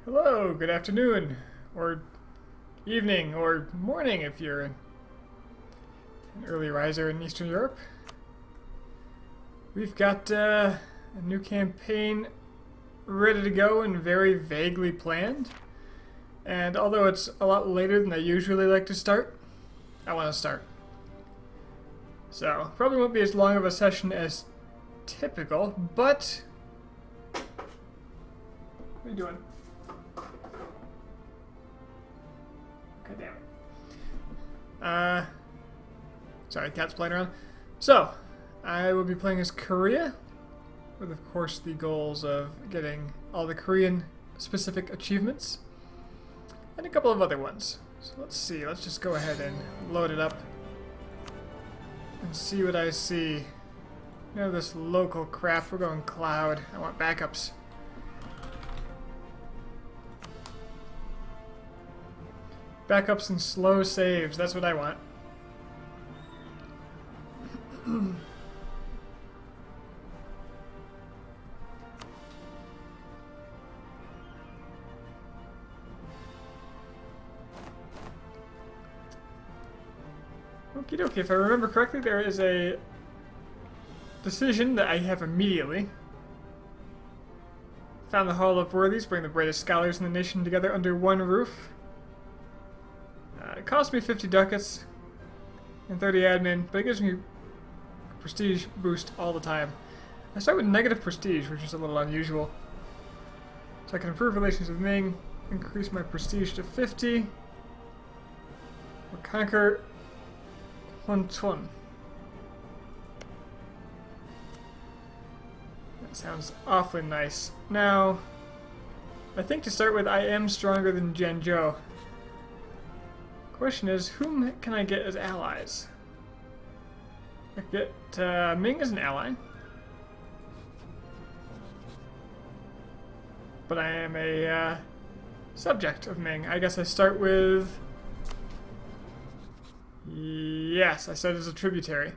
Hello, good afternoon, or evening, or morning if you're an early riser in Eastern Europe. We've got a new campaign ready to go and very vaguely planned. And although it's a lot later than I usually like to start, I want to start. So, probably won't be as long of a session as typical, but... What are you doing? God damn it. Sorry, cat's playing around. So, I will be playing as Korea, with of course the goals of getting all the Korean specific achievements, and a couple of other ones. So let's see, let's just go ahead and load it up, and see what I see. No, this local crap, we're going cloud. I want backups. Backups and slow saves, that's what I want. Okie dokie, if I remember correctly, there is a decision that I have immediately. Found the Hall of Worthies, bring the brightest scholars in the nation together under one roof. It cost me 50 ducats and 30 admin, but it gives me a prestige boost all the time. I start with negative prestige, which is a little unusual. So I can improve relations with Ming, increase my prestige to 50, or conquer Hunchun. That sounds awfully nice. Now, I think to start with, I am stronger than Zhengzhou. Question is, whom can I get as allies? I can get Ming as an ally. But I am a subject of Ming. I guess I start with... Yes, I start as a tributary.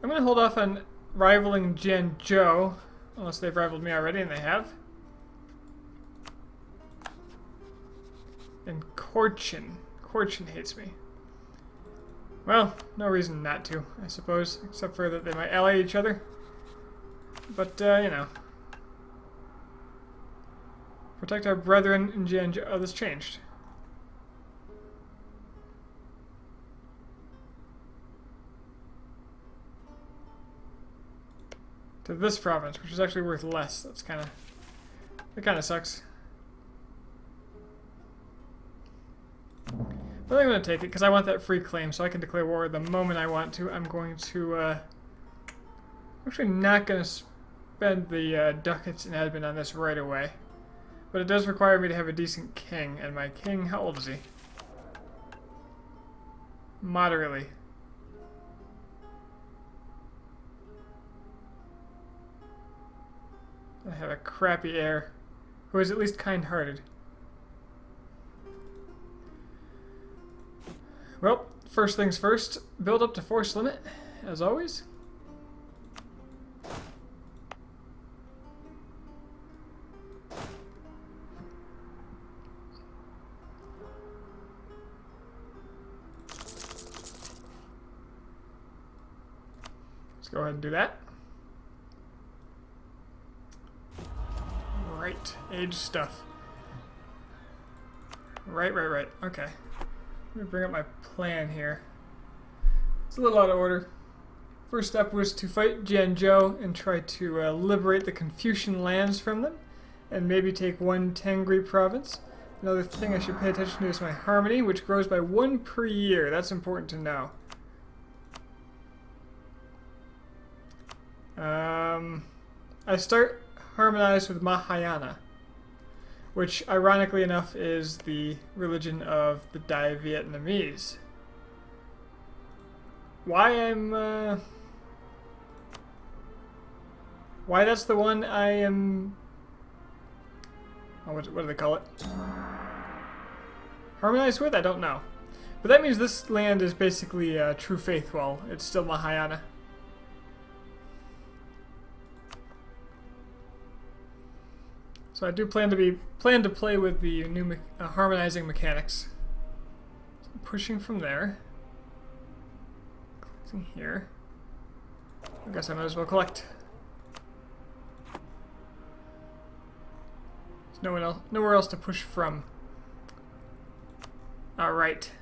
I'm going to hold off on rivaling Zhengzhou, unless they've rivaled me already, and they have. And Korchin. Korchin hates me. Well, no reason not to, I suppose, except for that they might ally each other. But, you know. Protect our brethren in Zhengzhou. Oh, this changed. To this province, which is actually worth less. That kind of sucks. But I'm going to take it because I want that free claim, so I can declare war the moment I want to. I'm going to, actually not going to spend the ducats and admin on this right away. But it does require me to have a decent king, and my king, how old is he? Moderately. I have a crappy heir, who is at least kind-hearted. Well, first things first, build up to force limit, as always. Let's go ahead and do that. Right, age stuff. Right, okay. Let me bring up my plan here. It's a little out of order. First step was to fight Zhengzhou and try to liberate the Confucian lands from them, and maybe take one Tengri province. Another thing I should pay attention to is my harmony, which grows by 1 per year. That's important to know. I start harmonized with Mahayana, which ironically enough is the religion of the Dai Vietnamese. Why that's the one I am... Oh, what do they call it? Harmonized with? I don't know. But that means this land is basically true faith. Well, it's still Mahayana. So I do plan to play with the new harmonizing mechanics. So pushing from there. Collecting here. I guess I might as well collect. There's nowhere else to push from. Alright.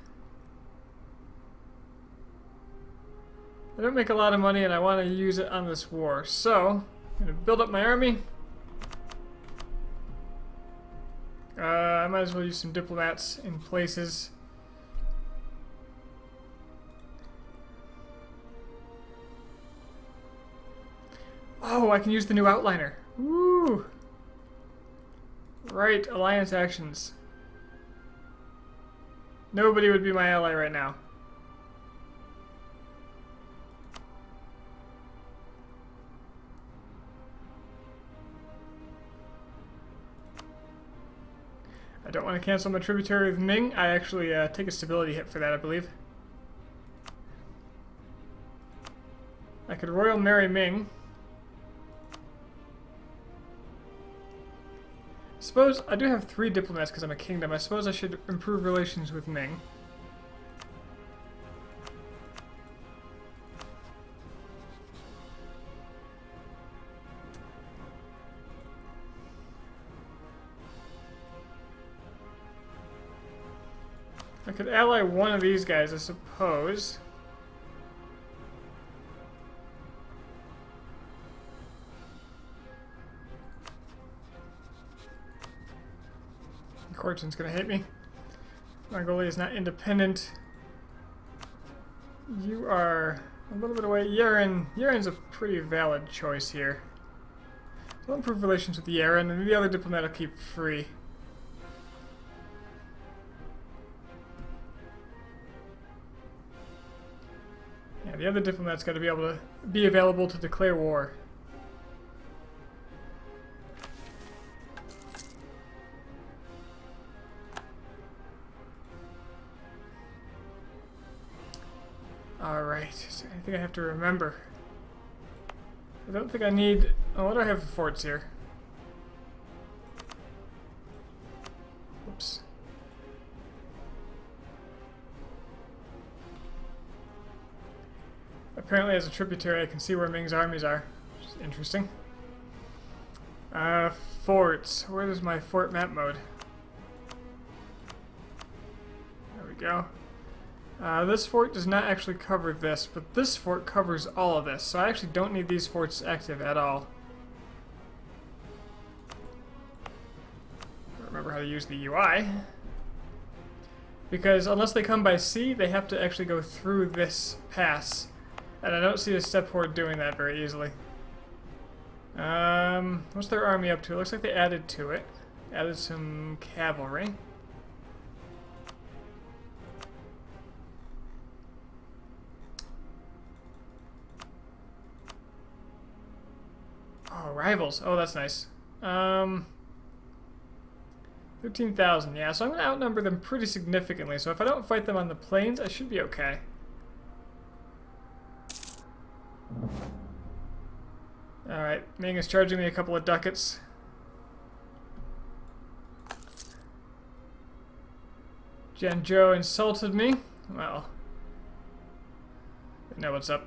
I don't make a lot of money and I want to use it on this war. So, I'm going to build up my army. I might as well use some diplomats in places. Oh, I can use the new outliner. Woo! Right, alliance actions. Nobody would be my ally right now. I don't want to cancel my tributary with Ming. I actually take a stability hit for that, I believe. I could Royal Marry Ming. Suppose I do have 3 diplomats because I'm a kingdom. I suppose I should improve relations with Ming. I could ally one of these guys, I suppose. Corton's gonna hate me. Mongolia is not independent. You are a little bit away. Yaren's a pretty valid choice here. So I'll improve relations with Yaren, and the other diplomat I'll keep free. Yeah, the other diplomat's got to be available to declare war. Alright, is there anything I have to remember? I don't think I need... Oh, what do I have for forts here? Oops. Apparently as a tributary I can see where Ming's armies are, which is interesting. Forts. Where is my fort map mode? There we go. This fort does not actually cover this, but this fort covers all of this, so I actually don't need these forts active at all. I remember how to use the UI. Because unless they come by sea, they have to actually go through this pass. And I don't see the step horde doing that very easily. What's their army up to? It looks like they added to it. Added some cavalry. Oh, rivals. Oh, that's nice. 13,000. Yeah, so I'm going to outnumber them pretty significantly. So if I don't fight them on the plains, I should be okay. Alright, Ming is charging me a couple of ducats. Jianzhou insulted me. Well, they know what's up.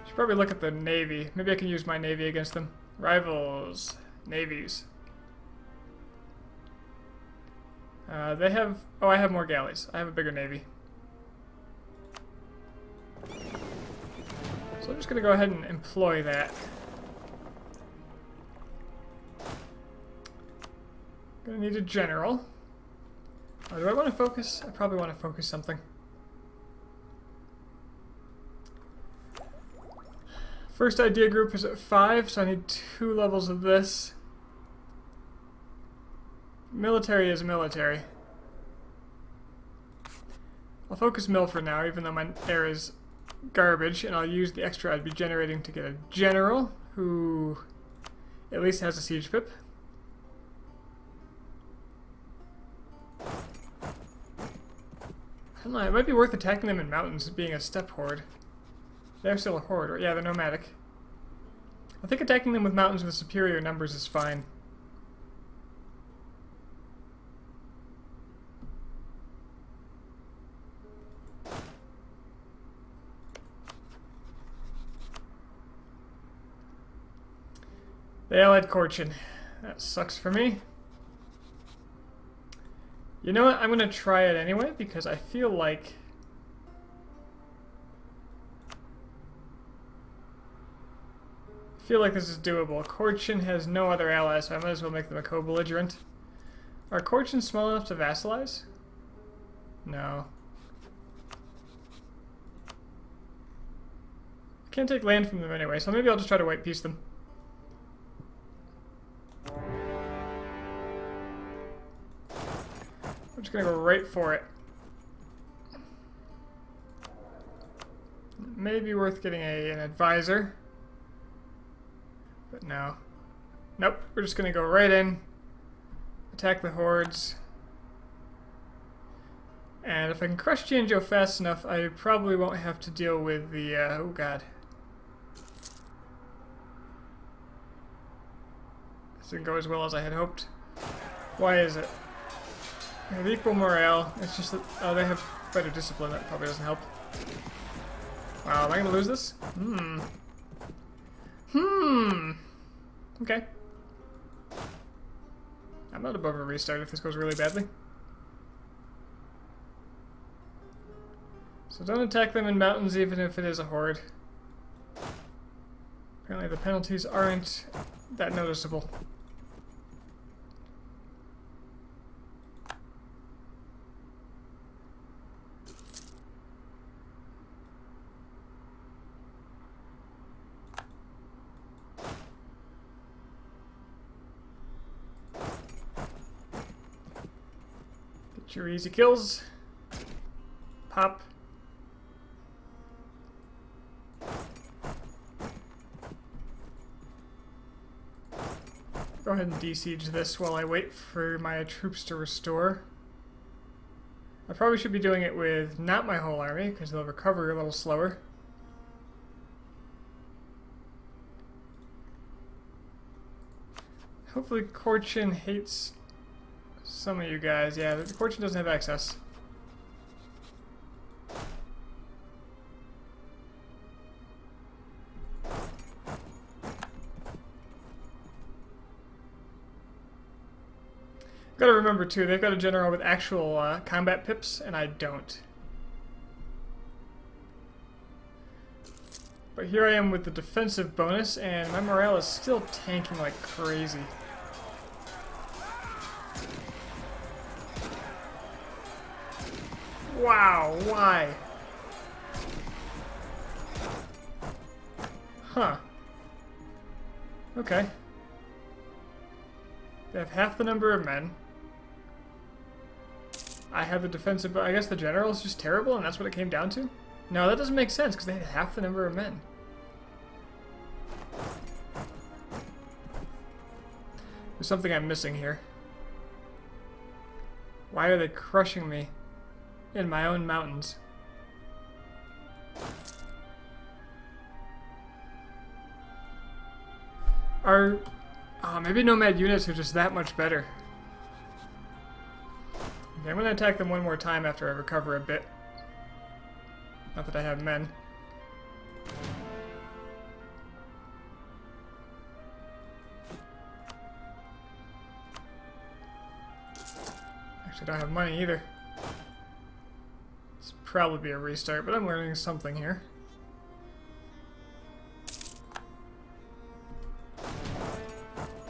Should probably look at the navy. Maybe I can use my navy against them. Rivals. Navies. They have... Oh, I have more galleys. I have a bigger navy. So I'm just going to go ahead and employ that. Gonna need a general. Oh, do I want to focus? I probably want to focus something. First idea group is at 5, so I need 2 levels of this. Military is military. I'll focus mill for now, even though my air is garbage, and I'll use the extra I'd be generating to get a general who at least has a siege pip. I don't know, it might be worth attacking them in mountains being a steppe horde. They're still a horde, or yeah, they're nomadic. I think attacking them with mountains with superior numbers is fine. The Allied Corchin. That sucks for me. You know what? I'm going to try it anyway because I feel like... this is doable. Corchin has no other allies, so I might as well make them a co-belligerent. Are Corchins small enough to vassalize? No. I can't take land from them anyway, so maybe I'll just try to white peace them. I'm just gonna go right for it. It may be worth getting an advisor. But no. Nope, we're just gonna go right in, attack the hordes. And if I can crush Jianzhou fast enough, I probably won't have to deal with the, oh god. This didn't go as well as I had hoped. Why is it? They have equal morale, it's just that, oh, they have better discipline, that probably doesn't help. Wow, am I gonna lose this? Okay. I'm not above a restart if this goes really badly. So don't attack them in mountains even if it is a horde. Apparently the penalties aren't that noticeable. Your easy kills. Pop. Go ahead and de-siege this while I wait for my troops to restore. I probably should be doing it with not my whole army, because they'll recover a little slower. Hopefully Corchin hates some of you guys. Yeah, the Corchin doesn't have access. Gotta remember too, they've got a general with actual combat pips, and I don't. But here I am with the defensive bonus, and my morale is still tanking like crazy. Wow, why? Huh. Okay. They have half the number of men. I have the defensive, but I guess the general is just terrible and that's what it came down to? No, that doesn't make sense because they had half the number of men. There's something I'm missing here. Why are they crushing me in my own mountains? Are... maybe nomad units are just that much better. Okay, I'm going to attack them one more time after I recover a bit. Not that I have men. Actually, I don't have money either. This will probably be a restart, but I'm learning something here.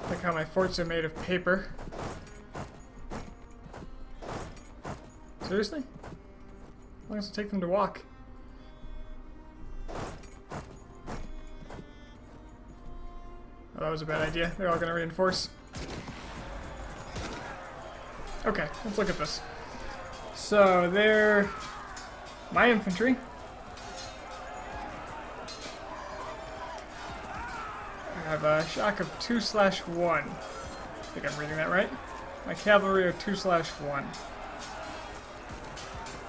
Like how my forts are made of paper. Seriously? How long does it take them to walk? Oh, that was a bad idea. They're all going to reinforce. Okay, let's look at this. So they're my infantry. I have a shock of 2/1. I think I'm reading that right. My cavalry are 2/1.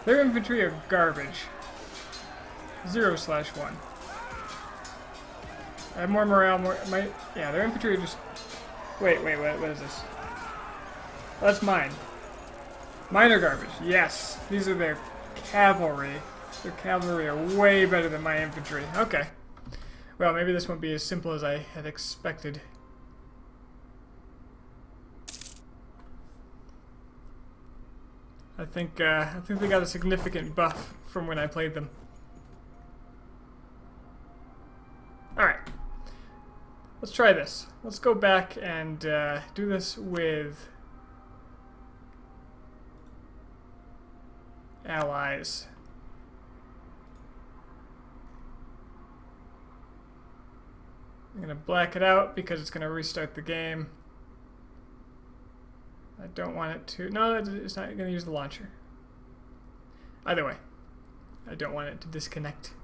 Their infantry are garbage. 0/1. I have more morale, yeah, their infantry just... Wait, what is this? Oh, that's mine. Mine are garbage, yes. These are their cavalry. Their cavalry are way better than my infantry. Okay. Well, maybe this won't be as simple as I had expected. I think they got a significant buff from when I played them. Alright. Let's try this. Let's go back and do this with allies. I'm going to black it out because it's going to restart the game. I don't want it to... No, it's not going to use the launcher. Either way, I don't want it to disconnect.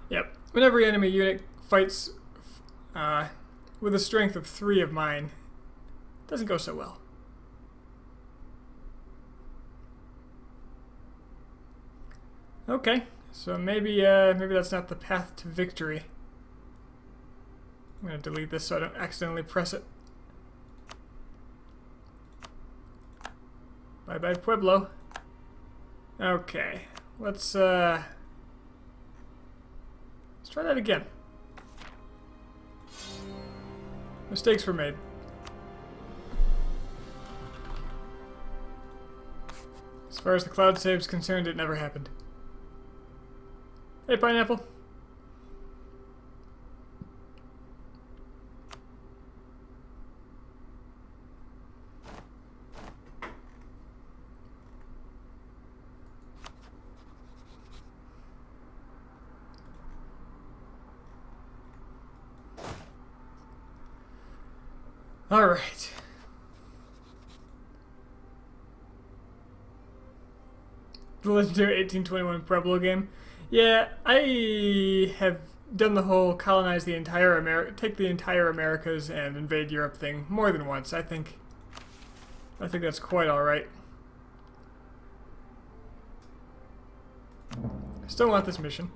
Yep. Whenever an enemy unit fights with a strength of 3 of mine, it doesn't go so well. Okay, so maybe that's not the path to victory. I'm going to delete this so I don't accidentally press it. Bye-bye, Pueblo. Okay, let's try that again. Mistakes were made. As far as the cloud save is concerned, it never happened. Hey, Pineapple. All right. The legendary 1821 Pueblo game. Yeah, I have done the whole colonize the entire take the entire Americas and invade Europe thing more than once. I think that's quite all right. I still want this mission,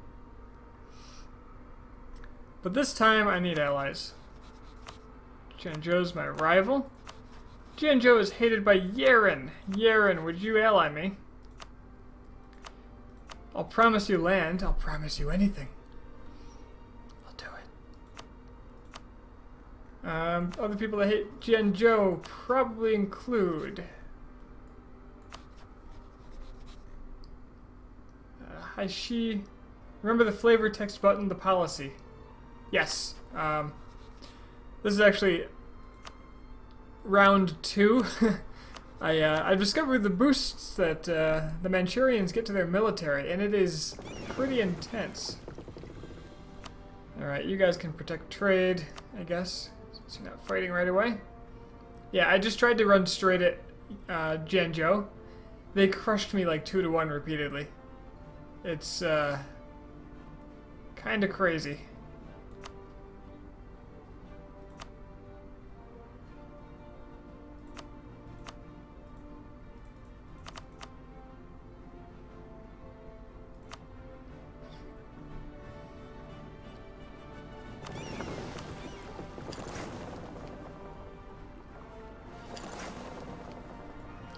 but this time I need allies. Jianzhou's my rival. Jianzhou is hated by Yeren. Yeren, would you ally me? I'll promise you land. I'll promise you anything. I'll do it. Other people that hate Jianzhou probably include... Haishi. Remember the flavor text button, the policy. Yes. This is actually round 2. I discovered the boosts that the Manchurians get to their military, and it is pretty intense. Alright, you guys can protect trade, I guess, since you're not fighting right away. Yeah, I just tried to run straight at Jianzhou. They crushed me like 2-to-1 repeatedly. It's kind of crazy.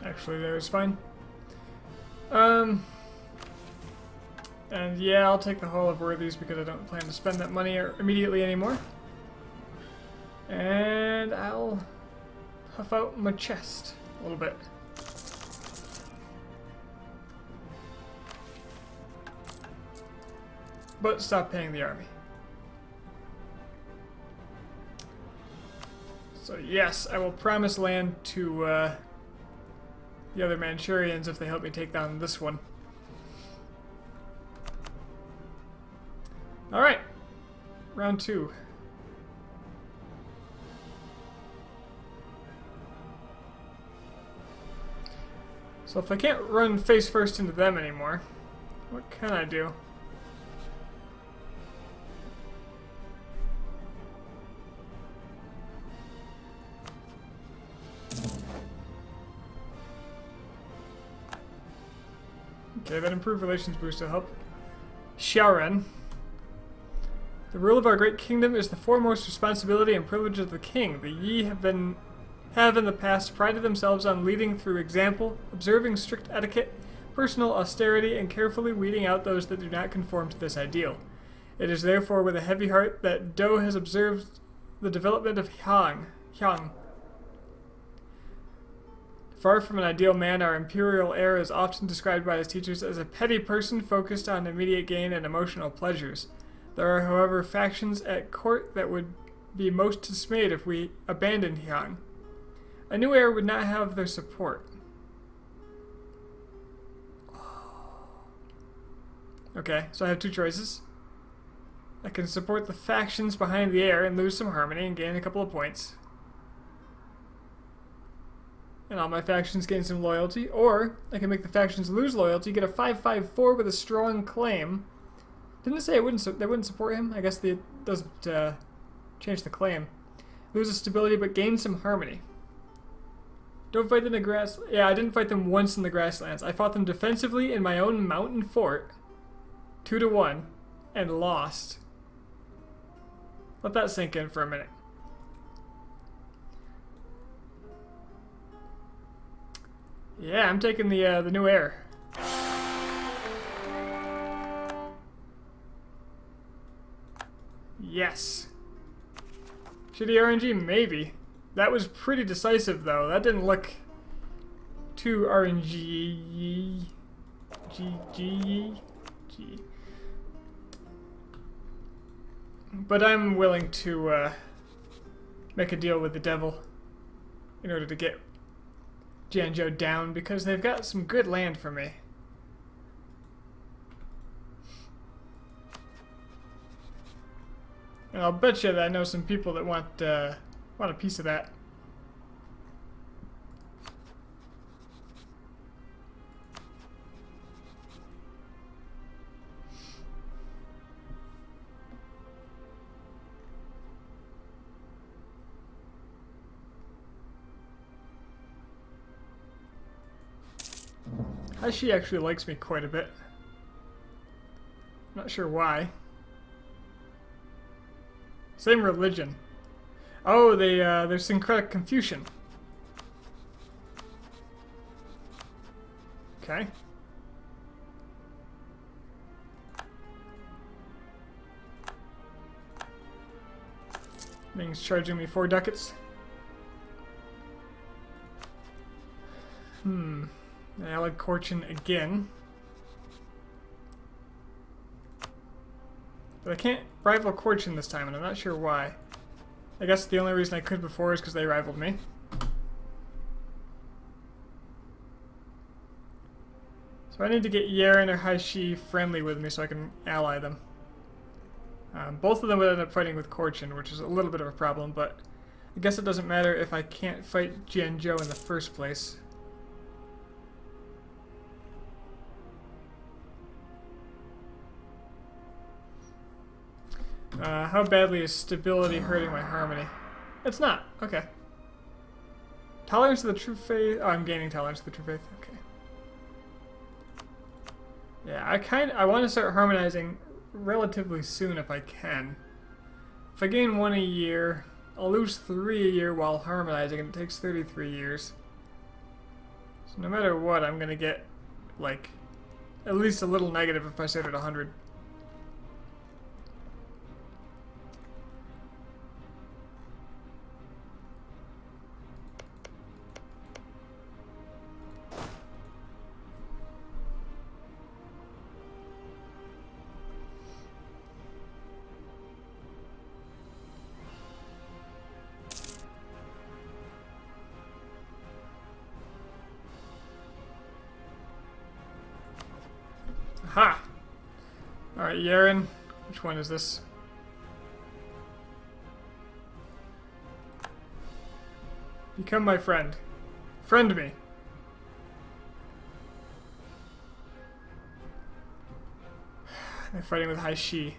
Actually, that was fine. And yeah, I'll take the Hall of Worthies because I don't plan to spend that money immediately anymore. And I'll puff out my chest a little bit. But stop paying the army. So yes, I will promise land to the other Manchurians if they help me take down this one. Alright. Round 2. So if I can't run face first into them anymore, what can I do? Okay, that improved relations boost will help. Xiaoren. The rule of our great kingdom is the foremost responsibility and privilege of the king. The Yi have in the past prided themselves on leading through example, observing strict etiquette, personal austerity, and carefully weeding out those that do not conform to this ideal. It is therefore with a heavy heart that Dou has observed the development of Hyang. Far from an ideal man, our imperial heir is often described by his teachers as a petty person focused on immediate gain and emotional pleasures. There are, however, factions at court that would be most dismayed if we abandoned Hyang. A new heir would not have their support. Okay, so I have two choices. I can support the factions behind the heir and lose some harmony and gain a couple of points. And all my factions gain some loyalty. Or I can make the factions lose loyalty, get a 5-5-4 with a strong claim. Didn't it say they wouldn't support him? I guess it doesn't change the claim. Loses stability but gains some harmony. Don't fight them in the grass. Yeah, I didn't fight them once in the grasslands. I fought them defensively in my own mountain fort. 2-1. And lost. Let that sink in for a minute. Yeah, I'm taking the new heir. Yes. Shitty RNG? Maybe. That was pretty decisive, though. That didn't look too RNG. G. But I'm willing to make a deal with the devil in order to get Jianzhou down, because they've got some good land for me. And I'll bet you that I know some people that want a piece of that. She actually likes me quite a bit. Not sure why. Same religion. Oh, they're syncretic Confucian. Okay. Ming's charging me 4 ducats. Allied Corchin again. But I can't rival Corchin this time, and I'm not sure why. I guess the only reason I could before is because they rivaled me. So I need to get Yeren or Haishi friendly with me so I can ally them. Both of them would end up fighting with Corchin, which is a little bit of a problem, but I guess it doesn't matter if I can't fight Jianzhou in the first place. How badly is stability hurting my harmony? It's not. Okay. Tolerance to the true faith. Oh, I'm gaining tolerance to the true faith. Okay. Yeah, I want to start harmonizing relatively soon if I can. If I gain 1 a year, I'll lose 3 a year while harmonizing, and it takes 33 years. So no matter what, I'm gonna get, like, at least a little negative if I set it at 100. Ha! Alright, Yeren. Which one is this? Become my friend. Friend me. They're fighting with Haishi.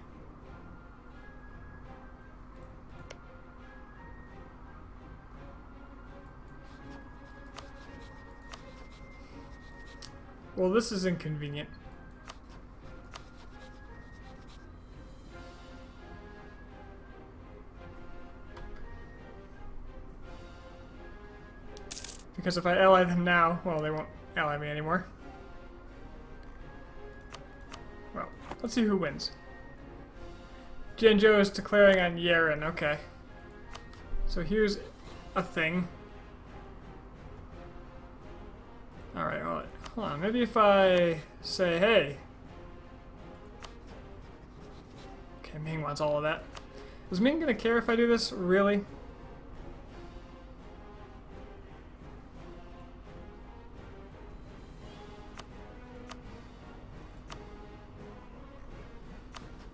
Well, this is inconvenient. Because if I ally them now, well, they won't ally me anymore. Well, let's see who wins. Jianzhou is declaring on Yeren, okay. So here's a thing. Alright, well, hold on. Maybe if I say, hey. Okay, Ming wants all of that. Is Ming gonna care if I do this? Really?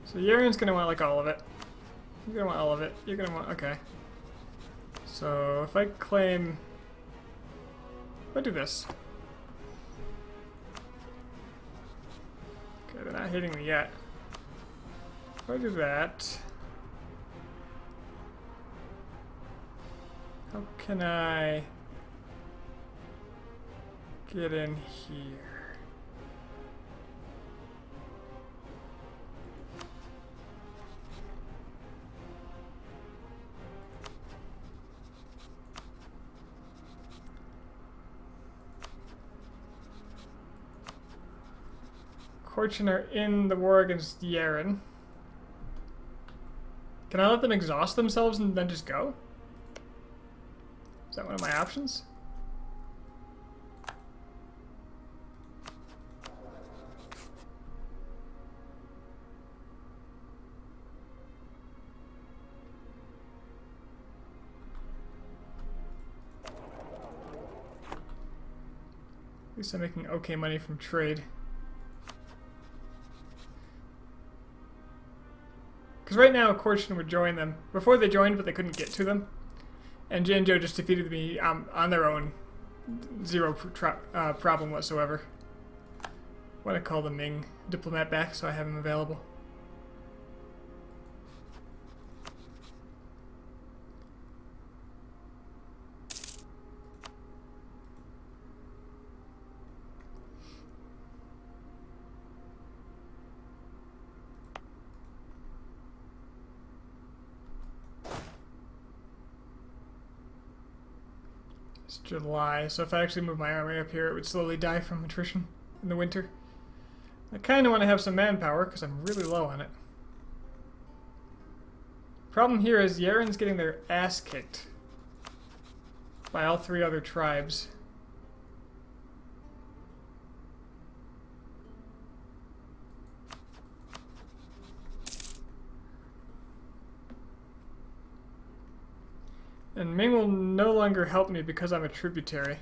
So Yaren's gonna want like all of it. You're gonna want all of it. You're gonna want, okay. So if I claim, if I do this. Okay, they're not hitting me yet. If I do that, how can I get in here? Korchin are in the war against Yeren. Can I let them exhaust themselves and then just go? Is that one of my options? At least I'm making okay money from trade. Because right now, Korchin would join them. Before they joined, but they couldn't get to them. And Jianzhou just defeated me on their own. Zero problem whatsoever. I want to call the Ming diplomat back so I have him available. It's July, so if I actually move my army up here, it would slowly die from attrition in the winter. I kind of want to have some manpower, because I'm really low on it. Problem here is Yaren's getting their ass kicked by all three other tribes. And Ming will no longer help me because I'm a tributary.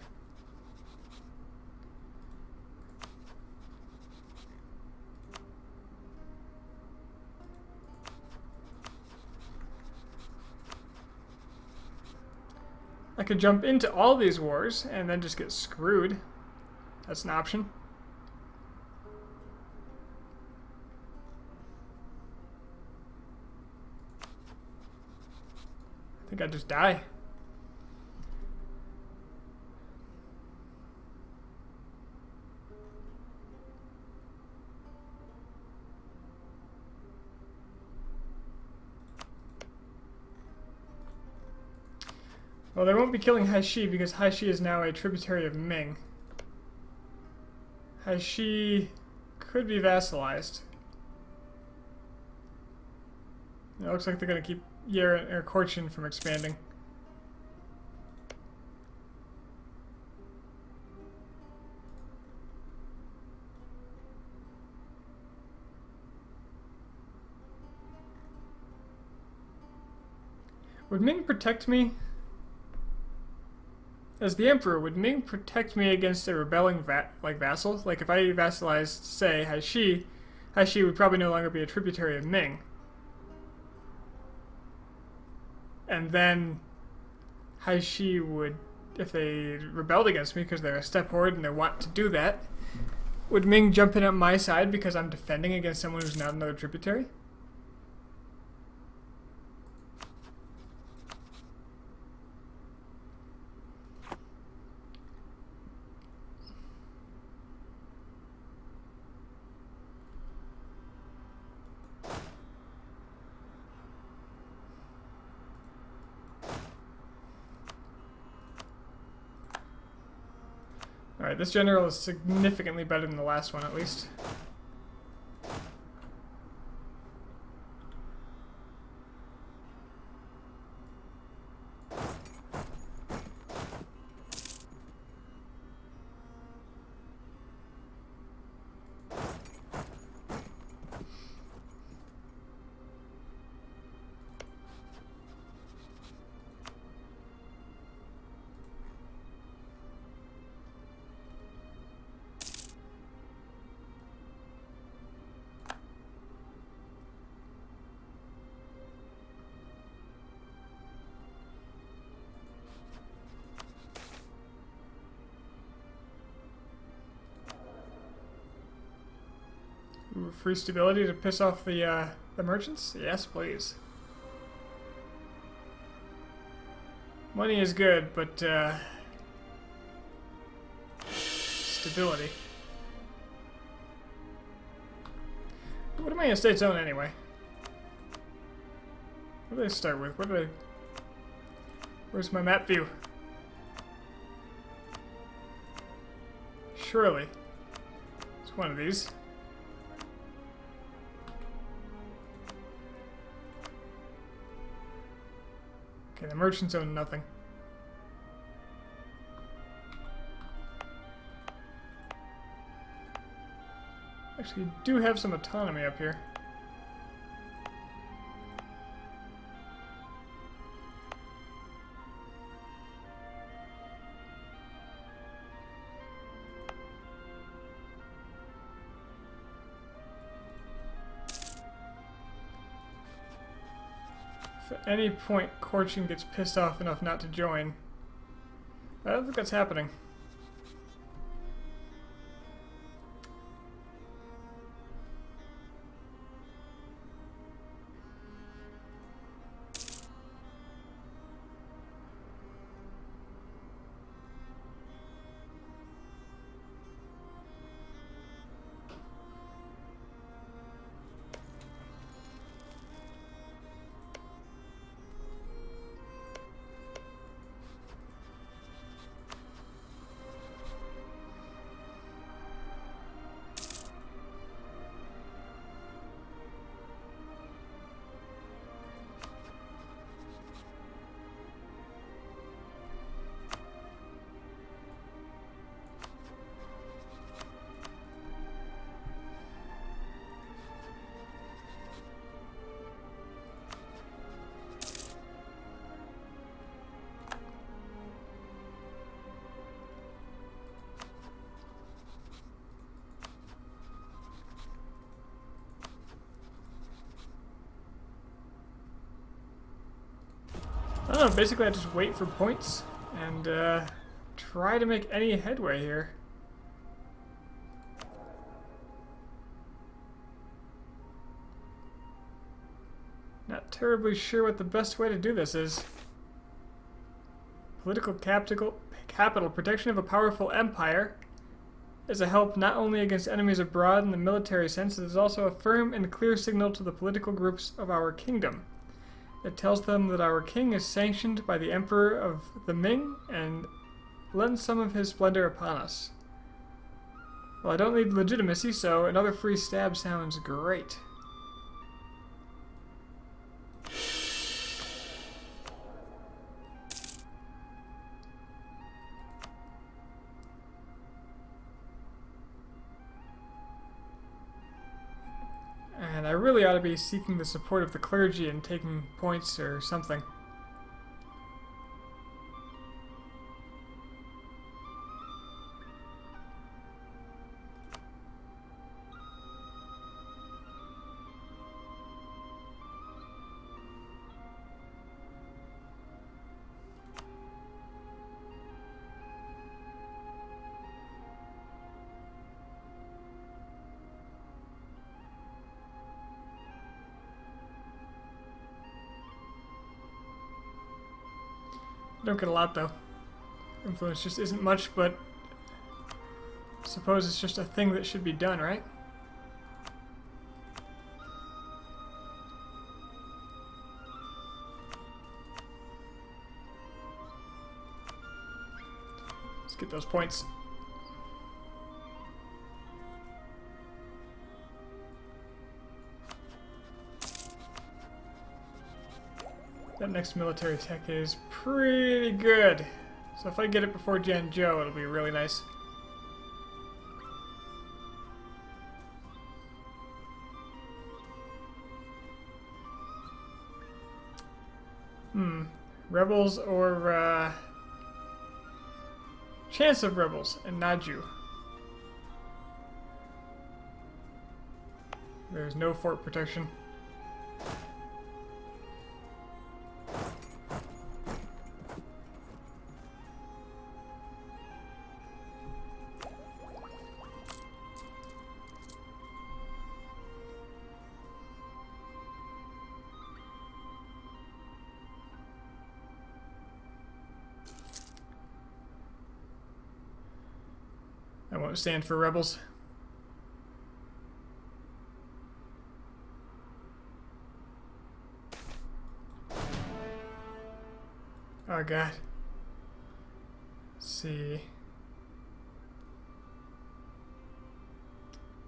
I could jump into all these wars and then just get screwed. That's an option. I think I'd just die. Well, they won't be killing Haishi because Haishi is now a tributary of Ming. Haishi could be vassalized. It looks like they're going to keep Yeren or Korchin from expanding. Would Ming protect me? As the Emperor, would Ming protect me against a rebelling vassal? Like if I vassalized, say, Haishi, Haishi would probably no longer be a tributary of Ming. And then Haishi would, if they rebelled against me because they're a steppe horde and they want to do that, would Ming jump in on my side because I'm defending against someone who's not another tributary? Alright, this general is significantly better than the last one, at least. Ooh, free stability to piss off the merchants? Yes, please. Money is good, but stability. What do my estates own anyway? What do they start with? Where's my map view? Surely. It's one of these. Okay, the merchants own nothing. Actually, you do have some autonomy up here. If at any point Corchin gets pissed off enough not to join, I don't think that's happening. I don't know, basically I just wait for points and try to make any headway here. Not terribly sure what the best way to do this is. Political capital protection of a powerful empire is a help not only against enemies abroad in the military sense, it is also a firm and clear signal to the political groups of our kingdom. It tells them that our king is sanctioned by the Emperor of the Ming and lends some of his splendor upon us. Well, I don't need legitimacy, so another free stab sounds great. And I really ought to be seeking the support of the clergy and taking points or something. Don't get a lot though. Influence just isn't much, but I suppose it's just a thing that should be done, right? Let's get those points. That next military tech is pretty good. So if I get it before Jianzhou, it'll be really nice. Rebels or chance of rebels and Naju. There's no fort protection. I won't stand for rebels. Oh god. Let's see.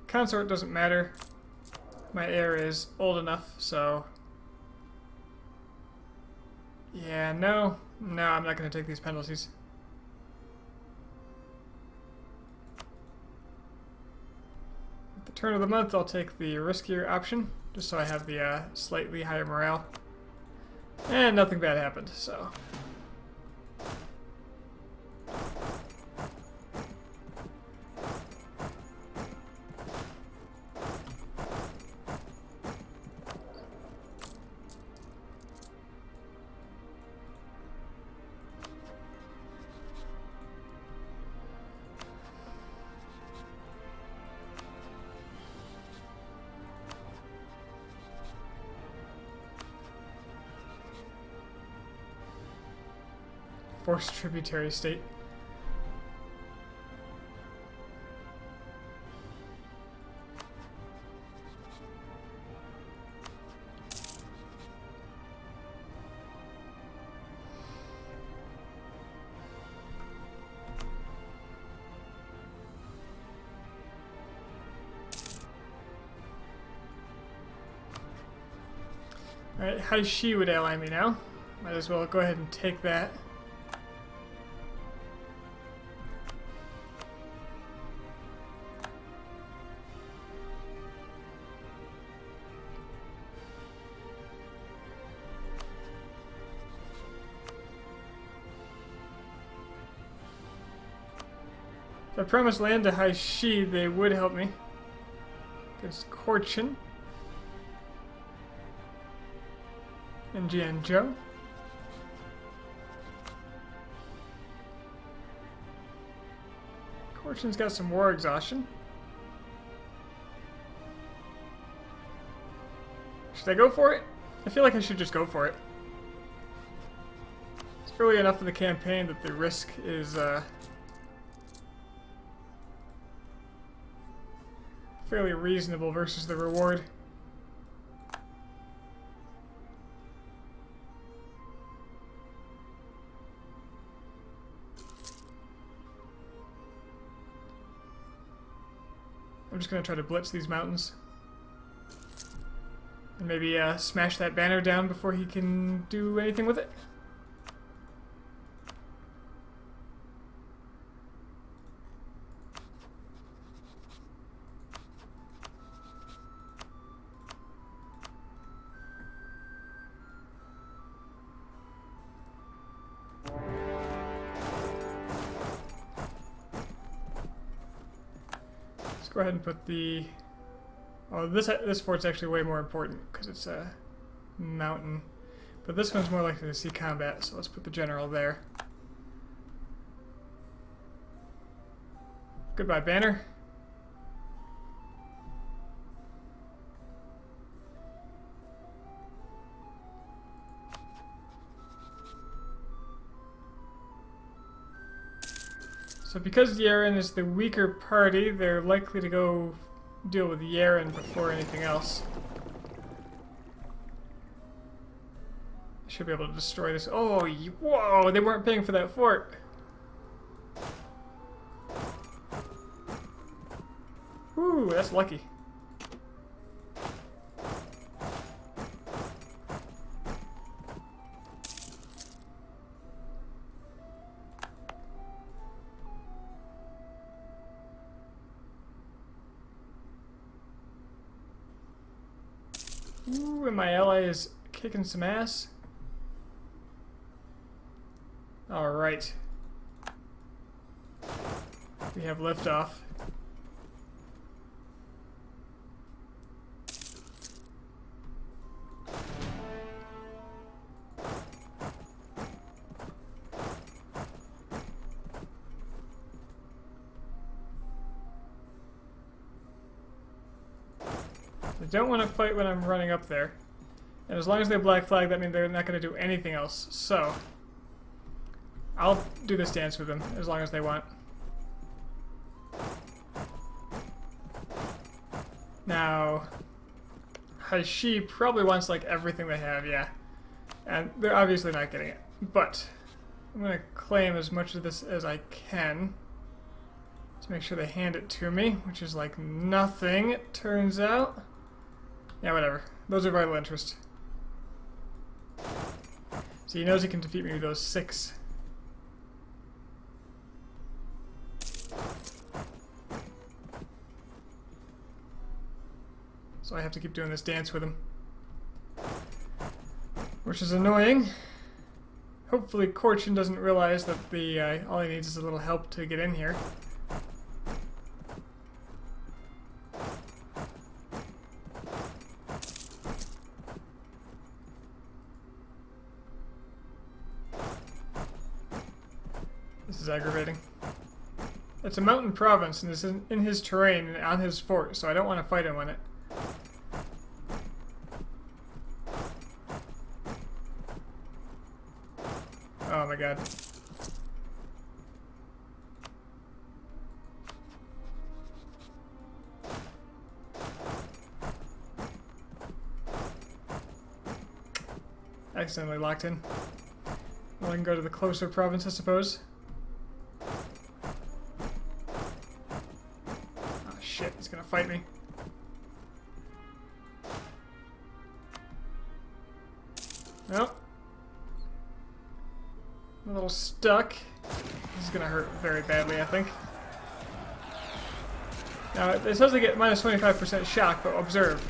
Consort doesn't matter. My heir is old enough, so... Yeah, no. No, I'm not going to take these penalties. At the turn of the month, I'll take the riskier option, just so I have the slightly higher morale. And nothing bad happened, so... Forced tributary state. Alright, Haishi would ally me now. Might as well go ahead and take that. If I promised land to Haishi, they would help me. Against Korchin. And Jianzhou. Korchin's got some war exhaustion. Should I go for it? I feel like I should just go for it. It's early enough in the campaign that the risk is fairly reasonable versus the reward. I'm just going to try to blitz these mountains. And maybe smash that banner down before he can do anything with it. Go ahead and put the... Oh, this fort's actually way more important because it's a mountain. But this one's more likely to see combat, so let's put the general there. Goodbye, banner. So because Yaren is the weaker party, they're likely to go deal with Yaren before anything else. I should be able to destroy this. Oh, whoa! They weren't paying for that fort. Ooh, that's lucky. Ooh, and my ally is kicking some ass. Alright. We have liftoff. I don't want to fight when I'm running up there. And as long as they black flag, that means they're not going to do anything else. So, I'll do this dance with them as long as they want. Now, Haishi probably wants like everything they have, yeah. And they're obviously not getting it. But, I'm going to claim as much of this as I can to make sure they hand it to me, which is like nothing, it turns out. Yeah, whatever. Those are vital interest. So he knows he can defeat me with those 6. So I have to keep doing this dance with him. Which is annoying. Hopefully Korchin doesn't realize that the all he needs is a little help to get in here. This is aggravating. It's a mountain province and it's in his terrain and on his fort, so I don't want to fight him on it. Oh my god. Accidentally locked in. Well, I can go to the closer province, I suppose. Oh shit, he's gonna fight me. Nope. I'm a little stuck. This is gonna hurt very badly, I think. Now, it says they get minus 25% shock, but observe.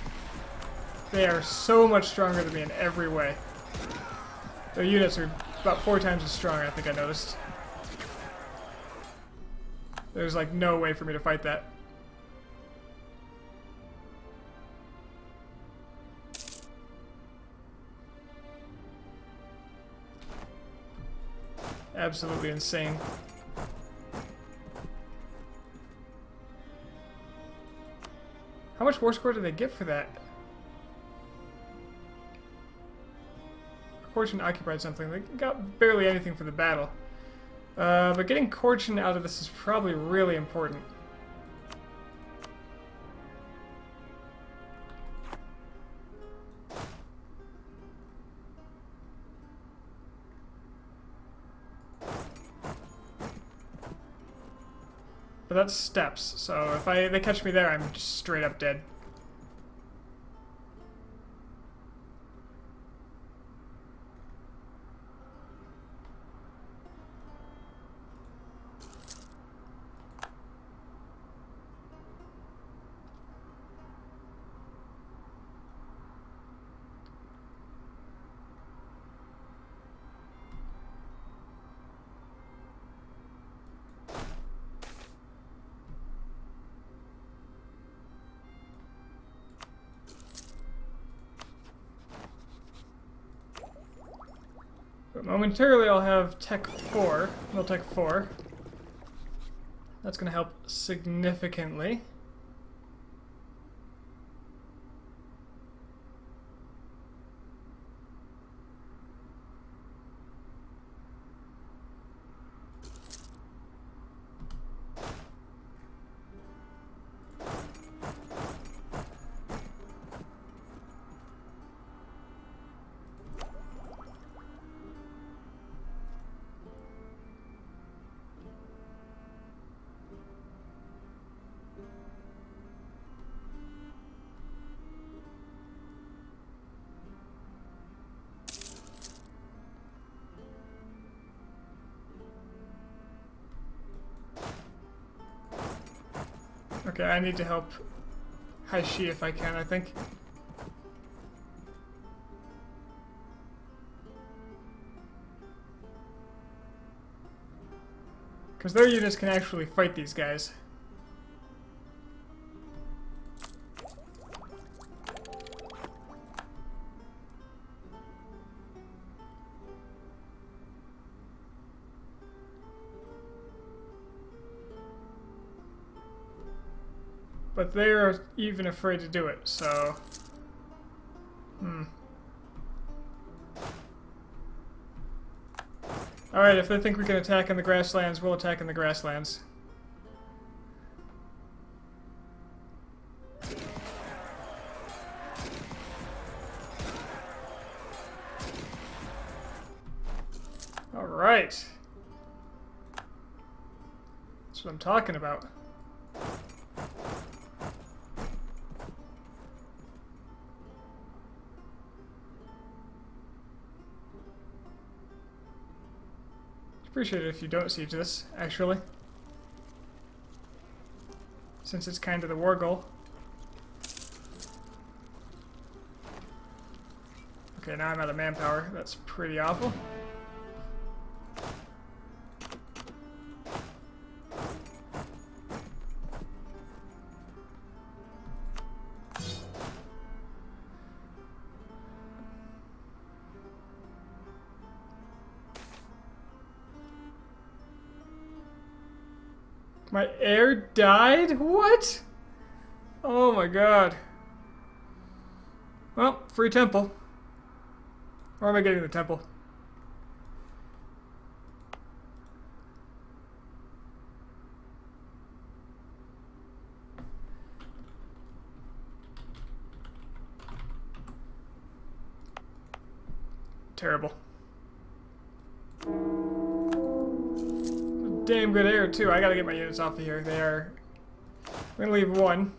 They are so much stronger than me in every way. Their units are about 4 times as strong, I think I noticed. There's like no way for me to fight that. Absolutely insane. How much war score did they get for that? Korchin occupied something. They got barely anything for the battle. But getting Korchin out of this is probably really important. But that's steps, so if they catch me there, I'm just straight up dead. But momentarily I'll have Tech 4, well Tech 4. That's going to help significantly. Okay, I need to help Haishi if I can, I think. Because their units can actually fight these guys. But they're even afraid to do it, so... Alright, if they think we can attack in the grasslands, we'll attack in the grasslands. Alright. That's what I'm talking about. Appreciate it if you don't siege this, actually. Since it's kind of the war goal. Okay, now I'm out of manpower. That's pretty awful. My heir died? What? Oh my god. Well, free temple. Or am I getting the temple? Terrible. Damn good air too. I gotta get my units off of here. They are... I'm gonna leave one.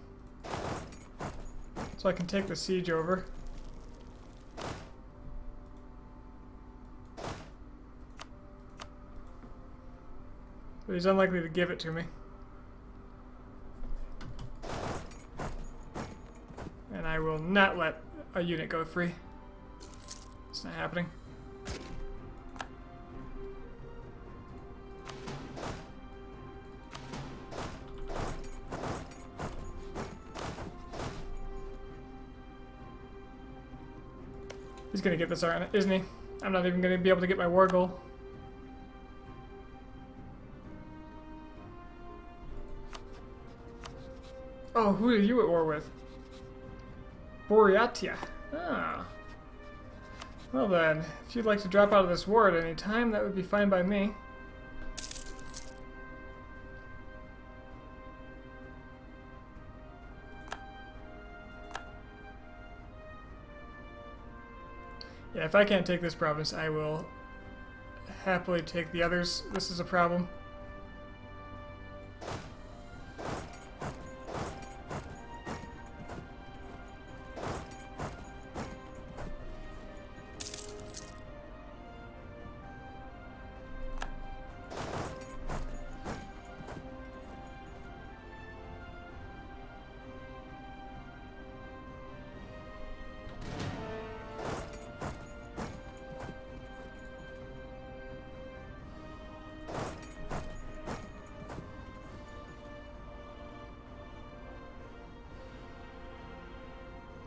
So I can take the siege over. But he's unlikely to give it to me. And I will not let a unit go free. It's not happening. He's gonna get this, isn't he? I'm not even gonna be able to get my war goal. Oh, who are you at war with? Boreatia. Ah. Well then, if you'd like to drop out of this war at any time, that would be fine by me. Yeah, if I can't take this province, I will happily take the others. This is a problem.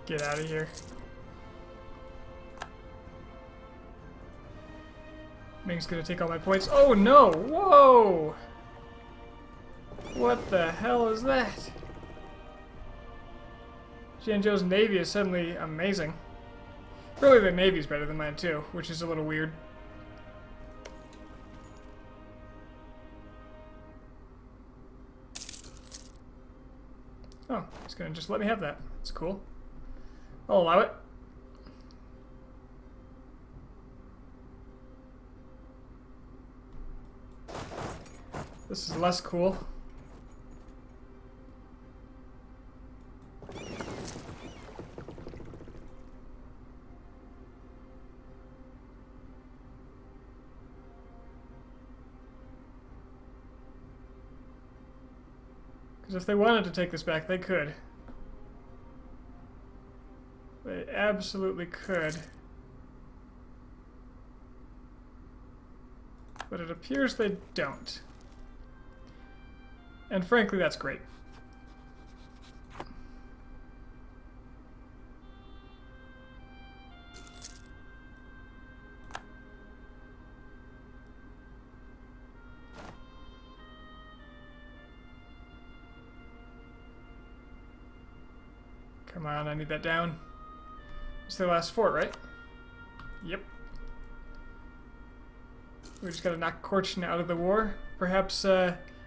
Get out of here. Ming's gonna take all my points. Oh no! Whoa! What the hell is that? Jianzhou's navy is suddenly amazing. Really, their navy's better than mine too, which is a little weird. Oh, he's gonna just let me have that. That's cool. I'll allow it. This is less cool. Because if they wanted to take this back, they could. They absolutely could. But it appears they don't. And frankly, that's great. Come on, I need that down. It's the last fort, right? Yep. We just gotta knock Korchin out of the war. Perhaps,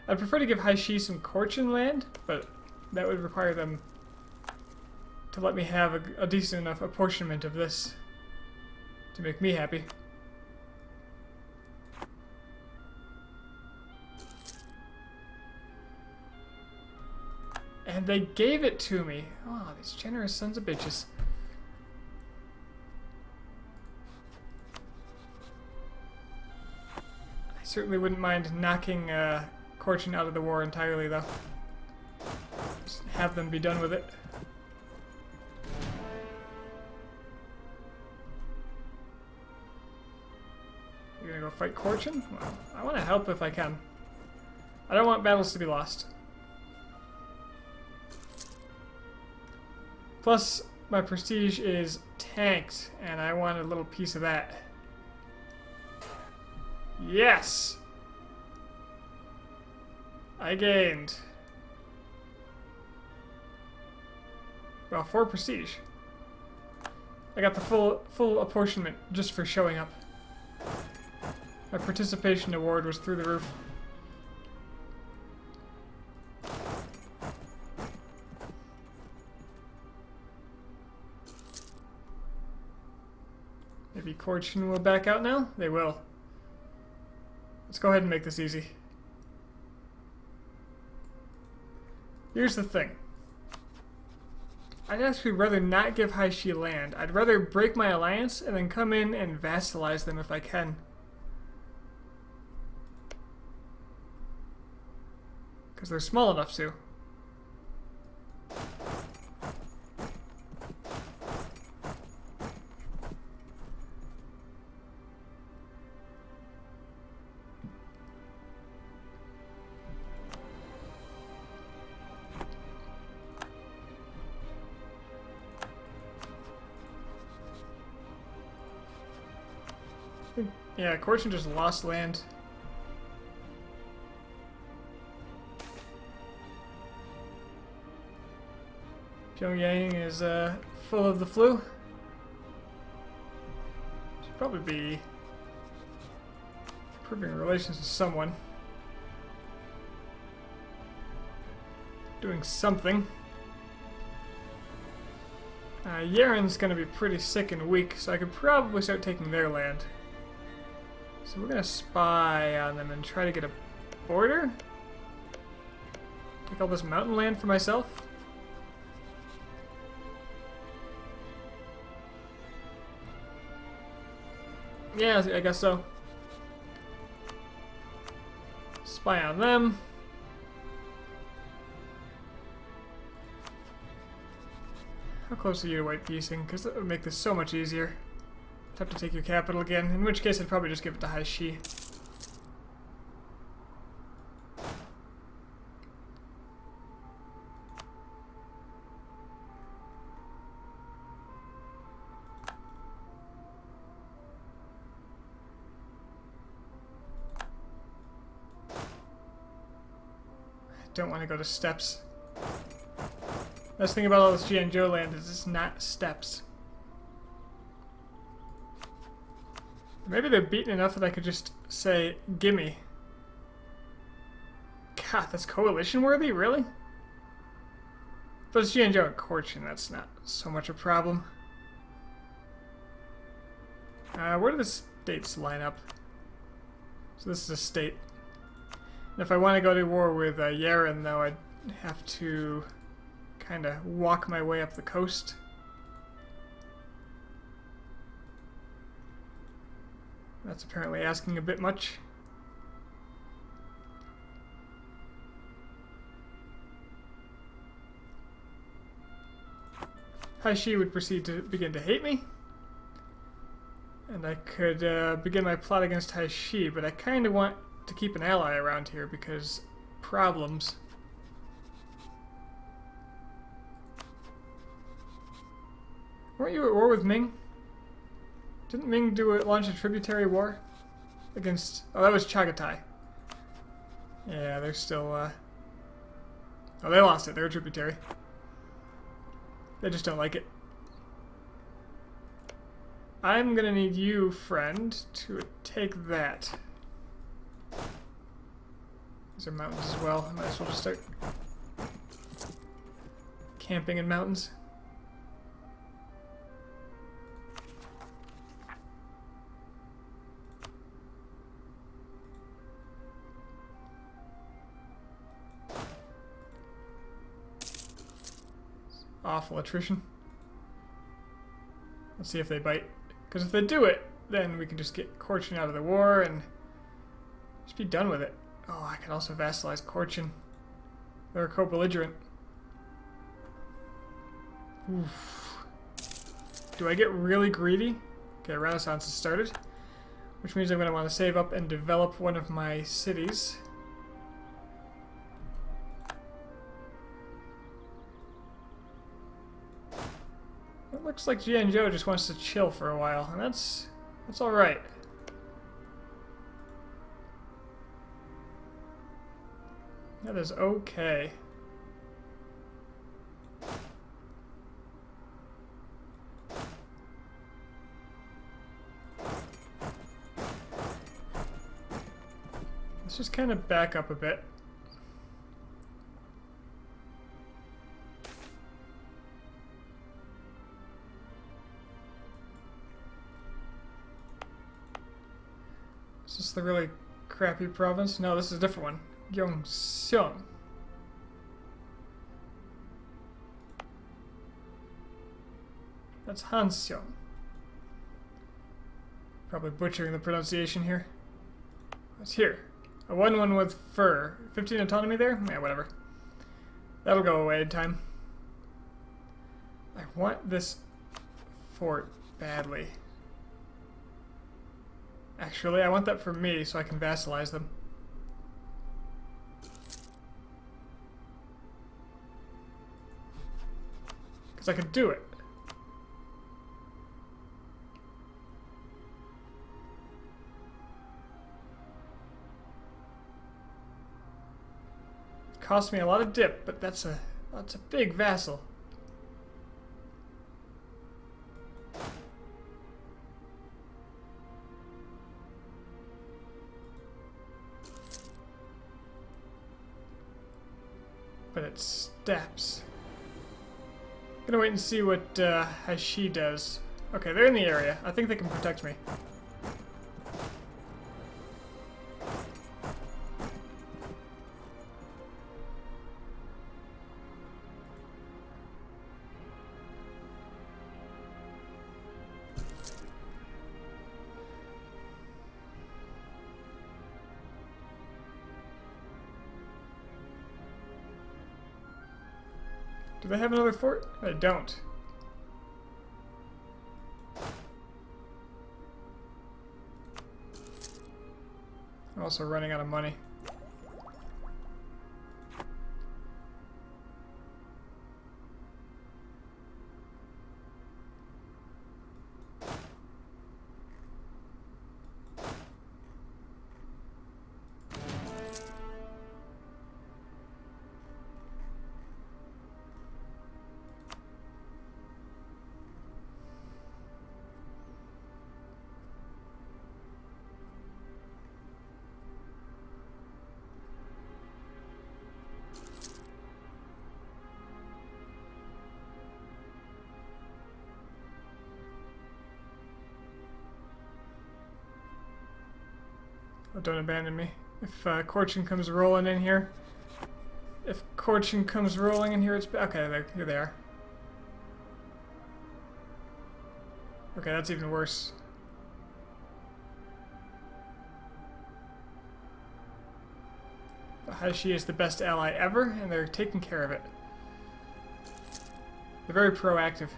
I'd prefer to give Haishi some Korchin land, but that would require them to let me have a decent enough apportionment of this to make me happy. And they gave it to me. Oh, these generous sons of bitches. I certainly wouldn't mind knocking Korchin out of the war entirely, though. Just have them be done with it. You're gonna go fight Korchin? Well, I want to help if I can. I don't want battles to be lost. Plus, my prestige is tanked, and I want a little piece of that. Yes! I gained. Well, 4 prestige. I got the full apportionment just for showing up. My participation award was through the roof. Maybe Korchin will back out now? They will. Let's go ahead and make this easy. Here's the thing. I'd actually rather not give Haishi land. I'd rather break my alliance and then come in and vassalize them if I can. Because they're small enough to. Yeah, Korchin just lost land. Pyongyang is full of the flu. Should probably be improving relations with someone. Doing something. Yaren's gonna be pretty sick and weak, so I could probably start taking their land. So we're gonna spy on them and try to get a border? Take all this mountain land for myself? Yeah, I guess so. Spy on them. How close are you to white piecing? Because that would make this so much easier. I'd have to take your capital again, in which case I'd probably just give it to Haishi. I don't want to go to steppes. Best thing about all this Jianzhou land is it's not steppes. Maybe they're beaten enough that I could just say, gimme. God, that's coalition worthy? Really? But it's Jianzhou and Korchin, that's not so much a problem. Where do the states line up? So this is a state. And if I want to go to war with Yaren, though, I'd have to kind of walk my way up the coast. That's apparently asking a bit much. Haishi would proceed to begin to hate me. And I could begin my plot against Haishi, but I kind of want to keep an ally around here because problems. Weren't you at war with Ming? Didn't Ming launch a tributary war against? Oh, that was Chagatai. Yeah, they're still. Oh, they lost it. They're a tributary. They just don't like it. I'm gonna need you, friend, to take that. These are mountains as well. I might as well just start camping in mountains. Awful attrition. Let's see if they bite. Because if they do it, then we can just get Korchin out of the war and just be done with it. Oh, I can also vassalize Korchin. They're a co-belligerent. Oof. Do I get really greedy? Okay, Renaissance has started. Which means I'm going to want to save up and develop one of my cities. It looks like Jianzhou just wants to chill for a while, and that's alright. That is okay. Let's just kind of back up a bit. Is this the really crappy province? No, this is a different one. Gyeongseong. That's Hanseong. Probably butchering the pronunciation here. What's here? A 1-1 with fur. 15 autonomy there? Yeah, whatever. That'll go away in time. I want this fort badly. Actually, I want that for me so I can vassalize them. Because I could do it. Cost me a lot of dip, but that's a big vassal. But it steps. Gonna wait and see what Haishi does. Okay, they're in the area. I think they can protect me. Do they have another fort? They don't. I'm also running out of money. Oh, don't abandon me. If Korchin comes rolling in here. If Korchin comes rolling in here, it's... Okay, here they are. Okay, that's even worse. Haishi is the best ally ever, and they're taking care of it. They're very proactive.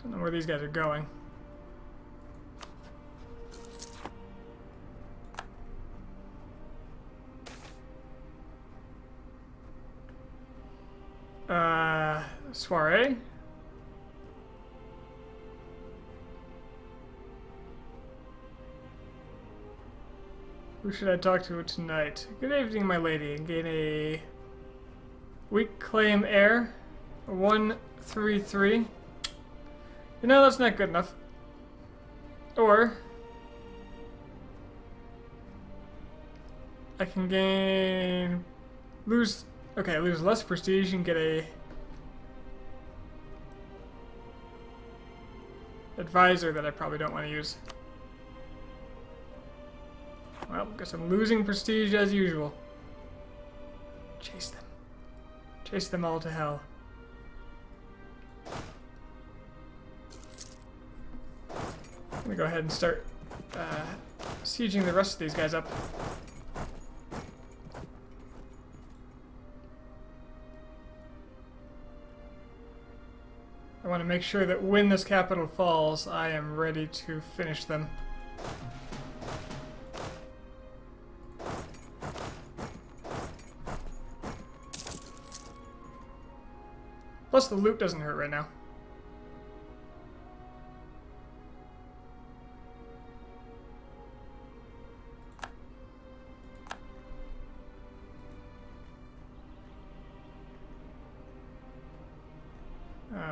Don't know where these guys are going. soiree. Who should I talk to tonight? Good evening, my lady. Gain a weak claim heir. A 133. You know, that's not good enough. Or I can lose less prestige and get a advisor that I probably don't want to use. Well, guess I'm losing prestige as usual. Chase them. Chase them all to hell. I'm gonna go ahead and start sieging the rest of these guys up. I want to make sure that when this capital falls, I am ready to finish them. Plus the loot doesn't hurt right now.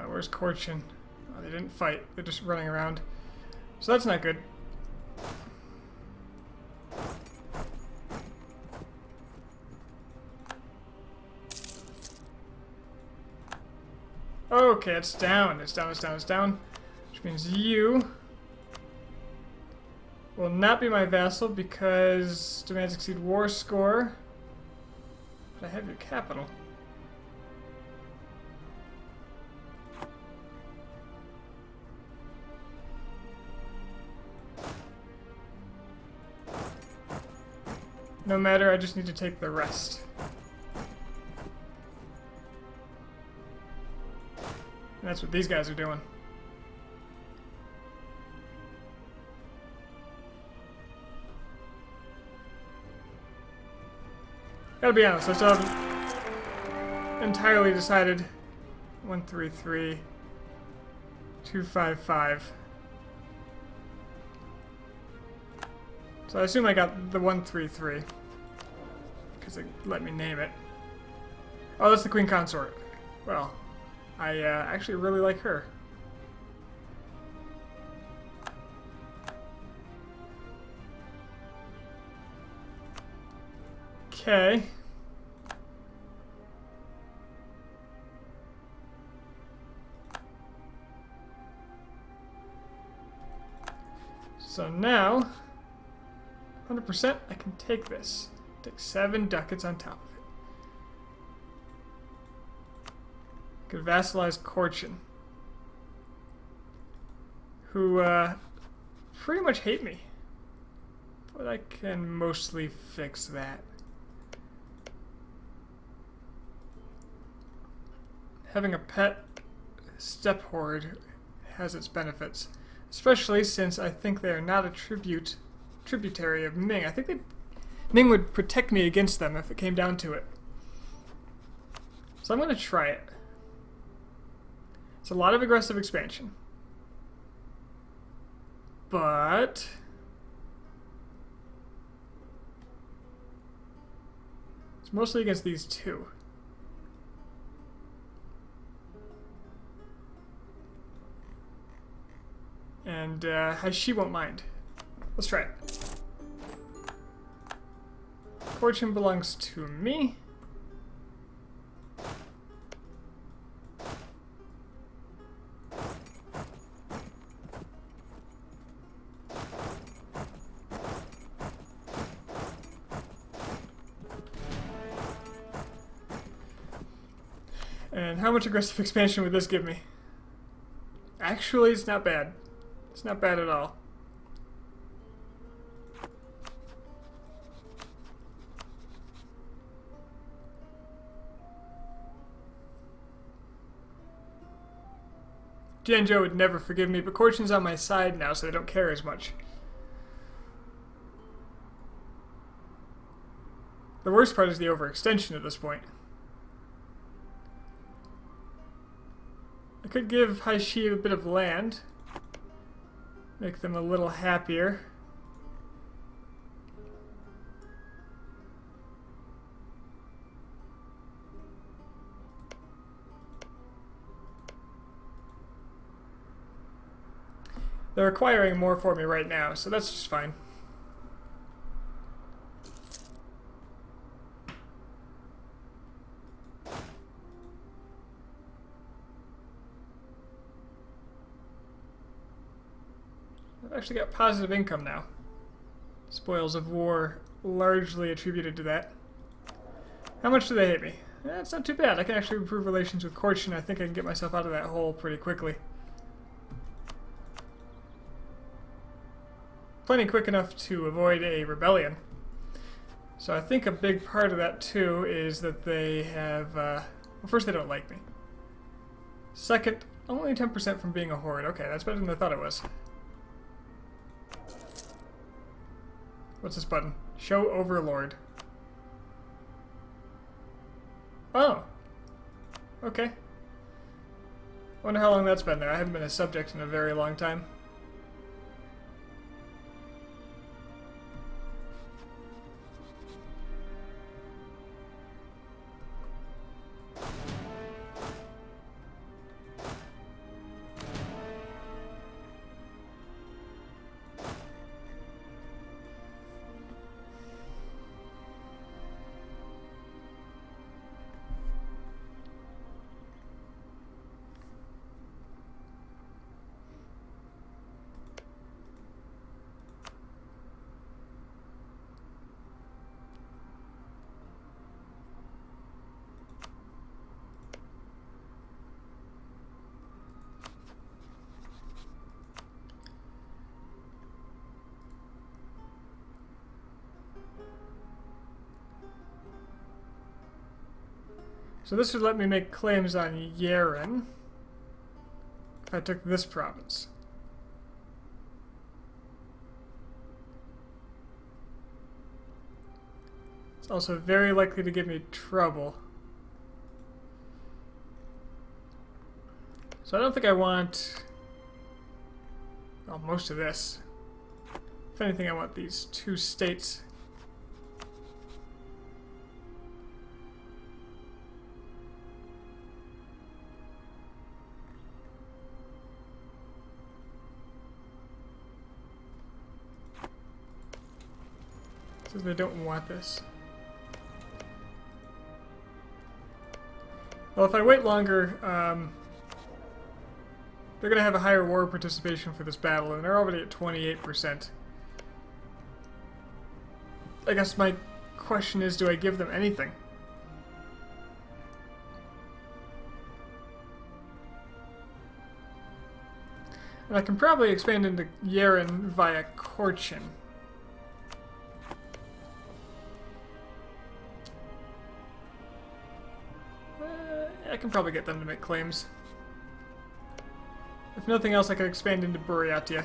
Where's Korchin? Oh, they didn't fight. They're just running around. So that's not good. Okay, it's down. It's down, it's down, it's down. Which means you will not be my vassal because demands exceed war score. But I have your capital. No matter, I just need to take the rest. And that's what these guys are doing. Gotta be honest, I still haven't entirely decided. 133, 255. So I assume I got the 133 because they let me name it. Oh, that's the Queen Consort. Well, I actually really like her. Okay. So now, 100%, I can take this. Take 7 ducats on top of it. I could vassalize Korchin, who pretty much hate me. But I can mostly fix that. Having a pet steppe horde has its benefits, especially since I think they are not a tributary of Ming. I think Ming would protect me against them if it came down to it. So I'm going to try it. It's a lot of aggressive expansion. But it's mostly against these two. And she won't mind. Let's try it. Fortune belongs to me. And how much aggressive expansion would this give me? Actually, it's not bad. It's not bad at all. Jianzhou would never forgive me, but Korchin's on my side now, so they don't care as much. The worst part is the overextension at this point. could give Haishi a bit of land. Make them a little happier. They're acquiring more for me right now, so that's just fine. I've actually got positive income now. Spoils of war largely attributed to that. How much do they hate me? It's not too bad. I can actually improve relations with Korchin. I think I can get myself out of that hole pretty quickly. Plenty quick enough to avoid a rebellion. So I think a big part of that too is that they have, well, first they don't like me. Second, only 10% from being a horde. Okay, that's better than I thought it was. What's this button? Show Overlord. Oh. Okay. Wonder how long that's been there. I haven't been a subject in a very long time. So this would let me make claims on Yaren if I took this province. It's also very likely to give me trouble. So I don't think I want, well, most of this. If anything, I want these two states. Says they don't want this. Well, if I wait longer, they're going to have a higher war participation for this battle, and they're already at 28%. I guess my question is, do I give them anything? And I can probably expand into Yaren via Korchin. I can probably get them to make claims. If nothing else, I could expand into Buryatia.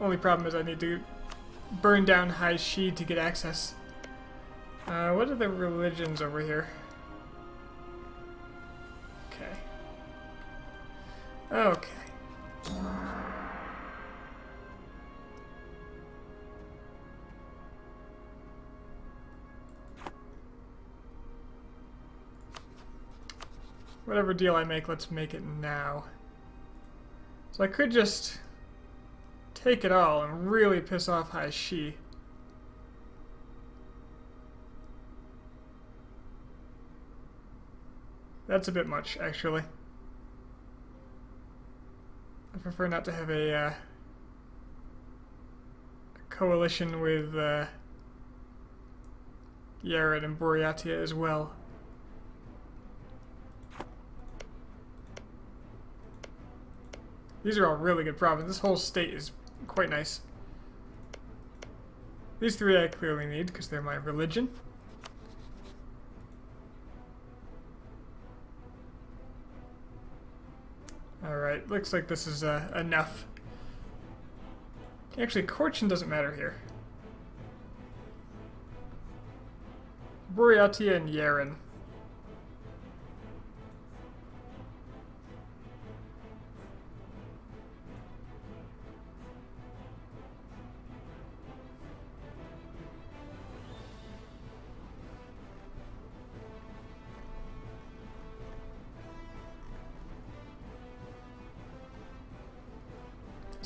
Only problem is I need to burn down Haishi to get access. What are the religions over here? Okay. Okay. Whatever deal I make, let's make it now. So I could just take it all and really piss off Haishi. That's a bit much, actually. I prefer not to have a coalition with Yaren and Buryatia as well. These are all really good provinces. This whole state is quite nice. These three I clearly need because they're my religion. Alright, looks like this is enough. Actually, Korchin doesn't matter here. Buryatia and Yaren.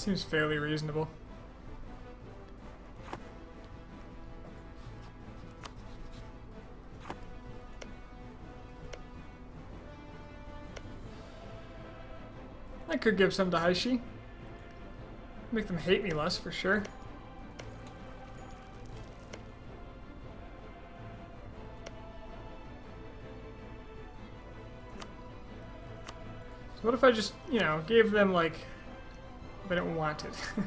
Seems fairly reasonable. I could give some to Haishi. Make them hate me less, for sure. So what if I just, you know, gave them, like, they don't want it. If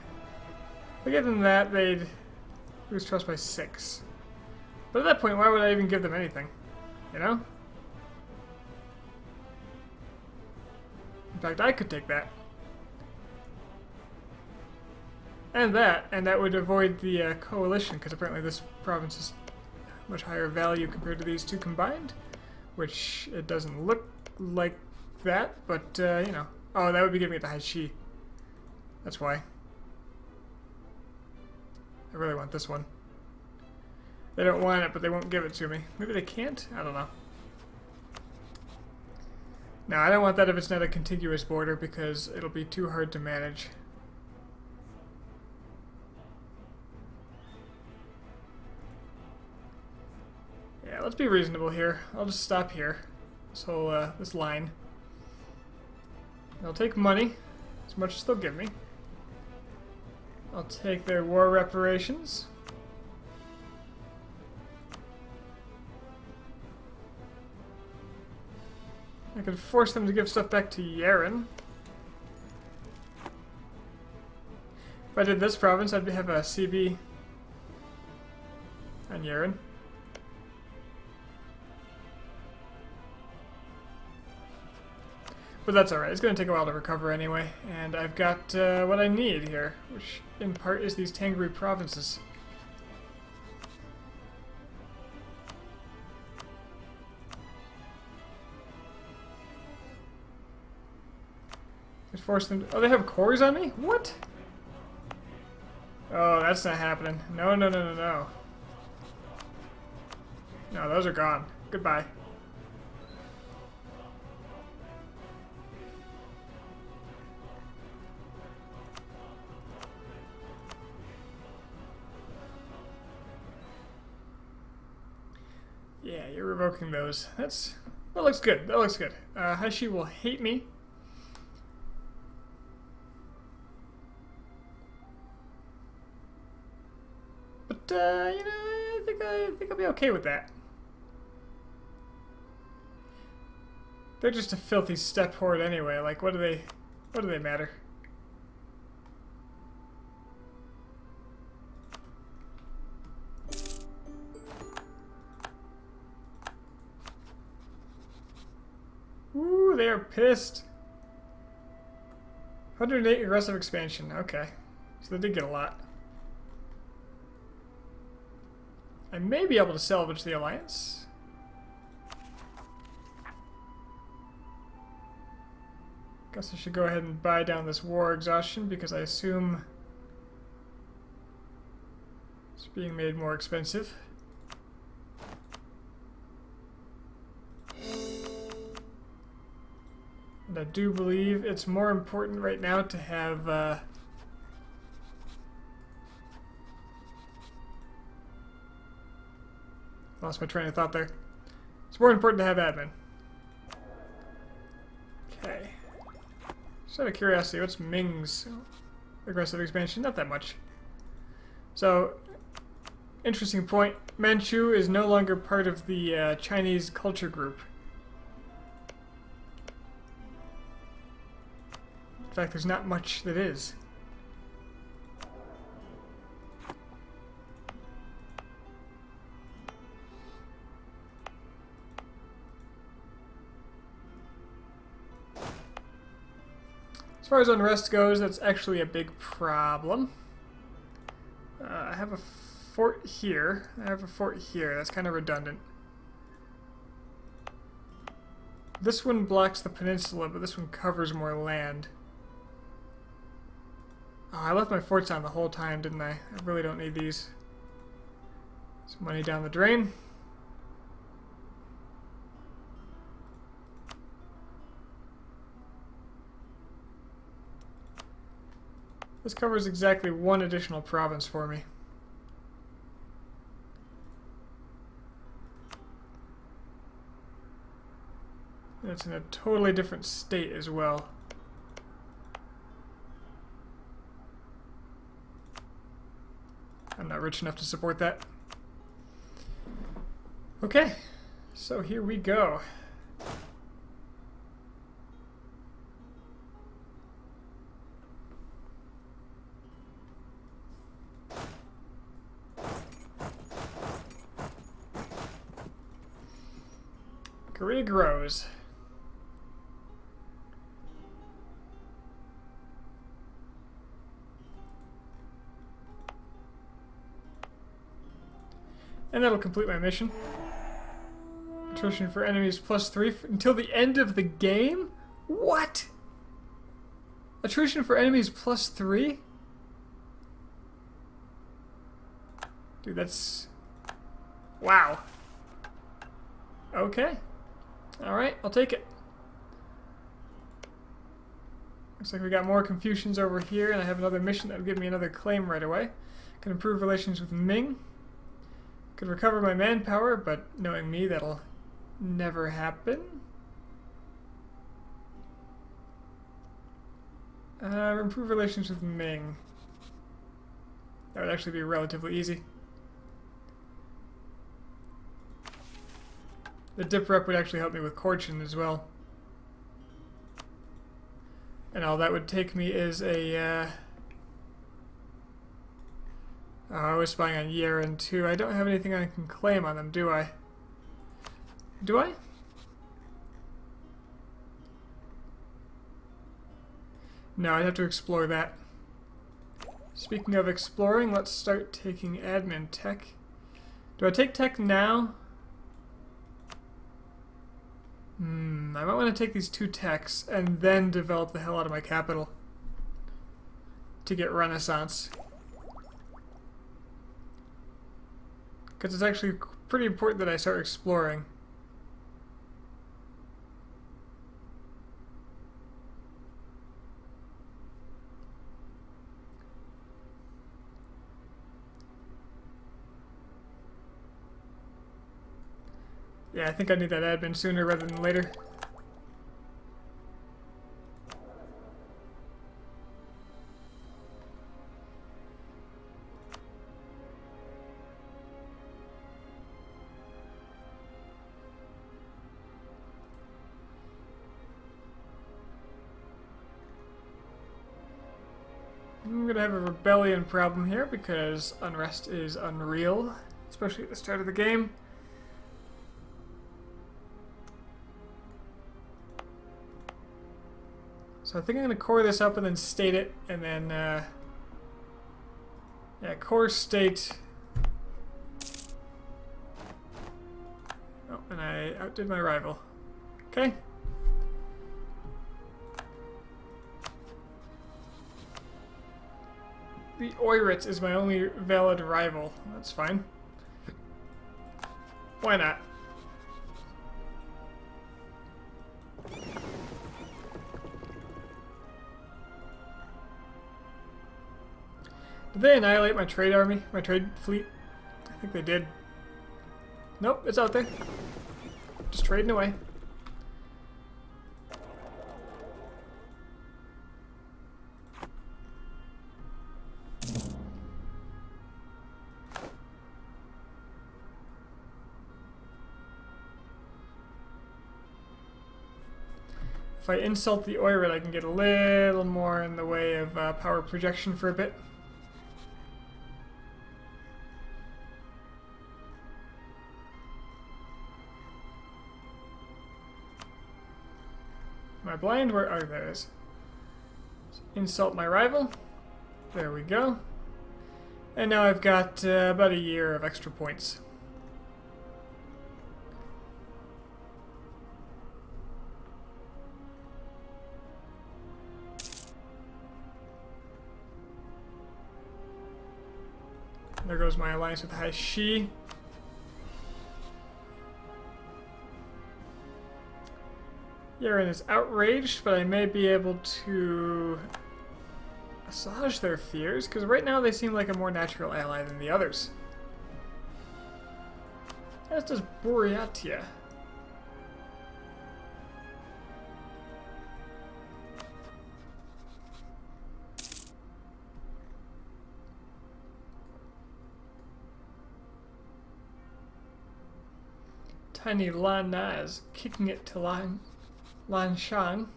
I gave them that, they'd lose trust by 6. But at that point, why would I even give them anything? You know? In fact, I could take that. And that would avoid the coalition, because apparently this province is much higher value compared to these two combined, which it doesn't look like that, but, you know. Oh, that would be giving it to Haishi. That's why. I really want this one. They don't want it, but they won't give it to me. Maybe they can't? I don't know. No, I don't want that if it's not a contiguous border, because it'll be too hard to manage. Yeah, let's be reasonable here. I'll just stop here. This line. I'll take money, as much as they'll give me. I'll take their war reparations. I could force them to give stuff back to Yaren. If I did this province, I'd have a CB on Yaren. But that's alright, it's going to take a while to recover anyway, and I've got what I need here, which in part is these Tangri provinces. Just force them to, oh, they have cores on me? What? Oh, that's not happening. No, no, no, no, no. No, those are gone. Goodbye. Yeah, you're revoking those. That looks good. That looks good. Haishi will hate me. But you know, I think I'll be okay with that. They're just a filthy steppe horde anyway. Like, what do they matter? Ooh, they are pissed. 108 aggressive expansion. Okay. So they did get a lot. I may be able to salvage the alliance. Guess I should go ahead and buy down this war exhaustion because I assume it's being made more expensive. And I do believe it's more important right now to have lost my train of thought there. It's more important to have admin. Okay. Just out of curiosity, what's Ming's aggressive expansion? Not that much. So, interesting point. Manchu is no longer part of the Chinese culture group. In fact, there's not much that is. As far as unrest goes, that's actually a big problem. I have a fort here. I have a fort here. That's kind of redundant. This one blocks the peninsula, but this one covers more land. Oh, I left my forts on the whole time, didn't I? I really don't need these. Some money down the drain. This covers exactly one additional province for me. And it's in a totally different state as well. I'm not rich enough to support that. Okay, so here we go. Korea grows. And that'll complete my mission. Attrition for enemies +3 until the end of the game? What? Attrition for enemies +3? Dude, that's... Wow. Okay. Alright, I'll take it. Looks like we got more Confucians over here, and I have another mission that'll give me another claim right away. Can improve relations with Ming. Could recover my manpower, but knowing me, that'll never happen. Improve relations with Ming. That would actually be relatively easy. The dip rep would actually help me with Cochin as well. And all that would take me is a... Oh, I was spying on Yeren too. I don't have anything I can claim on them, do I? Do I? No, I'd have to explore that. Speaking of exploring, let's start taking admin tech. Do I take tech now? I might want to take these 2 techs and then develop the hell out of my capital to get Renaissance. Because it's actually pretty important that I start exploring. Yeah, I think I need that admin sooner rather than later. I'm gonna have a rebellion problem here because unrest is unreal, especially at the start of the game. So I think I'm gonna core this up and then state it, and then yeah, core state. Oh, and I outdid my rival. Okay. The Oiritz is my only valid rival. That's fine. Why not? Did they annihilate my trade army? My trade fleet? I think they did. Nope, it's out there. Just trading away. If I insult the Oirit, I can get a little more in the way of power projection for a bit. Am I blind? Where? Oh, there it is. Insult my rival. There we go. And now I've got about a year of extra points. There goes my alliance with Haishi. Yeren is outraged, but I may be able to assuage their fears? Because right now they seem like a more natural ally than the others. As does Boreatia. Tiny Lan Na is kicking it to Lan Shan.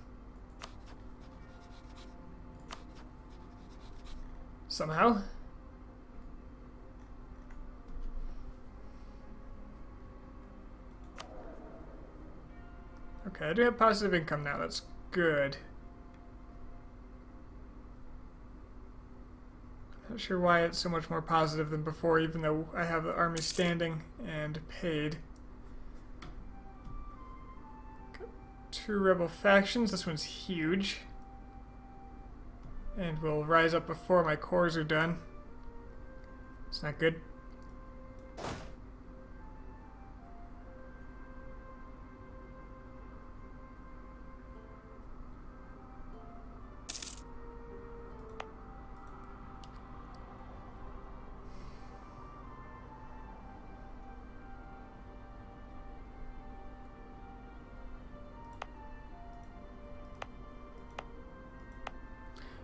Somehow. Okay, I do have positive income now. That's good. I'm not sure why it's so much more positive than before, even though I have the army standing and paid. Got 2 rebel factions. This one's huge. And will rise up before my cores are done. It's not good.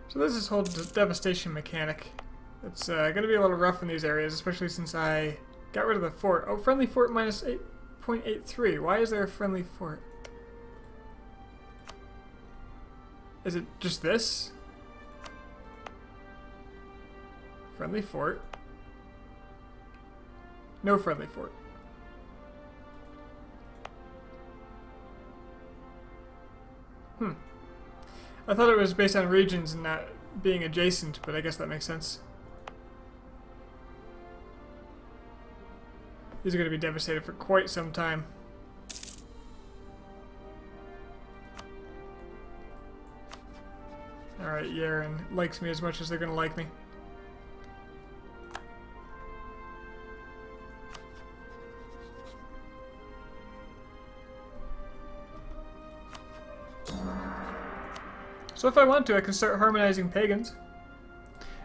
So there's this whole devastation mechanic. It's going to be a little rough in these areas, especially since I got rid of the fort. Oh, friendly fort minus 8.83. Why is there a friendly fort? Is it just this? Friendly fort. No friendly fort. I thought it was based on regions and not being adjacent, but I guess that makes sense. These are going to be devastated for quite some time. Alright, Yaren likes me as much as they're going to like me. So if I want to, I can start harmonizing pagans.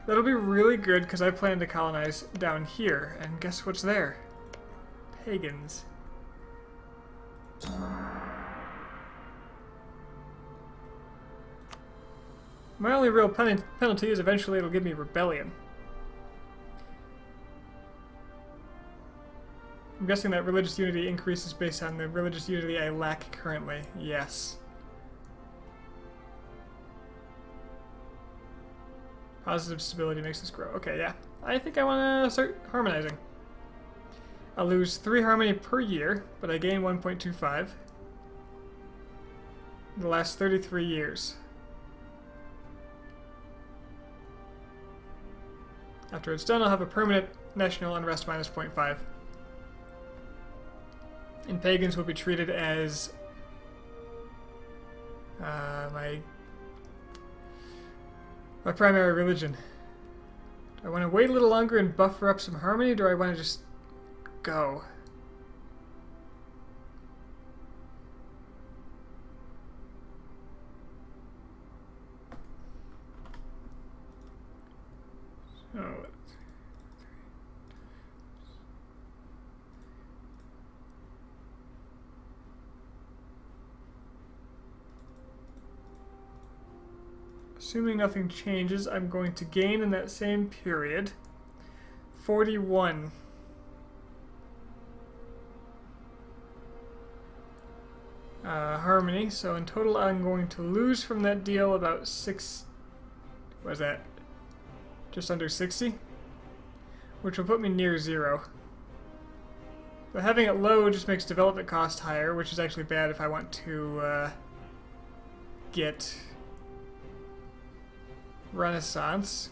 That'll be really good because I plan to colonize down here. And guess what's there? Pagans. My only real penalty is eventually it'll give me rebellion. I'm guessing that religious unity increases based on the religious unity I lack currently. Yes. Positive stability makes us grow. Okay, yeah. I think I want to start harmonizing. I lose 3 harmony per year, but I gain 1.25. The last 33 years. After it's done, I'll have a permanent national unrest minus 0.5. And pagans will be treated as my primary religion. Do I want to wait a little longer and buffer up some harmony, or do I want to just go? So, assuming nothing changes, I'm going to gain in that same period 41. Harmony, so in total I'm going to lose from that deal about 6, what is that, just under 60, which will put me near 0. But having it low just makes development cost higher, which is actually bad if I want to get Renaissance.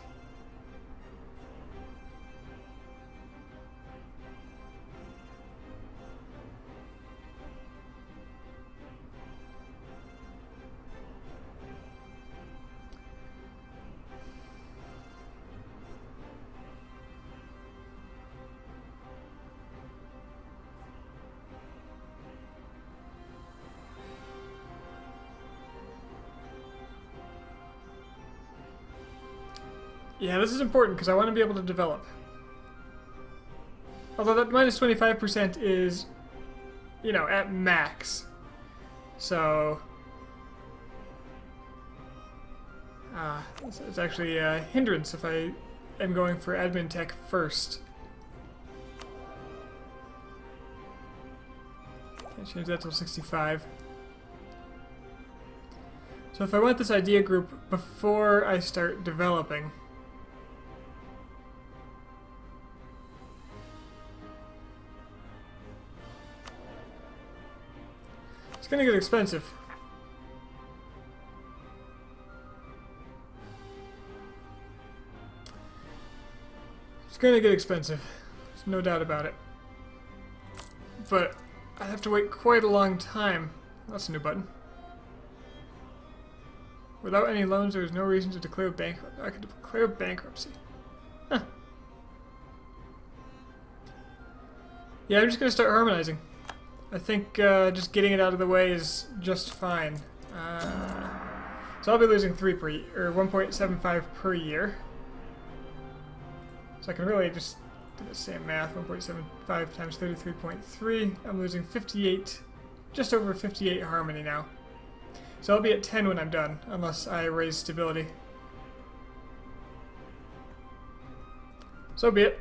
Yeah, this is important because I want to be able to develop. Although that minus 25% is, you know, at max. So, it's actually a hindrance if I am going for admin tech first. Can't change that till 65. So if I want this idea group before I start developing, it's gonna get expensive. It's gonna get expensive. There's no doubt about it. But I have to wait quite a long time. That's a new button. Without any loans, there is no reason to declare bankruptcy. I could declare bankruptcy. Huh. Yeah, I'm just gonna start harmonizing. I think just getting it out of the way is just fine. So I'll be losing 3 per year, or 1.75 per year. So I can really just do the same math. 1.75 times 33.3. I'm losing 58, just over 58 harmony now. So I'll be at 10 when I'm done, unless I raise stability. So be it.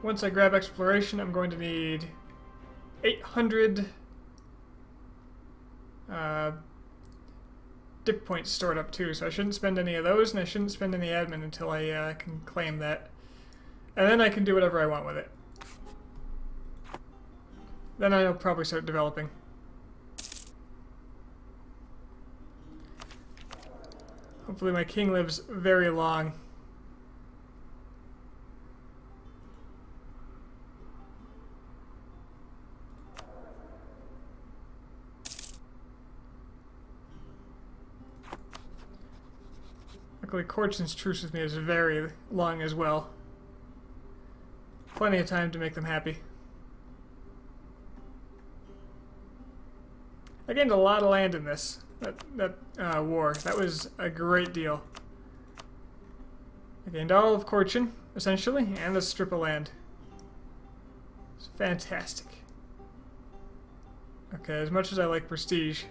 Once I grab exploration, I'm going to need 800 dip points stored up too, so I shouldn't spend any of those, and I shouldn't spend any admin until I can claim that. And then I can do whatever I want with it. Then I'll probably start developing. Hopefully my king lives very long. Luckily, Corchin's truce with me is very long as well. Plenty of time to make them happy. I gained a lot of land in this war. That was a great deal. I gained all of Corchin, essentially, and a strip of land. It's fantastic. Okay, as much as I like prestige.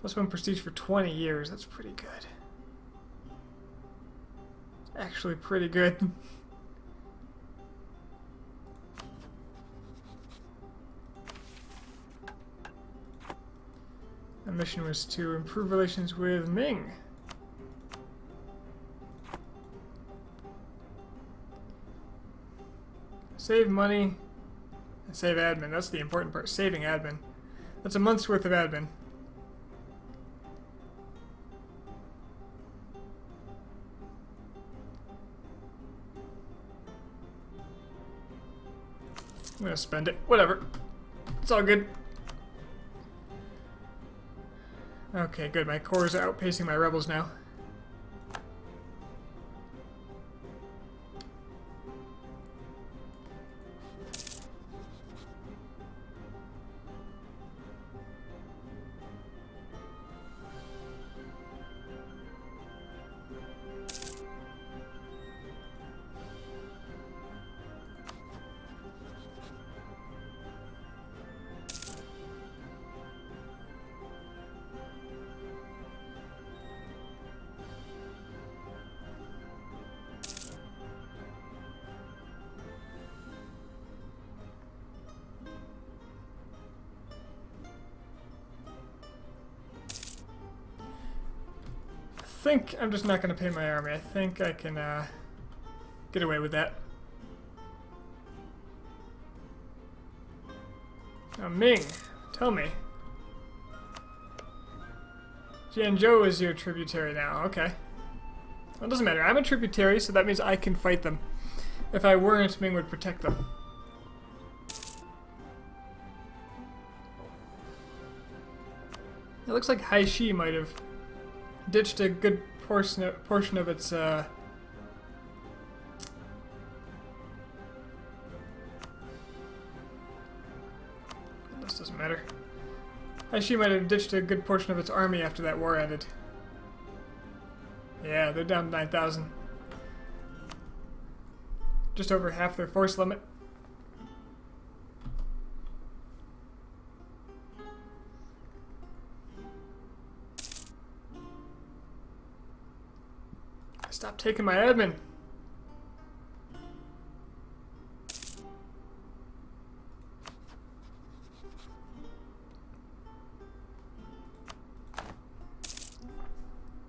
+1 prestige for 20 years. That's pretty good. Actually pretty good. My mission was to improve relations with Ming. Save money and save admin. That's the important part. Saving admin. That's a month's worth of admin. I'm gonna spend it. Whatever. It's all good. Okay, good. My cores are outpacing my rebels now. I think I'm just not going to pay my army. I think I can get away with that. Now, Ming, tell me. Jianzhou is your tributary now. Okay. Well, it doesn't matter. I'm a tributary, so that means I can fight them. If I weren't, Ming would protect them. It looks like Haishi might have ditched a good portion of its this doesn't matter. She might have ditched a good portion of its army after that war ended. Yeah, they're down to 9,000. Just over half their force limit. Stop taking my admin.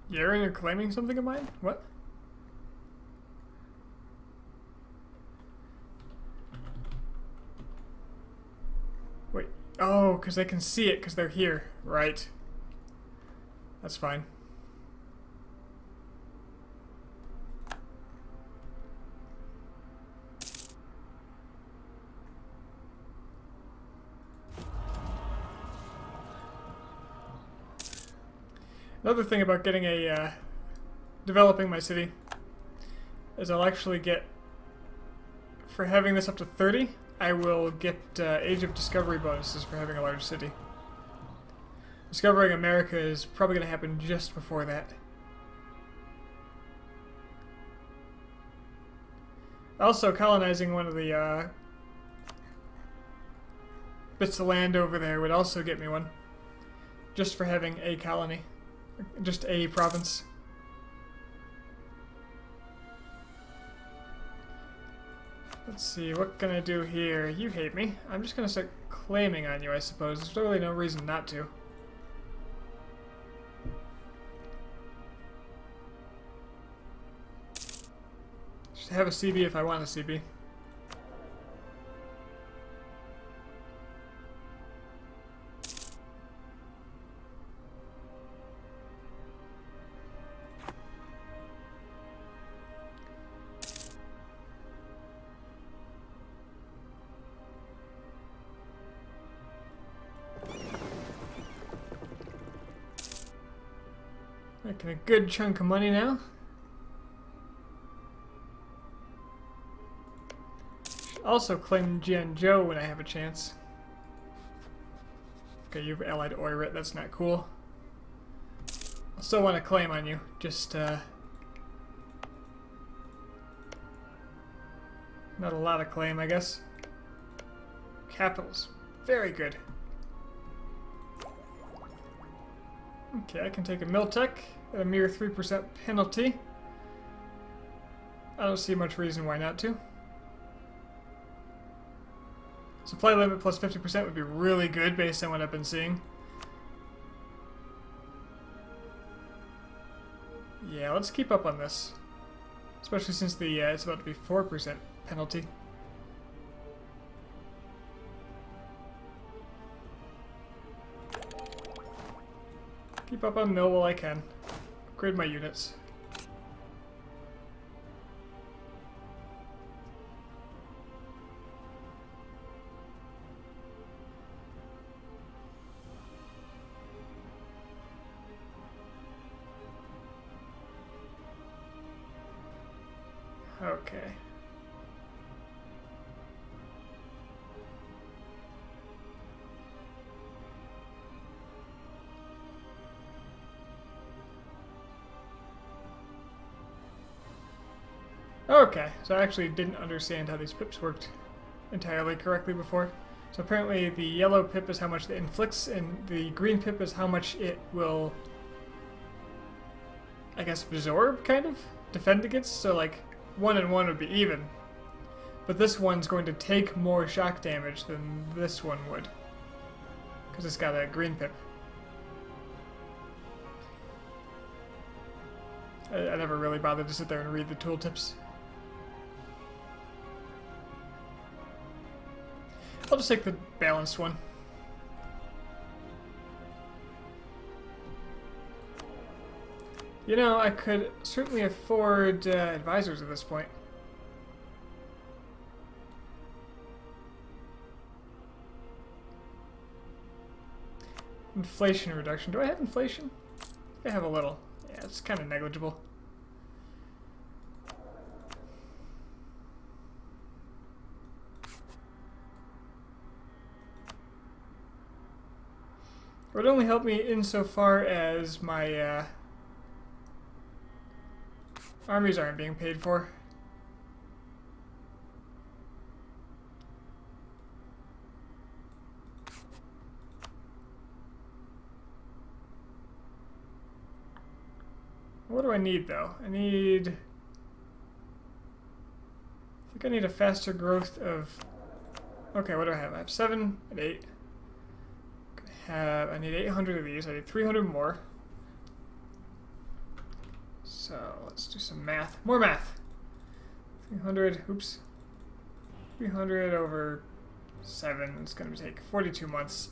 You're claiming something of mine? What? Wait. Oh, because they can see it because they're here. Right. That's fine. Another thing about getting a developing my city is I'll actually get, for having this up to 30, I will get Age of Discovery bonuses for having a large city. Discovering America is probably going to happen just before that. Also, colonizing one of the bits of land over there would also get me one, just for having a colony. Just a province. Let's see, what can I do here? You hate me. I'm just gonna start claiming on you, I suppose. There's really no reason not to. Just have a CB if I want a CB. Making a good chunk of money now. Should also claim Jianzhou when I have a chance. Okay, you've allied Oirat, that's not cool. I still want to claim on you, just not a lot of claim, I guess. Capitals, very good. Okay, I can take a Miltech at a mere 3% penalty. I don't see much reason why not to. Supply limit plus 50% would be really good based on what I've been seeing. Yeah, let's keep up on this. Especially since the it's about to be 4% penalty. Keep up on mill while I can. Upgrade my units. Okay. Okay, so I actually didn't understand how these pips worked entirely correctly before. So apparently the yellow pip is how much it inflicts, and the green pip is how much it will, I guess, absorb, kind of? Defend against? So like, 1 and 1 would be even. But this one's going to take more shock damage than this one would. Because it's got a green pip. I never really bothered to sit there and read the tooltips. I'll just take the balanced one. You know, I could certainly afford advisors at this point. Inflation reduction. Do I have inflation? I have a little. Yeah, it's kind of negligible. It would only help me insofar as my armies aren't being paid for. What do I need, though? I think I need a faster growth of... Okay, what do I have? I have 7 and 8. I need 800 of these. I need 300 more. So let's do some math. More math. 300. Oops. 300 over 7. It's going to take 42 months.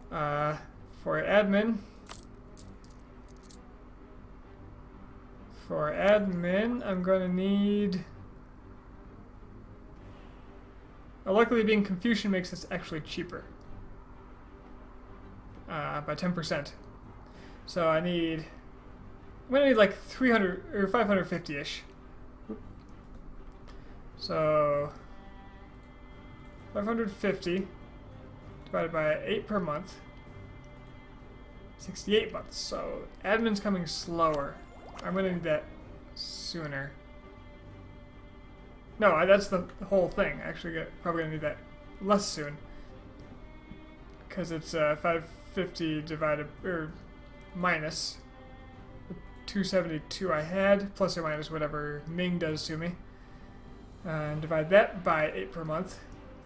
For admin. For admin, I'm going to need... luckily, being Confucian makes this actually cheaper. By 10%. So I'm going to need like 300 or 550-ish. So 550 divided by 8 per month. 68 months. So admin's coming slower. I'm going to need that sooner. No, that's the whole thing. Actually, probably going to need that less soon. Because it's 550 divided, or minus the 272 I had, plus or minus whatever Ming does to me. And divide that by 8 per month,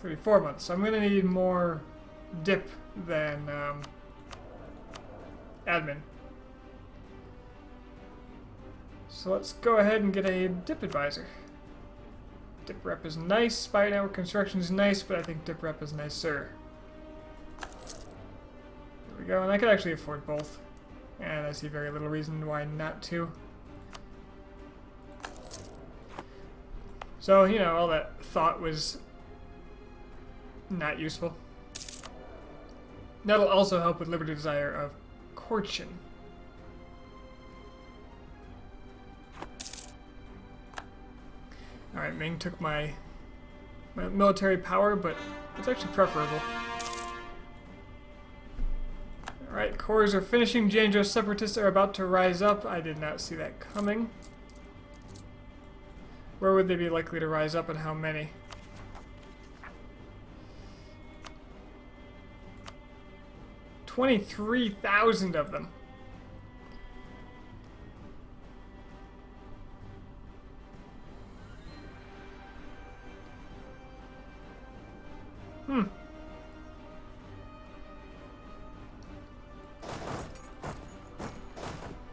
34 months. So I'm going to need more dip than admin. So let's go ahead and get a dip advisor. Dip rep is nice, spy network construction is nice, but I think dip rep is nicer. There we go, and I could actually afford both. And I see very little reason why not to. So, you know, all that thought was not useful. That'll also help with Liberty Desire of Corchin. Alright, Ming took my military power, but it's actually preferable. Alright, cores are finishing. Jianzhou separatists are about to rise up. I did not see that coming. Where would they be likely to rise up and how many? $23,000 of them.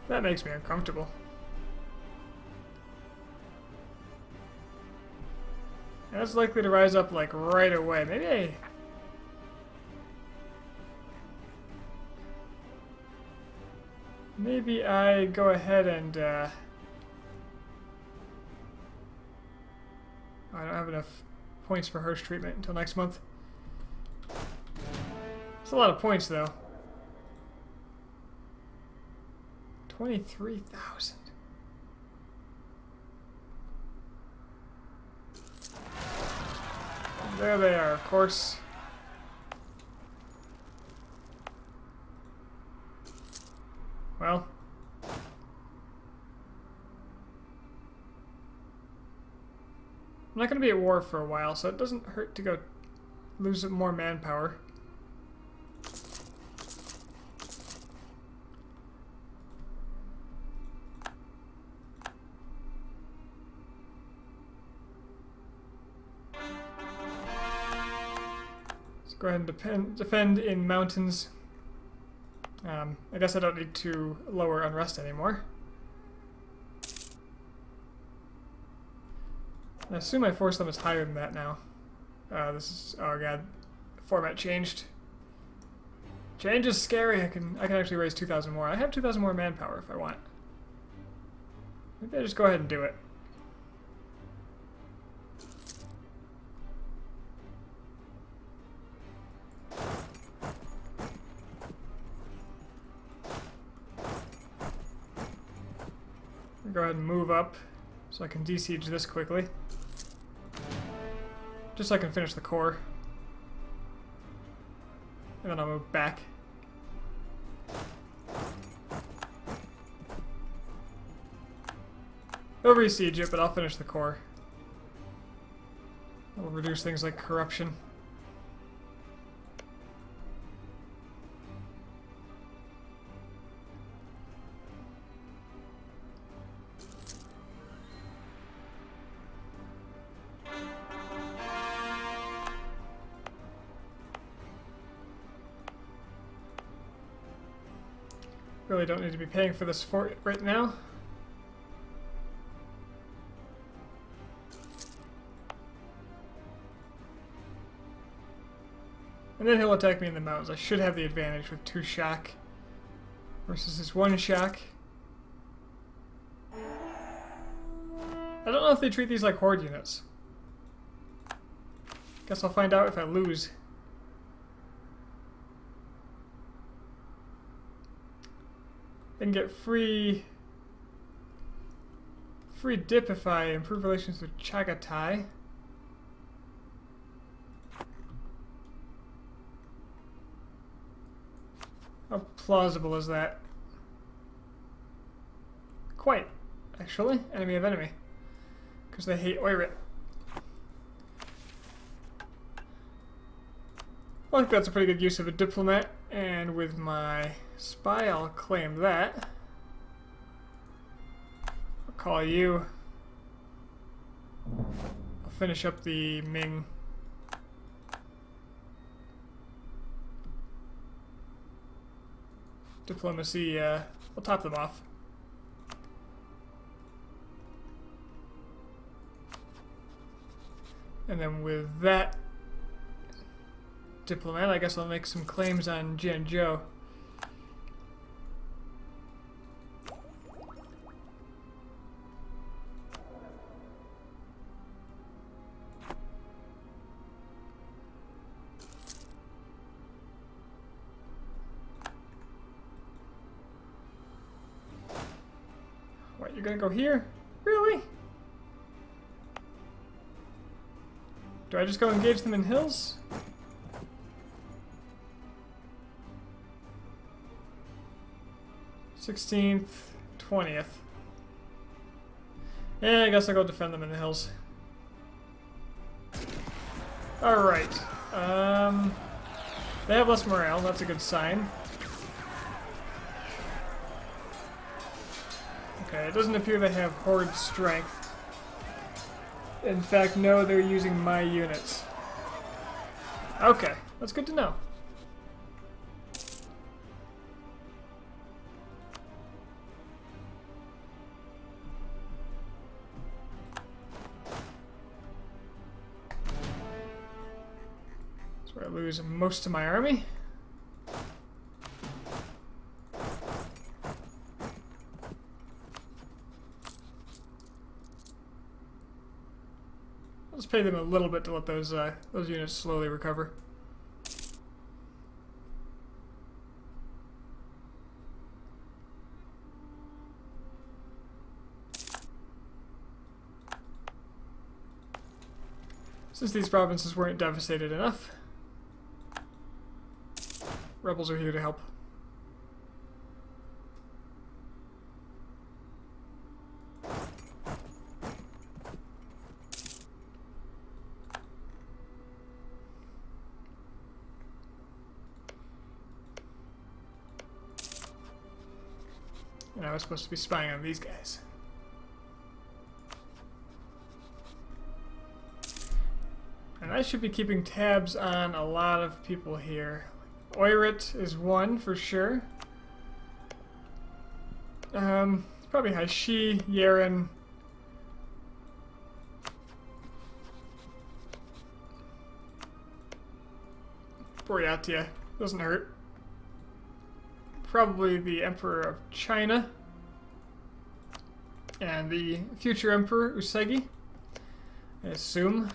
That makes me uncomfortable. That's likely to rise up like right away. Maybe I go ahead and I don't have enough points for Hirsch treatment until next month. It's a lot of points though. 23,000. There they are, of course. Well. I'm not going to be at war for a while, so it doesn't hurt to go lose more manpower. Go ahead and defend in mountains. I guess I don't need to lower unrest anymore. I assume my force limit is higher than that now. This is, oh god, format changed. Change is scary. I can actually raise 2,000 more. I have 2,000 more manpower if I want. Maybe I just go ahead and do it. go ahead and move up so I can de-siege this quickly. Just so I can finish the core. And then I'll move back. I'll re-siege it, but I'll finish the core. That'll reduce things like corruption. Really don't need to be paying for this fort right now. And then he'll attack me in the mountains. I should have the advantage with 2 shock versus his 1 shock. I don't know if they treat these like horde units. Guess I'll find out if I lose. I can get free dip if I improve relations with Chagatai. How plausible is that? Quite, actually. Enemy of enemy. Because they hate Oirit. I think that's a pretty good use of a diplomat. And with my spy, I'll claim that. I'll call you. I'll finish up the Ming. Diplomacy, I'll top them off. And then with that diplomat, I guess I'll make some claims on Jianzhou. What, you're gonna go here? Really? Do I just go engage them in hills? '16th, 20th. Yeah, I guess I'll go defend them in the hills. Alright. They have less morale, that's a good sign. Okay, it doesn't appear they have horde strength. In fact, no, they're using my units. Okay, that's good to know. That's where I lose most of my army. I'll just pay them a little bit to let those units slowly recover. Since these provinces weren't devastated enough, rebels are here to help. And I was supposed to be spying on these guys. And I should be keeping tabs on a lot of people here. Oirit is one for sure. Probably Haishi, Yeren. Boreatia. Doesn't hurt. Probably the Emperor of China. And the future Emperor, Usagi. I assume.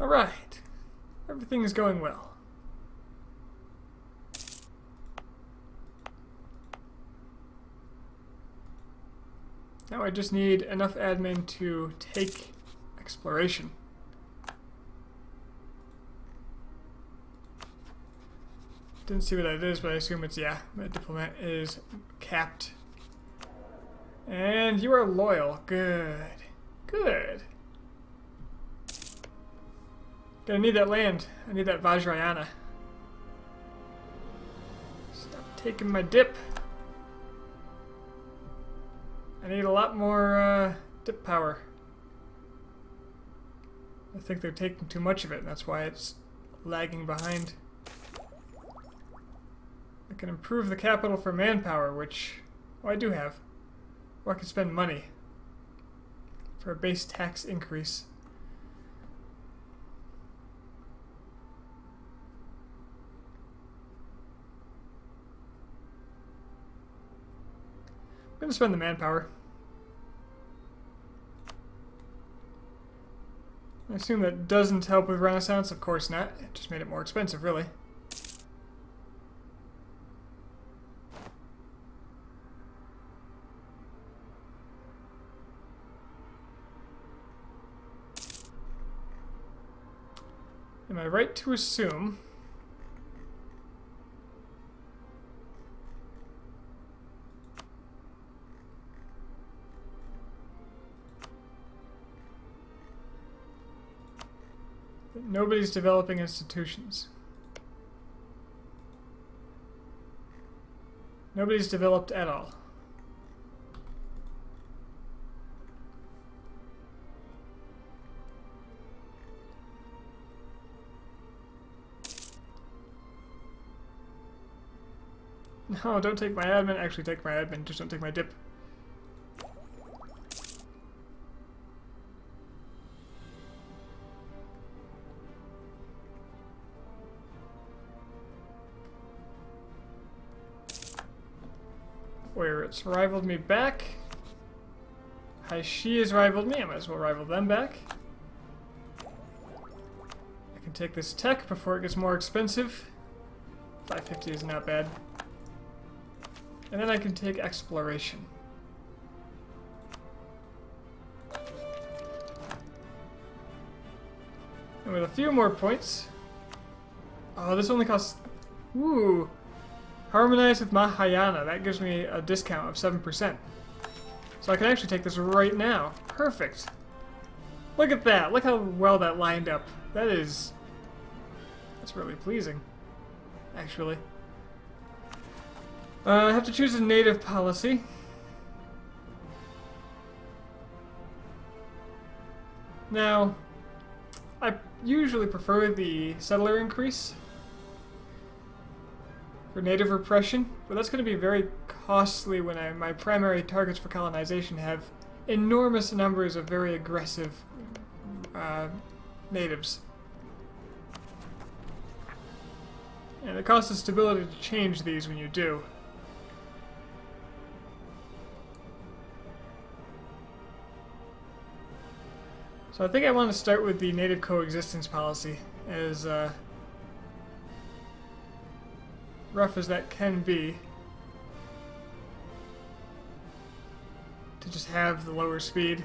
Alright. Everything is going well. Now I just need enough admin to take exploration. Didn't see what that is, but I assume it's, yeah, the diplomat is capped. And you are loyal. Good. Good. Gonna need that land. I need that Vajrayana. Stop taking my dip. I need a lot more dip power. I think they're taking too much of it, and that's why it's lagging behind. I can improve the capital for manpower, which I do have. Or I can spend money for a base tax increase. I'm going to spend the manpower. I assume that doesn't help with Renaissance. Of course not. It just made it more expensive, really. Am I right to assume that nobody's developing institutions? Nobody's developed at all. No, don't take my admin. Actually, take my admin. Just don't take my dip. Where it's rivaled me back. Haishi has rivaled me. I might as well rival them back. I can take this tech before it gets more expensive. 550 is not bad. And then I can take exploration. And with a few more points... Oh, this only costs... Ooh! Harmonize with Mahayana. That gives me a discount of 7%. So I can actually take this right now. Perfect! Look at that! Look how well that lined up. That is... That's really pleasing. Actually. I have to choose a native policy. Now, I usually prefer the settler increase for native repression, but that's going to be very costly when my primary targets for colonization have enormous numbers of very aggressive natives. And the cost of stability to change these when you do. So I think I want to start with the native coexistence policy, as rough as that can be, to just have the lower speed.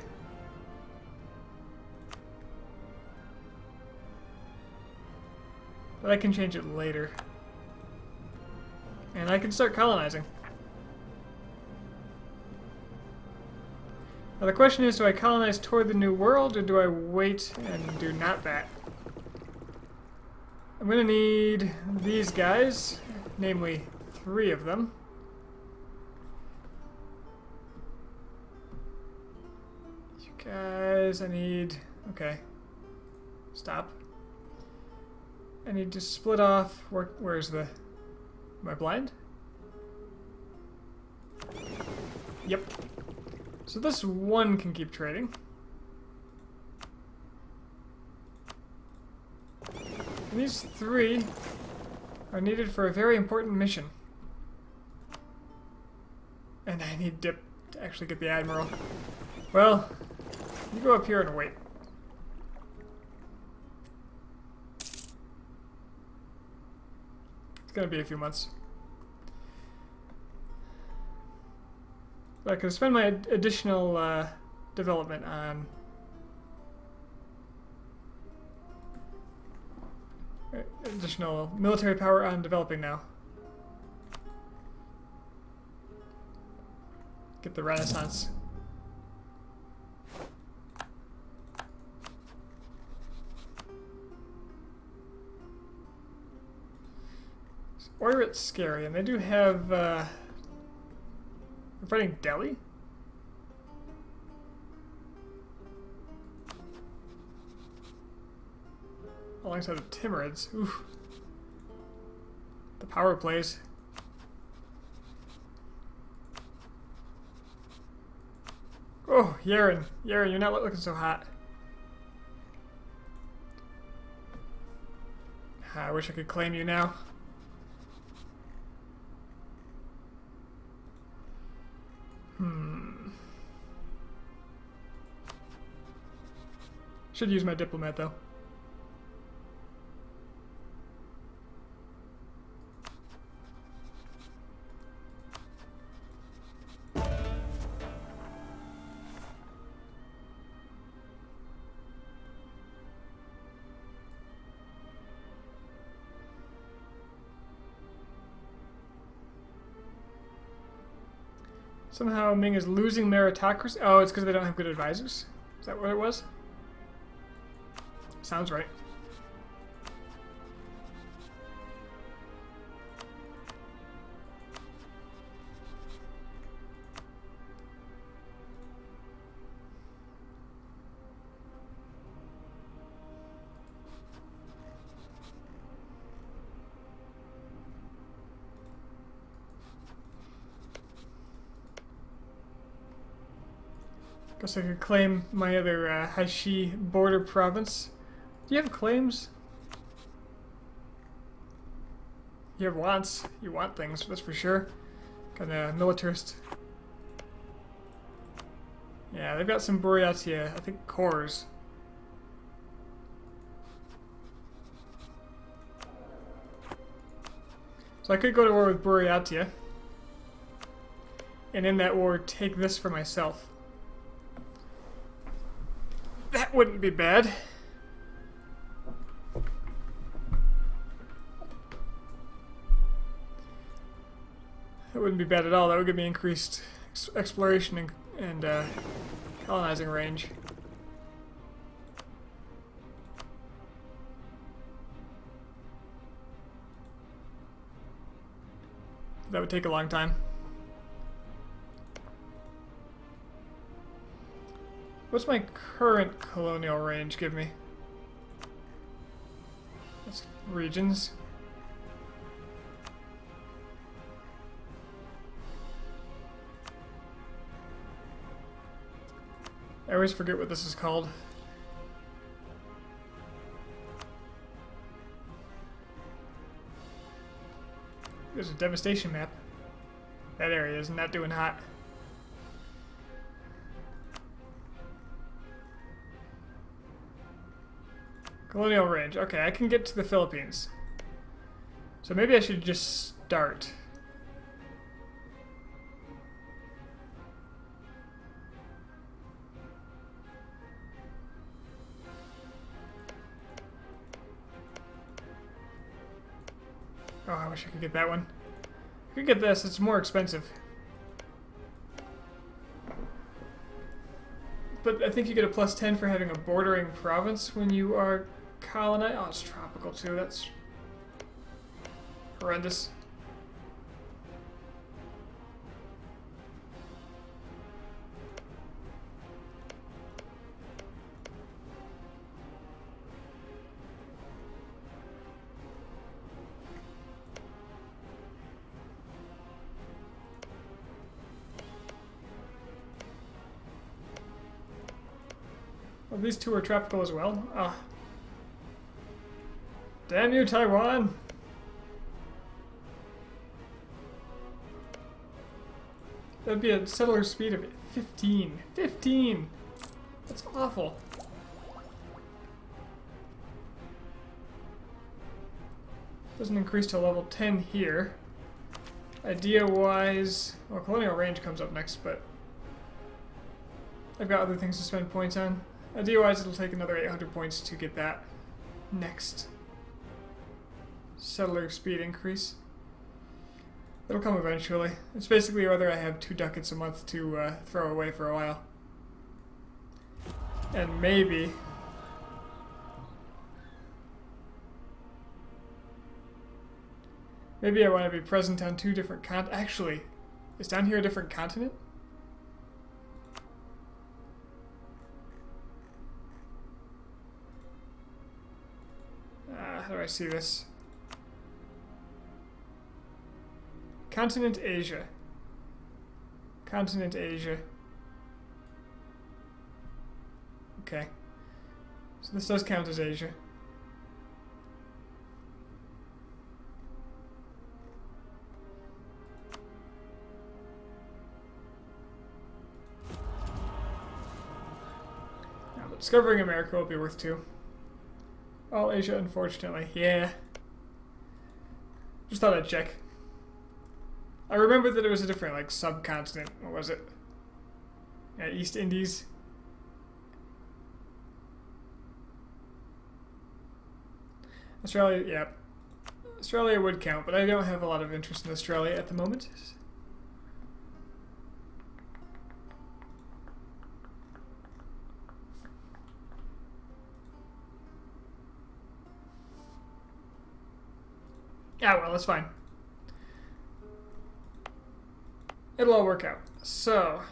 But I can change it later. And I can start colonizing. Now the question is, do I colonize toward the New World, or do I wait and do not that? I'm going to need these guys, namely 3 of them. You guys, I need... Okay. Stop. I need to split off... Where's the... Am I blind? Yep. So this one can keep trading. And these 3 are needed for a very important mission. And I need Dip to actually get the Admiral. Well, you go up here and wait. gonna be a few months. But I can spend my additional development on additional military power on developing now. Get the Renaissance. Oirit's scary, and they do have, they're fighting Delhi? Alongside the Timurids. Oof. The power plays. Oh, Yaren. Yaren, you're not looking so hot. I wish I could claim you now. Should use my diplomat though. Somehow Ming is losing meritocracy. Oh, it's because they don't have good advisors? Is that what it was? Sounds right. Guess I could claim my other Haishi border province. Do you have claims? You have wants. You want things, that's for sure. Kind of militarist. Yeah, they've got some Buryatia, I think cores. So I could go to war with Buryatia. And in that war, take this for myself. That wouldn't be bad. That wouldn't be bad at all. That would give me increased exploration and colonizing range. That would take a long time. What's my current colonial range give me? That's regions. I always forget what this is called. There's a devastation map. That area is not doing hot. Colonial range. Okay, I can get to the Philippines. So maybe I should just start. Oh, I wish I could get that one. I could get this, it's more expensive. But I think you get a +10 for having a bordering province when you are colonized. Oh, it's tropical too, that's horrendous. Well, these two are tropical as well. Ah. Damn you, Taiwan! That'd be a settler speed of 15. 15! That's awful. Doesn't increase to level 10 here. Idea-wise, well, colonial range comes up next, but I've got other things to spend points on. Idea-wise, it'll take another 800 points to get that next settler speed increase. It'll come eventually. It's basically whether I have 2 ducats a month to throw away for a while. And maybe I want to be present on 2 different Actually, is down here a different continent? How do I see this? Continent Asia. Continent Asia. Okay. So this does count as Asia. Now, but discovering America will be worth 2. All Asia, unfortunately. Yeah. Just thought I'd check. I remember that it was a different, like, subcontinent. What was it? Yeah, East Indies. Australia, yeah. Australia would count, but I don't have a lot of interest in Australia at the moment. Yeah, well, that's fine. It'll all work out. So,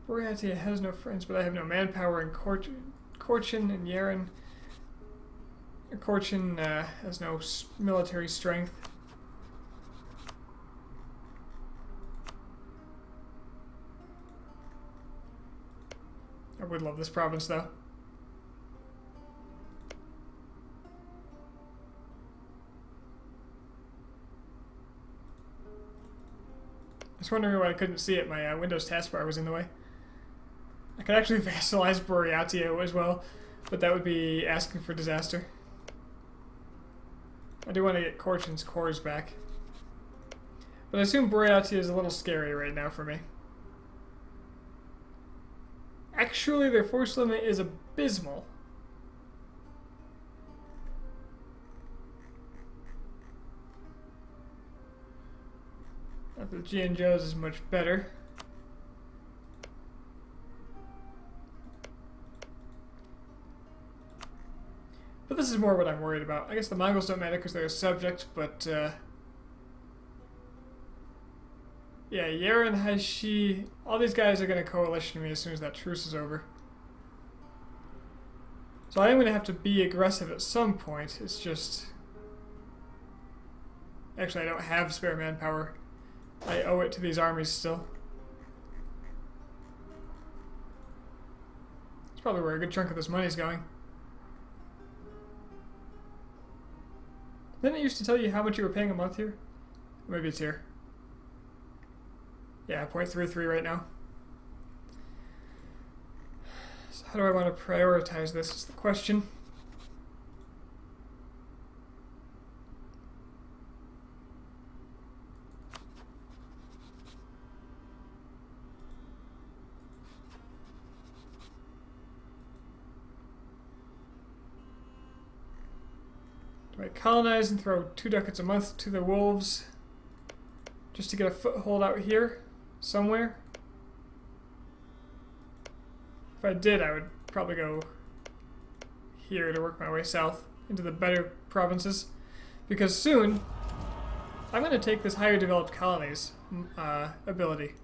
Boreatia has no friends, but I have no manpower in Korchin and Yaren. Korchin has no military strength. I would love this province, though. I was wondering why I couldn't see it. My Windows taskbar was in the way. I could actually vassalize Boreatia as well, but that would be asking for disaster. I do want to get Korchin's cores back. But I assume Boreatia is a little scary right now for me. Actually, their force limit is abysmal. Not that G and Joe's is much better. But this is more what I'm worried about. I guess the Mongols don't matter because they're a subject, but yeah, Yaren, Haishi, all these guys are going to coalition me as soon as that truce is over. So I am going to have to be aggressive at some point. It's just... Actually, I don't have spare manpower. I owe it to these armies still. That's probably where a good chunk of this money's going. Didn't it used to tell you how much you were paying a month here? Maybe it's here. Yeah, 0.33 right now. So how do I want to prioritize this is the question. Do I colonize and throw 2 ducats a month to the wolves just to get a foothold out here somewhere? If I did, I would probably go here to work my way south into the better provinces, because soon I'm going to take this higher developed colonies ability.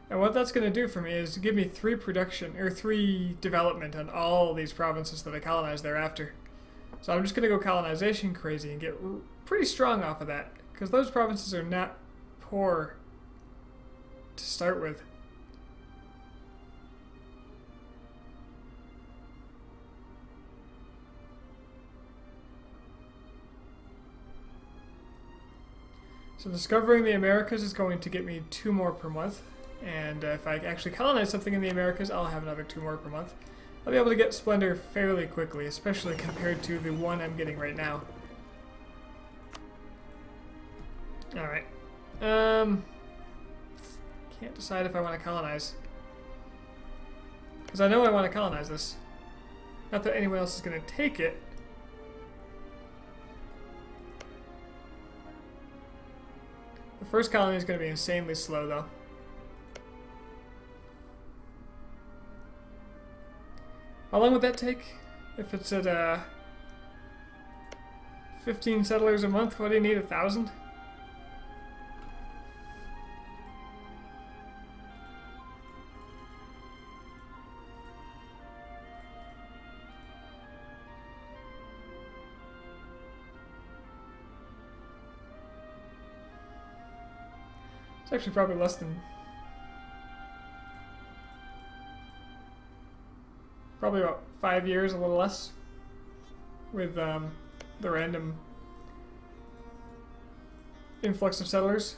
And what that's going to do for me is to give me 3 production, or 3 development on all these provinces that I colonize thereafter. So I'm just going to go colonization crazy and get pretty strong off of that, because those provinces are not poor to start with. So discovering the Americas is going to get me 2 more per month. And if I actually colonize something in the Americas, I'll have another 2 more per month. I'll be able to get Splendor fairly quickly, especially compared to the one I'm getting right now. Alright. Can't decide if I want to colonize. Because I know I want to colonize this. Not that anyone else is going to take it. The first colony is going to be insanely slow, though. How long would that take? If it's at 15 settlers a month, what do you need, 1,000? It's actually probably less than... Probably about 5 years, a little less. With the random influx of settlers.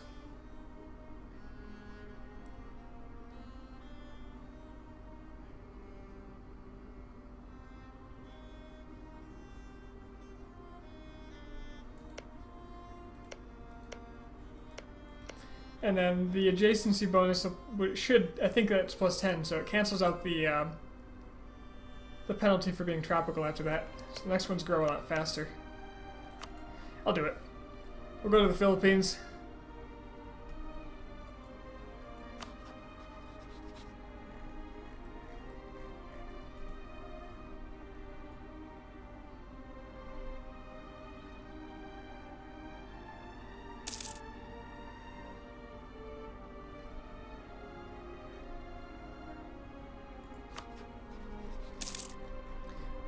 And then the adjacency bonus should, I think that's plus 10, so it cancels out the penalty for being tropical after that. So the next ones grow a lot faster. I'll do it. We'll go to the Philippines.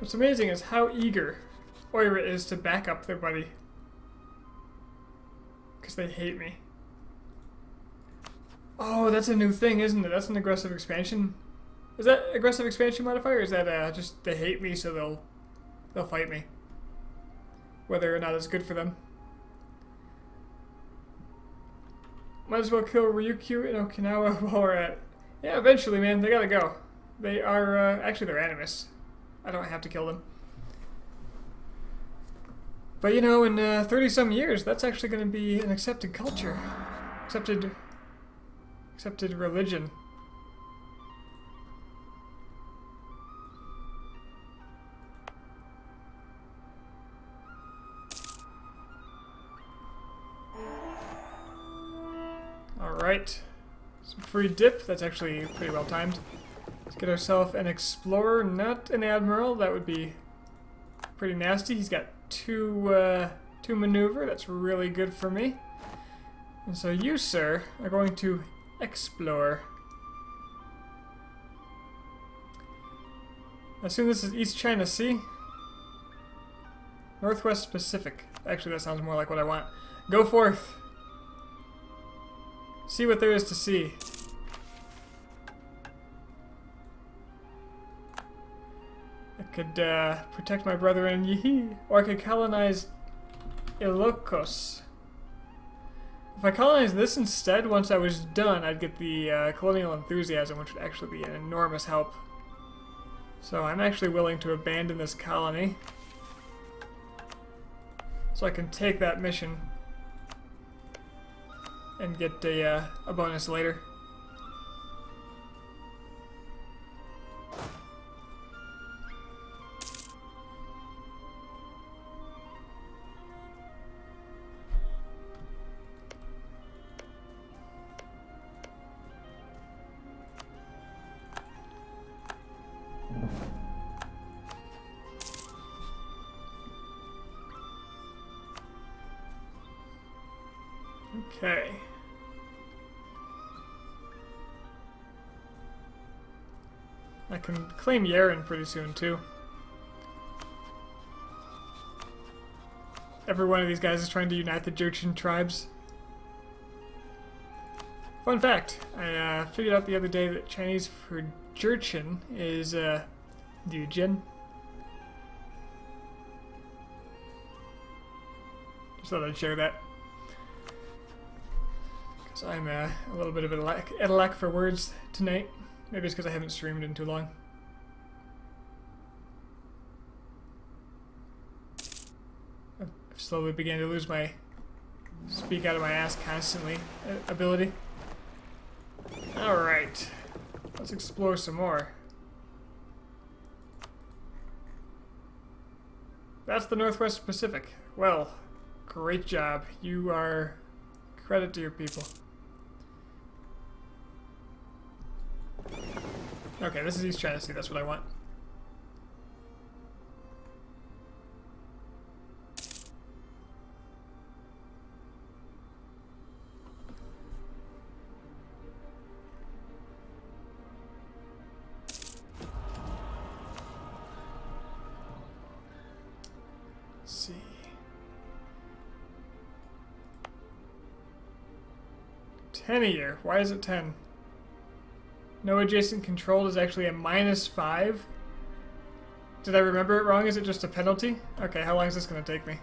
What's amazing is how eager Oira is to back up their buddy. Because they hate me. Oh, that's a new thing, isn't it? That's an aggressive expansion. Is that aggressive expansion modifier, or is that just they hate me so they'll fight me? Whether or not it's good for them. Might as well kill Ryukyu in Okinawa while we're at it. Yeah, eventually, man, they gotta go. They are, actually they're animists. I don't have to kill them. But you know, in 30-some years, that's actually going to be an accepted culture. Accepted religion. Alright. Some free dip. That's actually pretty well timed. Let's get ourselves an explorer, not an admiral. That would be pretty nasty. He's got two maneuver. That's really good for me. And so you, sir, are going to explore. I assume this is East China Sea. Northwest Pacific. Actually, that sounds more like what I want. Go forth. See what there is to see. I could protect my brother in Yihi, or I could colonize Ilocos. If I colonize this instead, once I was done, I'd get the colonial enthusiasm, which would actually be an enormous help. So I'm actually willing to abandon this colony, so I can take that mission and get a bonus later. Okay. I can claim Yaren pretty soon, too. Every one of these guys is trying to unite the Jurchen tribes. Fun fact, I figured out the other day that Chinese for Jurchen is Dujin. Just thought I'd share that. So I'm a little bit of at a lack for words tonight. Maybe it's because I haven't streamed in too long. I've slowly began to lose my speak out of my ass constantly ability. Alright, let's explore some more. That's the Northwest Pacific. Well, great job. You are credit to your people. Okay, this is East China Sea. That's what I want. Let's see. 10 a year. Why is it 10? No adjacent control is actually a -5. Did I remember it wrong? Is it just a penalty? Okay, how long is this going to take me?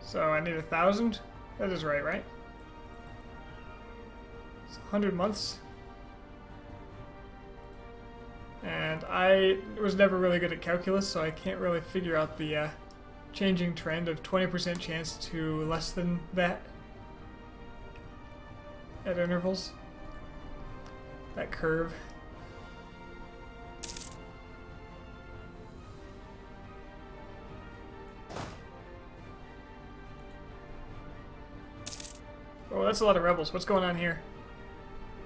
So I need 1,000? That is right? It's 100 months. And I was never really good at calculus, so I can't really figure out the changing trend of 20% chance to less than that at intervals. That curve. Oh, that's a lot of rebels. What's going on here?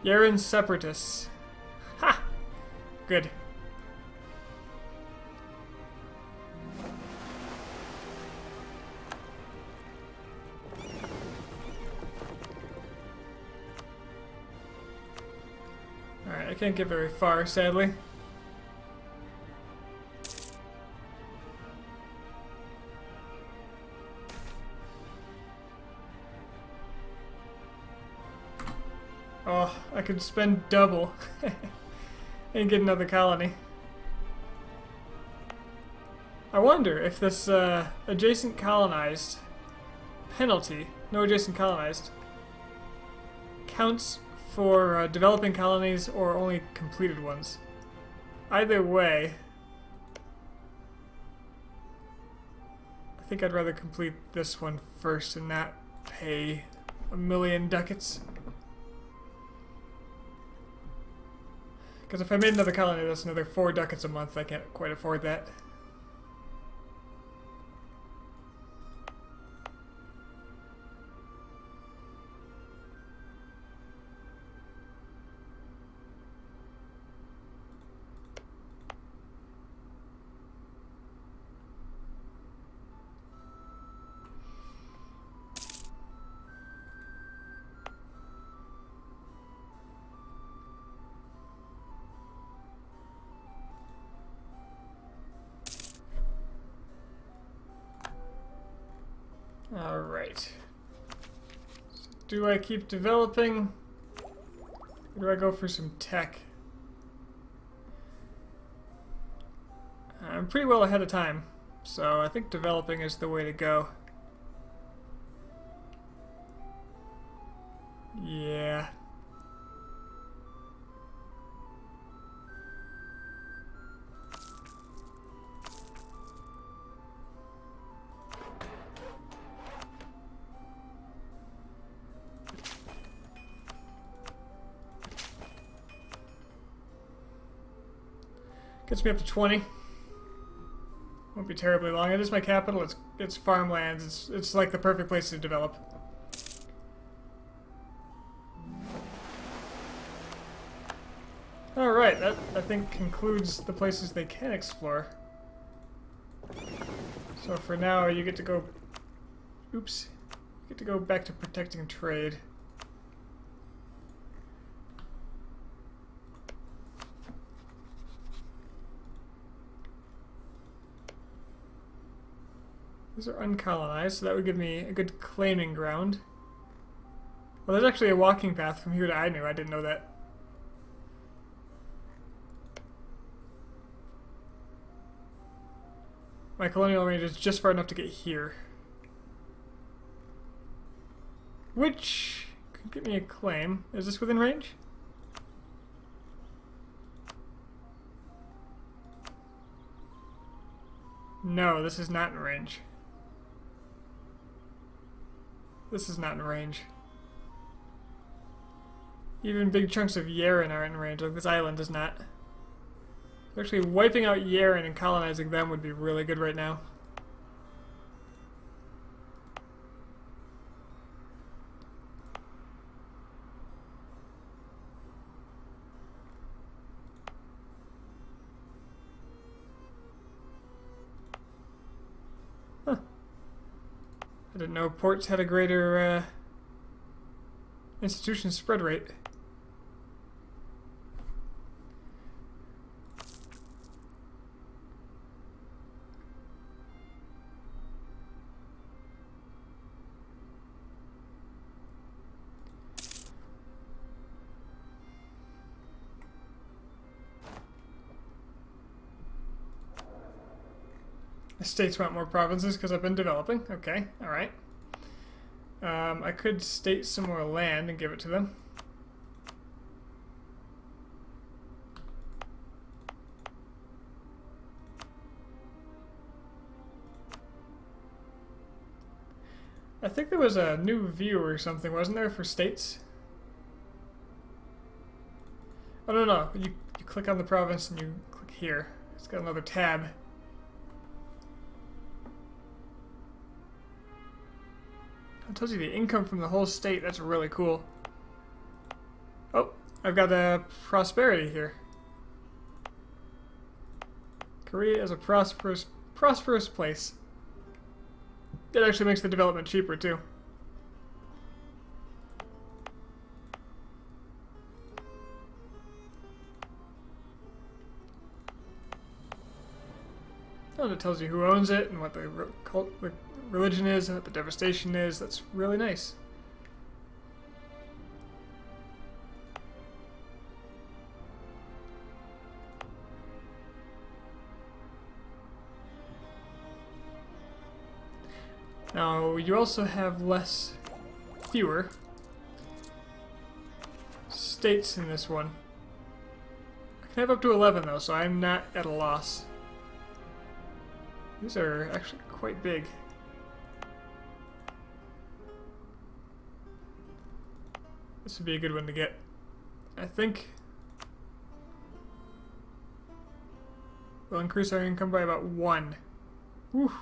Yaren separatists. Ha! Good. Alright, I can't get very far, sadly. Oh, I could spend double and get another colony. I wonder if this adjacent colonized penalty, no adjacent colonized, counts for developing colonies or only completed ones. Either way, I think I'd rather complete this one first and not pay 1,000,000 ducats. Because if I made another colony, that's another 4 ducats a month. I can't quite afford that. Alright. Do I keep developing? Or do I go for some tech? I'm pretty well ahead of time, so I think developing is the way to go. Yeah. Gets me up to 20. Won't be terribly long. It is my capital. It's farmlands. It's like the perfect place to develop. All right, that I think concludes the places they can explore. So for now, you get to go. Oops, you get to go back to protecting trade. These are uncolonized, so that would give me a good claiming ground. Well, there's actually a walking path from here to Ainu. I didn't know that. My colonial range is just far enough to get here. which could get me a claim. Is this within range? No, this is not in range. This is not in range. Even big chunks of Yaren aren't in range, like this island is not. Actually, wiping out Yaren and colonizing them would be really good right now. Huh. I didn't know ports had a greater institution spread rate. The states want more provinces because I've been developing. Okay, alright. I could state some more land and give it to them. I think there was a new view or something, wasn't there, for states? Oh, no. You click on the province and you click here. It's got another tab. It tells you the income from the whole state. That's really cool. Oh, I've got a prosperity here. Korea is a prosperous place. It actually makes the development cheaper too. And it tells you who owns it and what the religion is and what the devastation is. That's really nice. Now, you also have fewer states in this one. I can have up to 11 though, so I'm not at a loss. These are actually quite big. This would be a good one to get. I think we'll increase our income by about 1. Whew.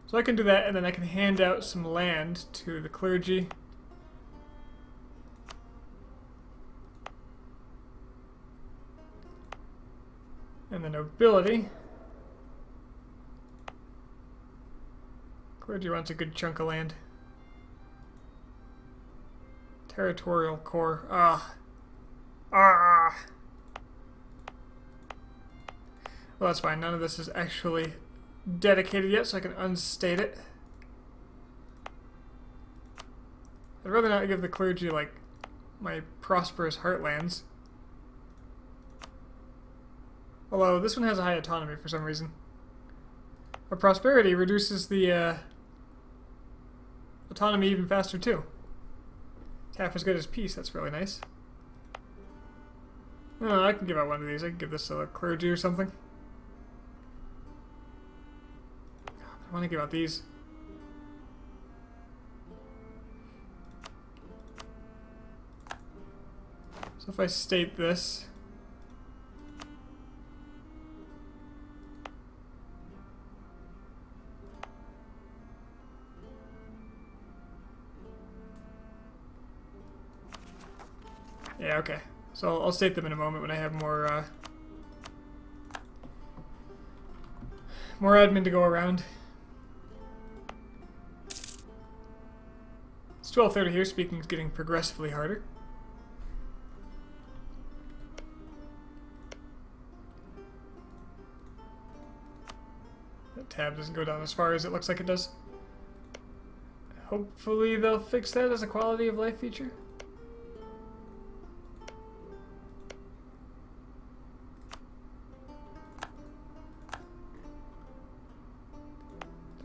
So I can do that, and then I can hand out some land to the clergy. And the nobility. Clergy wants a good chunk of land. Territorial core. Well, that's fine. None of this is actually dedicated yet, so I can unstate it. I'd rather not give the clergy, like, my prosperous heartlands. Although, this one has a high autonomy for some reason. But prosperity reduces the autonomy even faster, too. It's half as good as peace. That's really nice. Oh, I can give out one of these. I can give this to the clergy or something. I want to give out these. So if I state this, yeah, okay. So I'll state them in a moment when I have more admin to go around. It's 12:30 here. Speaking is getting progressively harder. That tab doesn't go down as far as it looks like it does. Hopefully they'll fix that as a quality of life feature.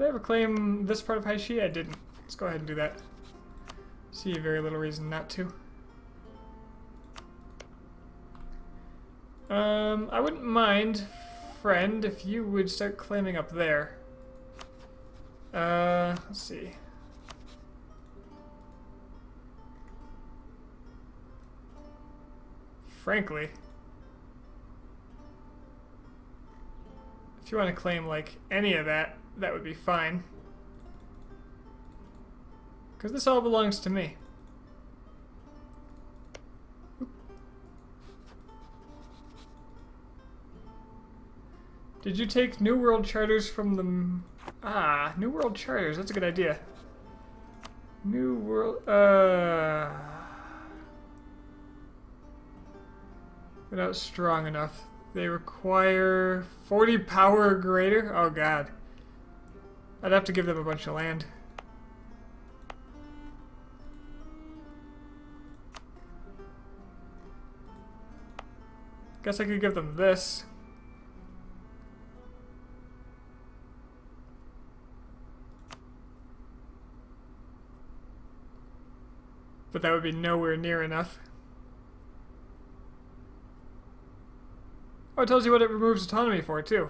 Did I ever claim this part of Haishi? I didn't. Let's go ahead and do that. See very little reason not to. I wouldn't mind, friend, if you would start claiming up there. Let's see. Frankly, if you want to claim like any of that, that would be fine. Because this all belongs to me. Did you take New World charters from the... Ah, New World charters, that's a good idea. New World... They're not strong enough. They require 40 power or greater? Oh god. I'd have to give them a bunch of land. Guess I could give them this. But that would be nowhere near enough. Oh, it tells you what it removes autonomy for, too.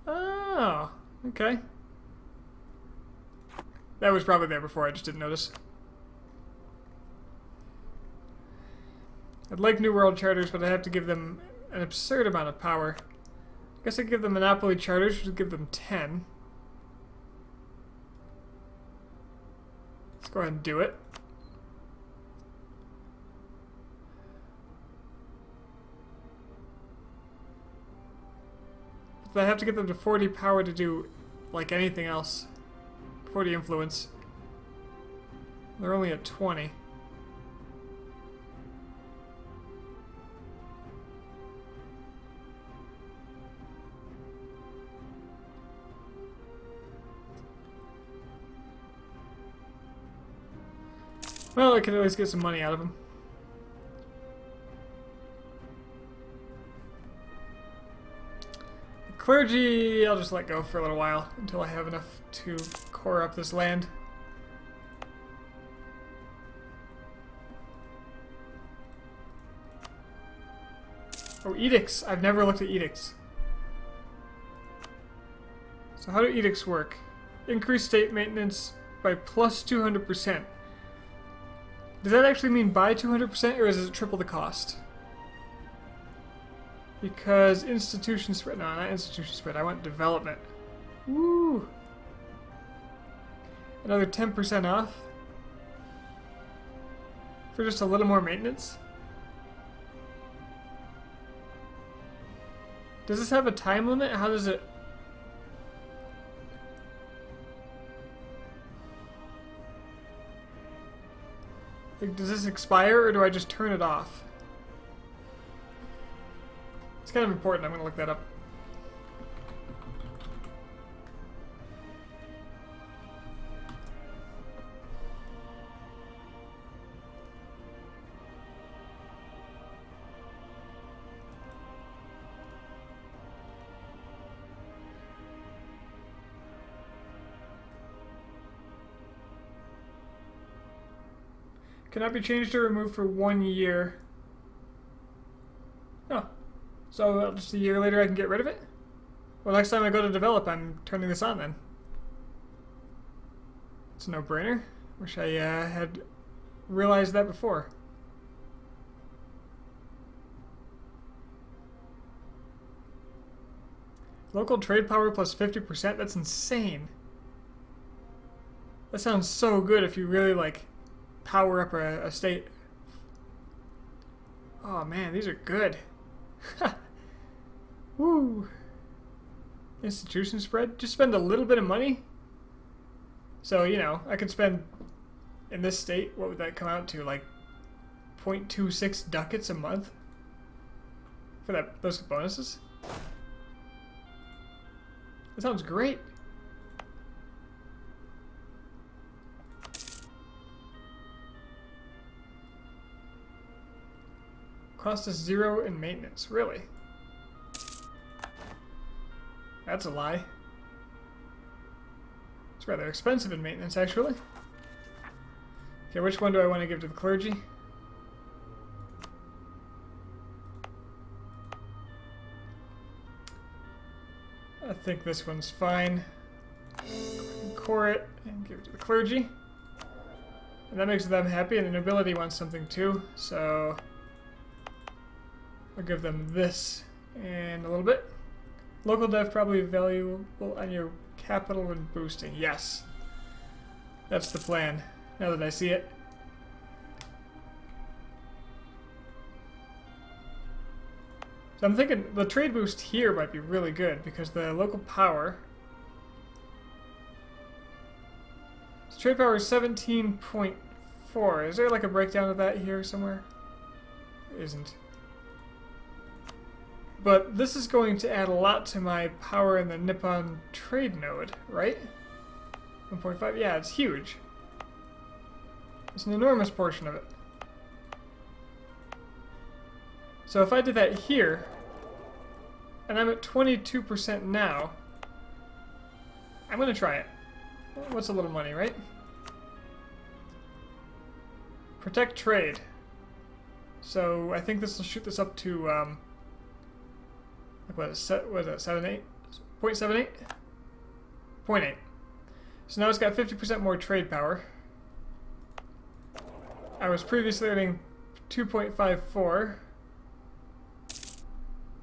Oh, okay. That was probably there before, I just didn't notice. I'd like New World charters, but I have to give them an absurd amount of power. I guess I could give them Monopoly charters, which would give them 10. Let's go ahead and do it. But I have to get them to 40 power to do, like, anything else. 40 influence. They're only at 20. Well, I can always get some money out of them. The clergy, I'll just let go for a little while until I have enough to core up this land. Oh, edicts. I've never looked at edicts. So how do edicts work? Increase state maintenance by plus 200%. Does that actually mean by 200% or does it triple the cost? Because institution spread, no, not institution spread, I want development. Woo! Another 10% off? For just a little more maintenance? Does this have a time limit? How does it... Like, does this expire, or do I just turn it off? It's kind of important. I'm going to look that up. Cannot be changed or removed for 1 year. Oh. So just a year later I can get rid of it? Well, next time I go to develop, I'm turning this on then. It's a no-brainer. Wish I had realized that before. Local trade power plus 50%? That's insane. That sounds so good if you really, like, power up a state. Oh man, these are good. Woo! Institution spread? Just spend a little bit of money? So, you know, I could spend, in this state, what would that come out to? Like 0.26 ducats a month? For those bonuses? That sounds great. Cost us 0 in maintenance. Really? That's a lie. rather expensive in maintenance, actually. Okay, which one do I want to give to the clergy? I think this one's fine. Core it and give it to the clergy. And that makes them happy, and the nobility wants something too, so I'll give them this and a little bit. Local dev probably valuable on your capital when boosting. Yes. That's the plan, now that I see it. So I'm thinking the trade boost here might be really good because the local power. So trade power is 17.4. Is there like a breakdown of that here somewhere? There isn't. But this is going to add a lot to my power in the Nippon trade node, right? 1.5? Yeah, it's huge. It's an enormous portion of it. So if I did that here, and I'm at 22% now, I'm going to try it. What's a little money, right? Protect trade. So I think this will shoot this up to, like what is it, 7.8? 0.78? 0.8. So now it's got 50% more trade power. I was previously earning 2.54.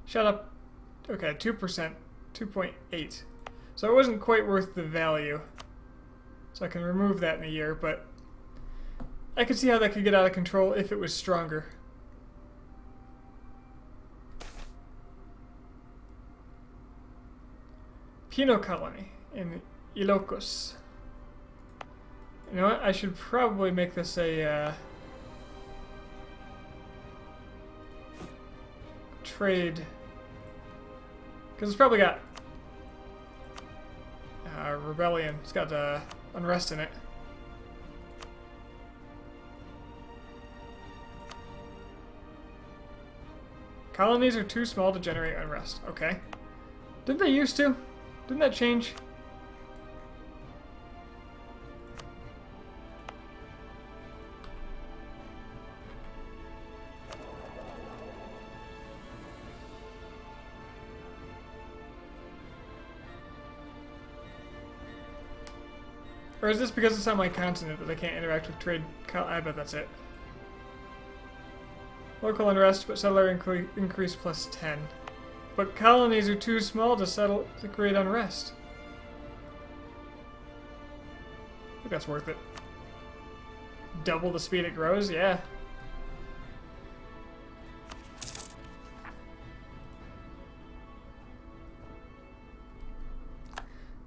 Shut up. Okay, 2%, 2.8. So it wasn't quite worth the value. So I can remove that in a year, but I could see how that could get out of control if it was stronger. Pino Colony in Ilocos. You know what? I should probably make this a trade. Because it's probably got rebellion. It's got unrest in it. Colonies are too small to generate unrest. Okay. Didn't they used to? Didn't that change? Or is this because it's on my continent that I can't interact with trade? I bet that's it. Local unrest, but settler increase plus 10. But colonies are too small to settle to create unrest. I think that's worth it. Double the speed it grows? Yeah.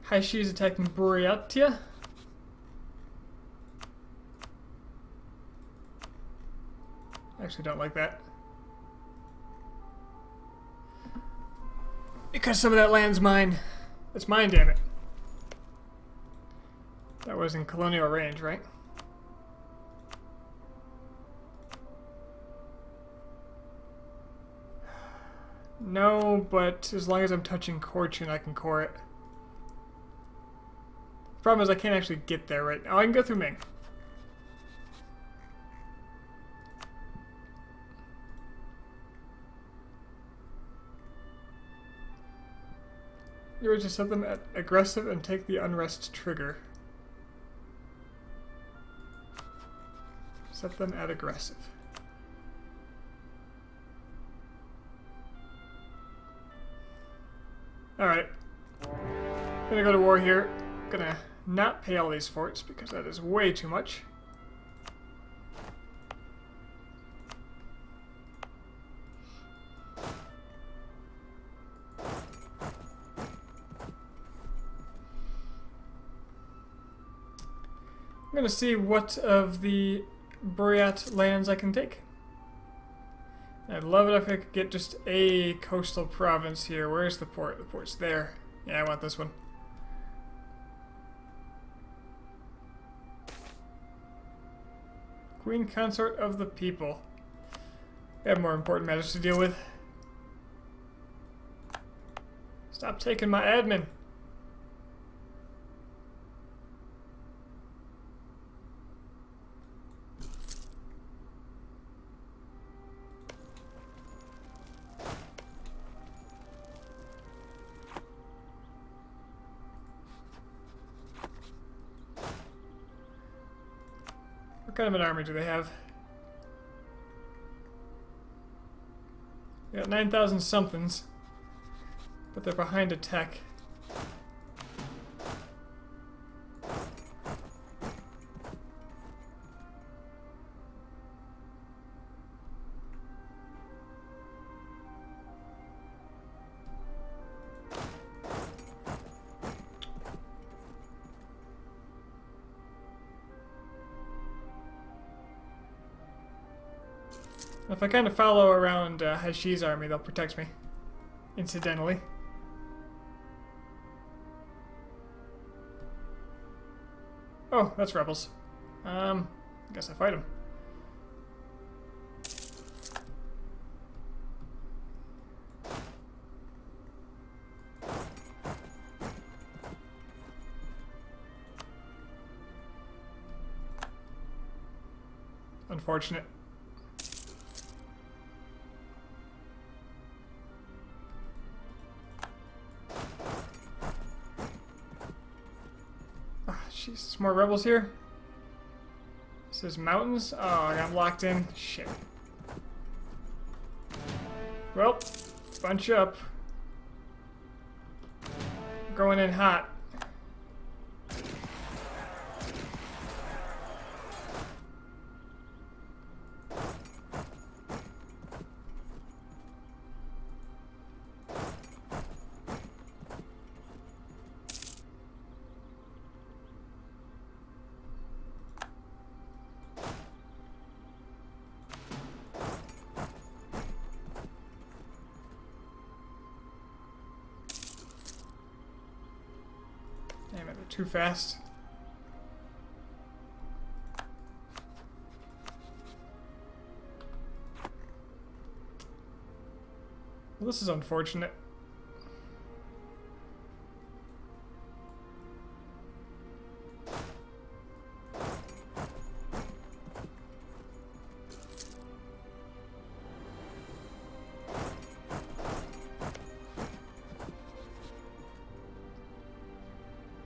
Haishi's attacking Buryatia. I actually don't like that. Because some of that land's mine. It's mine, damn it. That was in colonial range, right? No, but as long as I'm touching Fortune, I can core it. The problem is I can't actually get there right now. I can go through Ming. You would just set them at aggressive and take the unrest trigger. Set them at aggressive. Alright. Gonna go to war here. Gonna not pay all these forts because that is way too much. I'm going to see what of the Buryat lands I can take. I'd love it if I could get just a coastal province here. Where's the port? The port's there. Yeah, I want this one. Queen Consort of the People. We have more important matters to deal with. Stop taking my admin. kind of an army do they have? They got 9,000 somethings, but they're behind a tech. If I kind of follow around Hashi's army, they'll protect me. Incidentally. Oh, that's rebels. I guess I fight them. Unfortunate. Jeez, more rebels here. This is mountains. Oh, I got locked in. Shit. Well, bunch up. Going in hot. Damn it, they're too fast. Well, this is unfortunate.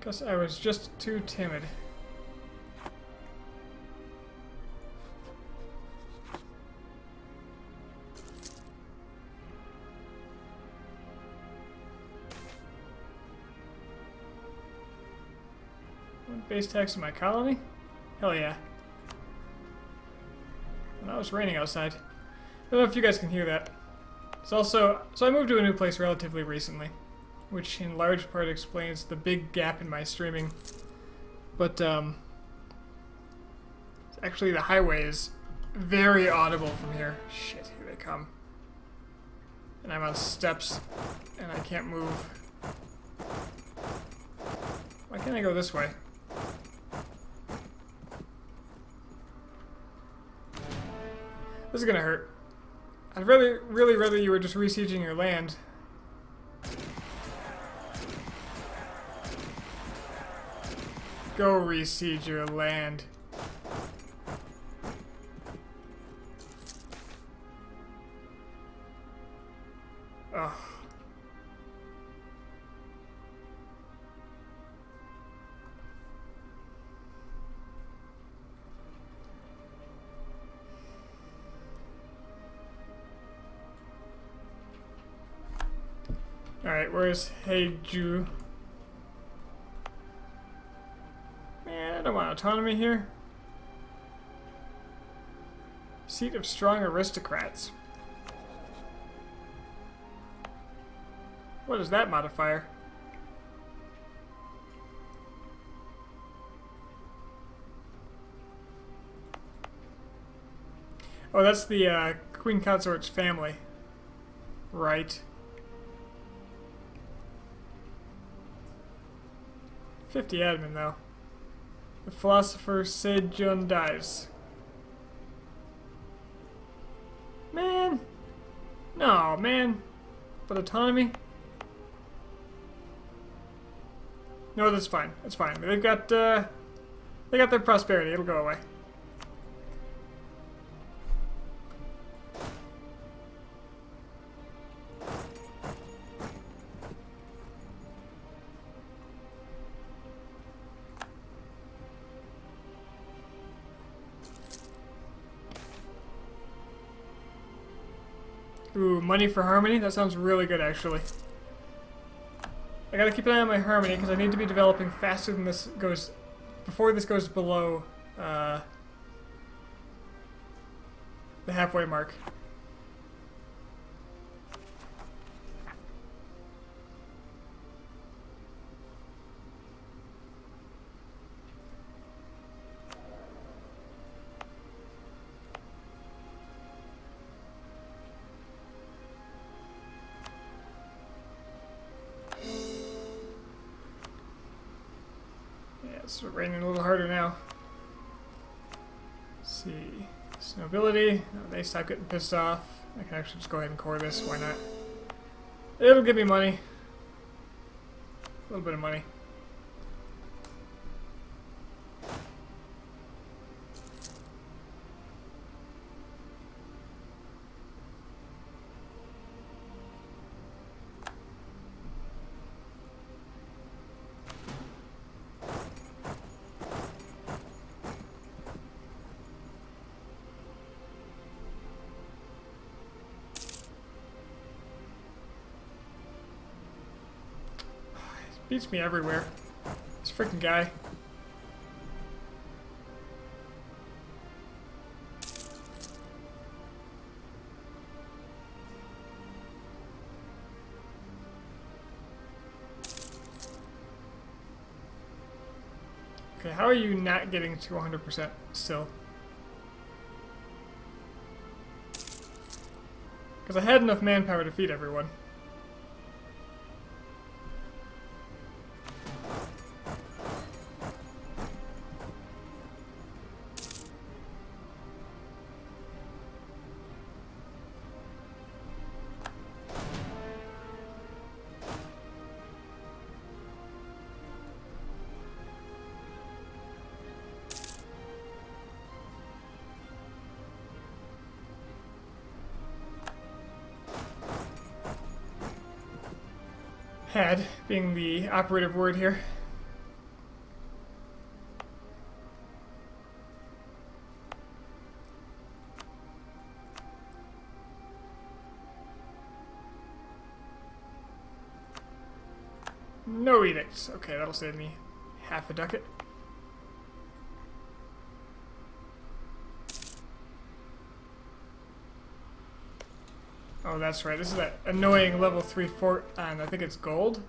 Guess I was just too timid. Base tax in my colony? Hell yeah. And now it's raining outside. I don't know if you guys can hear that. It's also, so I moved to a new place relatively recently, which in large part explains the big gap in my streaming. But actually the highway is very audible from here. Shit, here they come. And I'm on steps and I can't move. Why can't I go this way? This is gonna hurt. I'd really rather you were just resieging your land. Go resiege your land. Ugh. Alright, where's Heiju? Man, I don't want autonomy here. Seat of strong aristocrats. What is that modifier? Oh, that's the Queen Consort's family. Right. 50 admin, though. The philosopher Sejun dies. Man! No, man. But autonomy? No, that's fine. That's fine. They've got, they got their prosperity. It'll go away. Ooh, money for harmony? That sounds really good, actually. I gotta keep an eye on my harmony, because I need to be developing faster than this goes... before this goes below, the halfway mark. It's raining a little harder now. Let's see. Nobility. No, they stop getting pissed off. I can actually just go ahead and core this. Why not? It'll give me money. A little bit of money. Beats me everywhere. This freaking guy. Okay, how are you not getting to 100% still? Because I had enough manpower to feed everyone. Had being the operative word here. No edicts. Okay, that'll save me half a ducat. Oh, that's right. This is that annoying level 3 fort, and I think it's gold.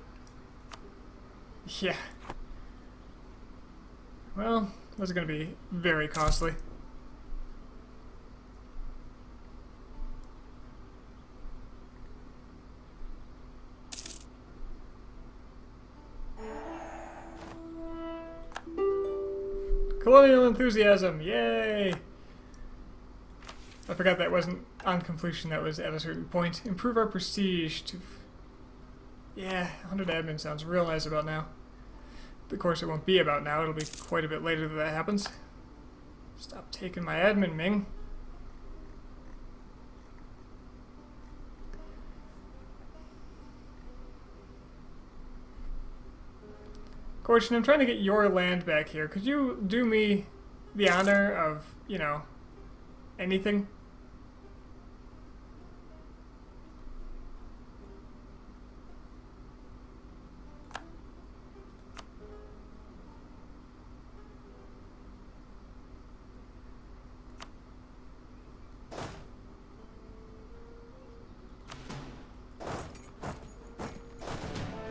Yeah. Well, that's going to be very costly. Colonial enthusiasm, yay! I forgot that wasn't on completion, that was at a certain point. Improve our prestige to... Yeah, 100 admin sounds real nice about now. Of course it won't be about now, it'll be quite a bit later that happens. Stop taking my admin, Ming. Fortune, I'm trying to get your land back here. Could you do me the honor of, you know, anything?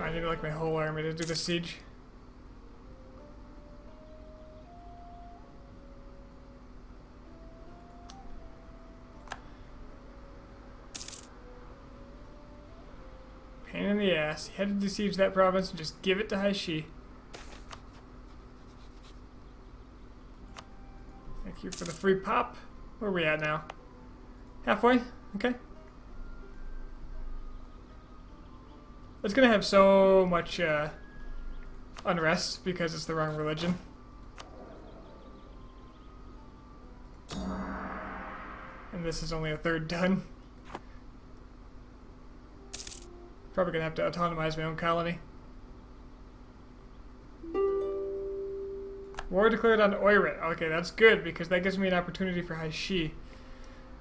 I need like my whole army to do the siege. Pain in the ass. You had to besiege that province and just give it to Haishi. Thank you for the free pop. Where are we at now? Halfway? Okay. It's gonna have so much unrest because it's the wrong religion. And this is only a third done. Probably gonna have to autonomize my own colony. War declared on Oirat. Okay, that's good because that gives me an opportunity for Haishi.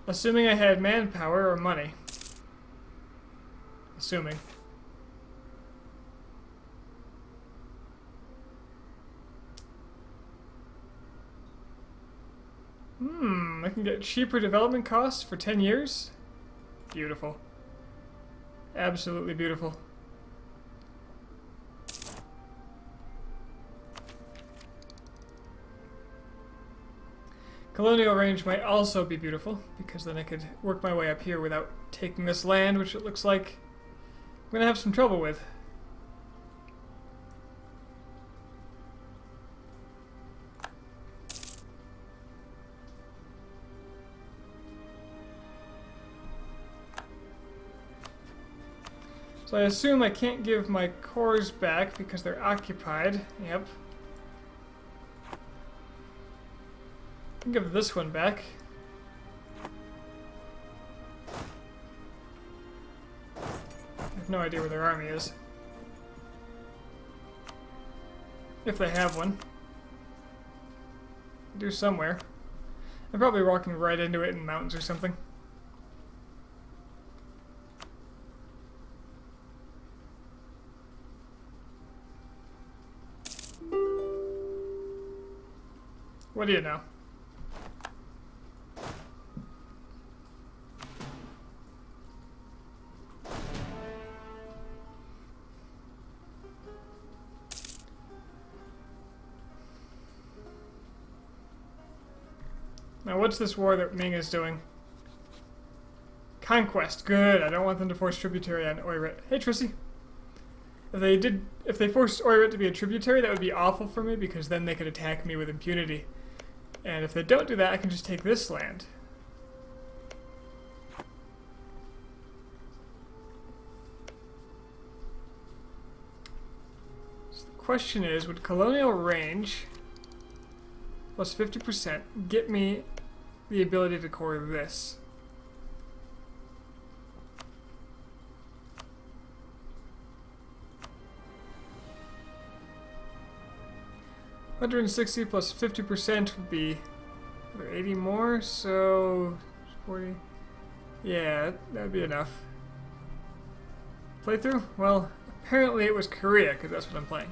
Assuming I had manpower or money. Assuming. I can get cheaper development costs for 10 years? Beautiful. Absolutely beautiful. Colonial range might also be beautiful, because then I could work my way up here without taking this land, which it looks like I'm going to have some trouble with. So I assume I can't give my cores back because they're occupied. Yep. I can give this one back. I have no idea where their army is. If they have one. They do somewhere. I'm probably walking right into it in mountains or something. What do you know? Now what's this war that Ming is doing? Conquest. Good. I don't want them to force tributary on Oirat. Hey Trissy. If they forced Oirat to be a tributary, that would be awful for me because then they could attack me with impunity. And if they don't do that, I can just take this land. So the question is, would colonial range plus 50% get me the ability to core this? $160 plus 50% would be 80 more, so 40. Yeah, that would be enough. Playthrough? Well, apparently it was Korea, because that's what I'm playing.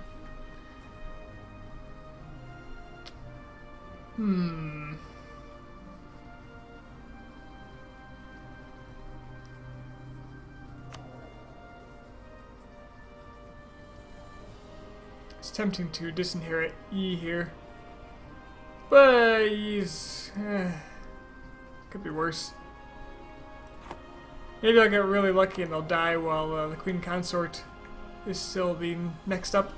It's tempting to disinherit E here. But E's... could be worse. Maybe I'll get really lucky and they'll die while the Queen Consort is still the next up.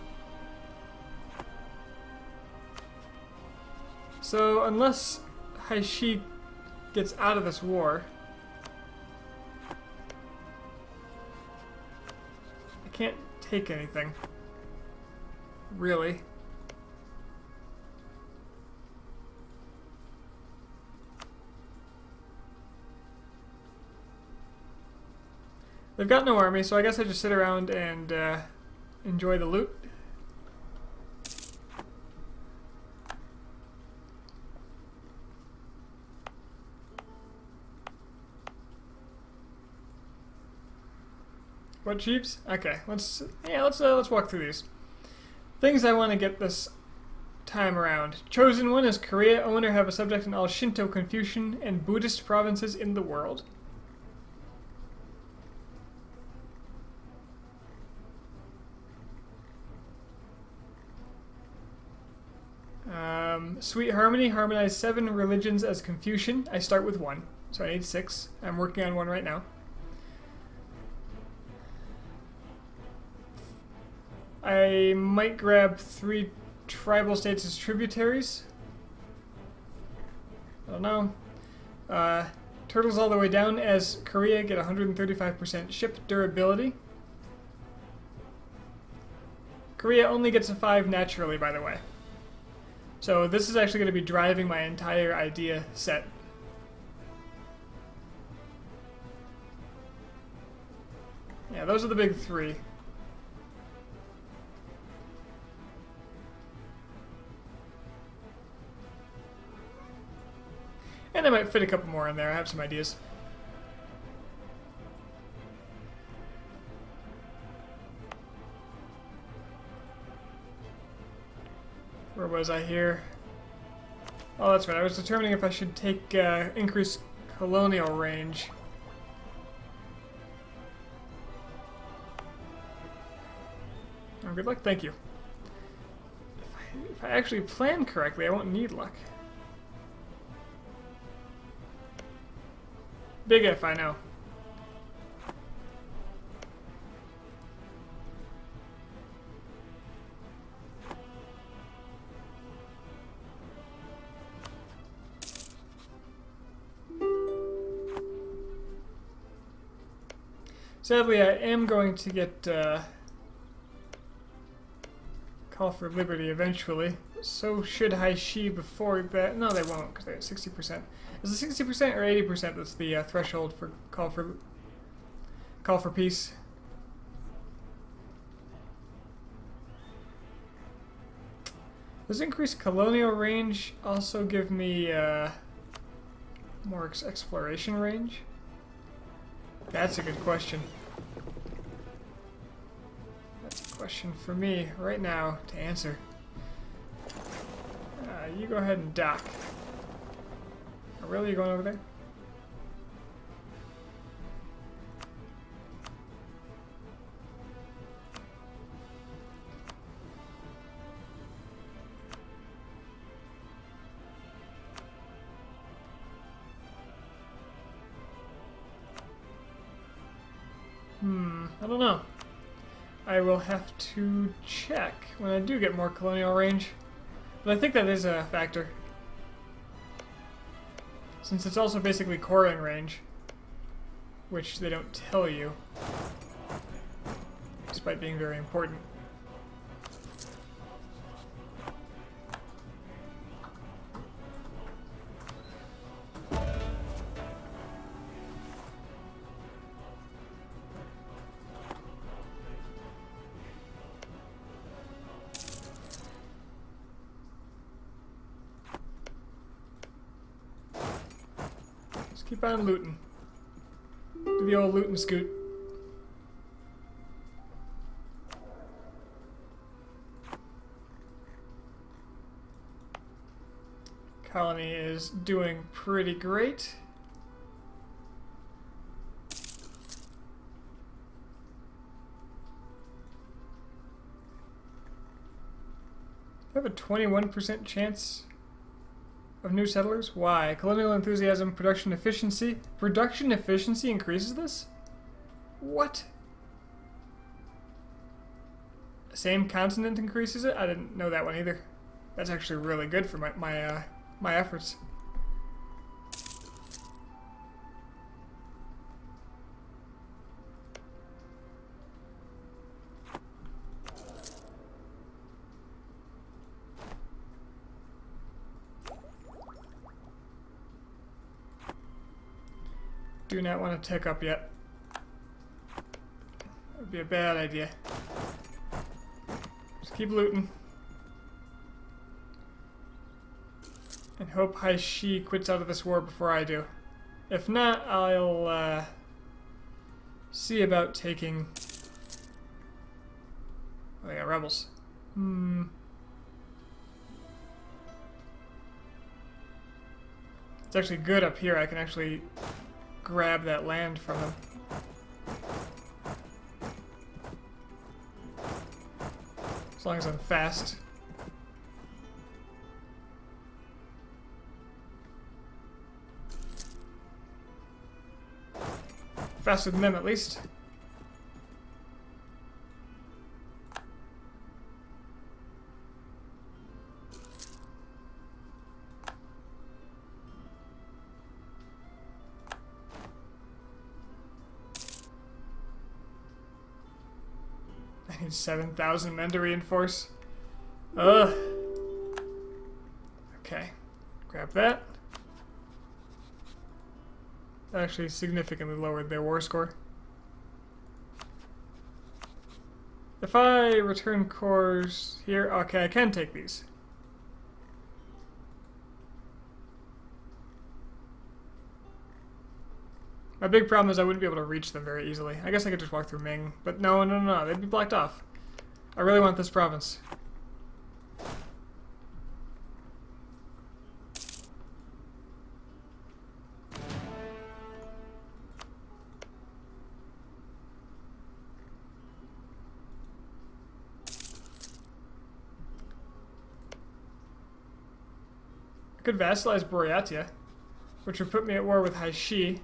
So, unless Haishi gets out of this war, I can't take anything. Really. They've got no army, so I guess I just sit around and enjoy the loot. What chiefs? Okay, let's walk through these. Things I want to get this time around. Chosen one is Korea. Owner have a subject in all Shinto, Confucian, and Buddhist provinces in the world. Sweet Harmony. Harmonize 7 religions as Confucian. I start with 1, so I need 6. I'm working on 1 right now. I might grab 3 tribal states as tributaries. I don't know. Turtles all the way down as Korea get 135% ship durability. Korea only gets a 5 naturally, by the way. So this is actually going to be driving my entire idea set. Yeah, those are the big 3. And I might fit a couple more in there. I have some ideas. Where was I here? Oh, that's right. I was determining if I should take increase colonial range. Oh, good luck. Thank you. If I actually plan correctly, I won't need luck. Big if, I know. Sadly, I am going to get Call for Liberty eventually. So should Haishi before that. No, they won't, because they're at 60%. Is it 60% or 80% that's the threshold for Call for Peace? Does increased colonial range also give me more exploration range? That's a good question. That's a question for me right now to answer. You go ahead and dock. Oh, really? You going over there? I don't know. I will have to check when I do get more colonial range. But I think that is a factor. Since it's also basically coring range, which they don't tell you, despite being very important. Keep on looting. Do the old loot and scoot. Colony is doing pretty great. I have a 21% chance of new settlers? Why? Colonial enthusiasm, production efficiency. Production efficiency increases this? What? Same continent increases it? I didn't know that one either. That's actually really good for my efforts. Do not want to tick up yet. That would be a bad idea. Just keep looting. And hope Haishi quits out of this war before I do. If not, I'll see about taking... Oh, they got rebels. It's actually good up here. I can actually grab that land from them. As long as I'm fast. Faster than them, at least. I need 7,000 men to reinforce. Ugh. Okay. Grab that. That actually significantly lowered their war score. If I return cores here, okay, I can take these. My big problem is I wouldn't be able to reach them very easily. I guess I could just walk through Ming, but no, they'd be blocked off. I really want this province. I could vassalize Buryatia, which would put me at war with Haishi.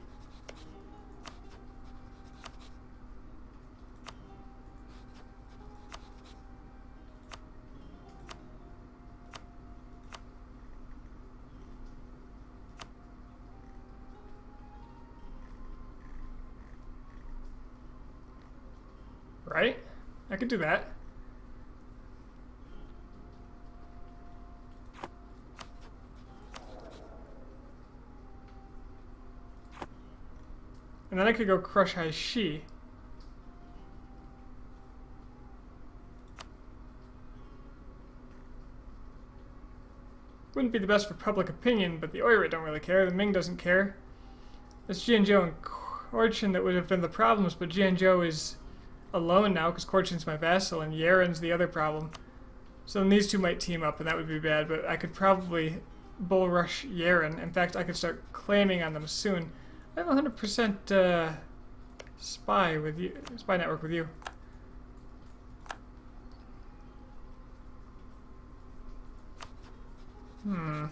Right? I could do that. And then I could go crush Haishi. Wouldn't be the best for public opinion, but the Oirat don't really care. The Ming doesn't care. It's Jianzhou and Korchin that would have been the problems, but Jianzhou is alone now because Korchin's my vassal and Yaren's the other problem. So then these two might team up and that would be bad, but I could probably bull rush Yaren. In fact, I could start claiming on them soon. I have 100% spy network with you. Now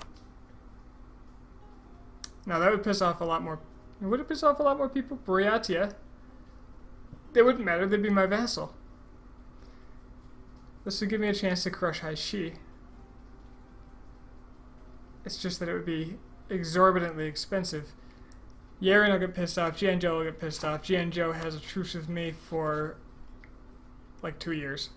that would piss off a lot more. Would it piss off a lot more people? Buryatia. They wouldn't matter, they'd be my vassal. This would give me a chance to crush Haishi. It's just that it would be exorbitantly expensive. Yaren will get pissed off, Jianzhou will get pissed off. Jianzhou has a truce with me for like 2 years.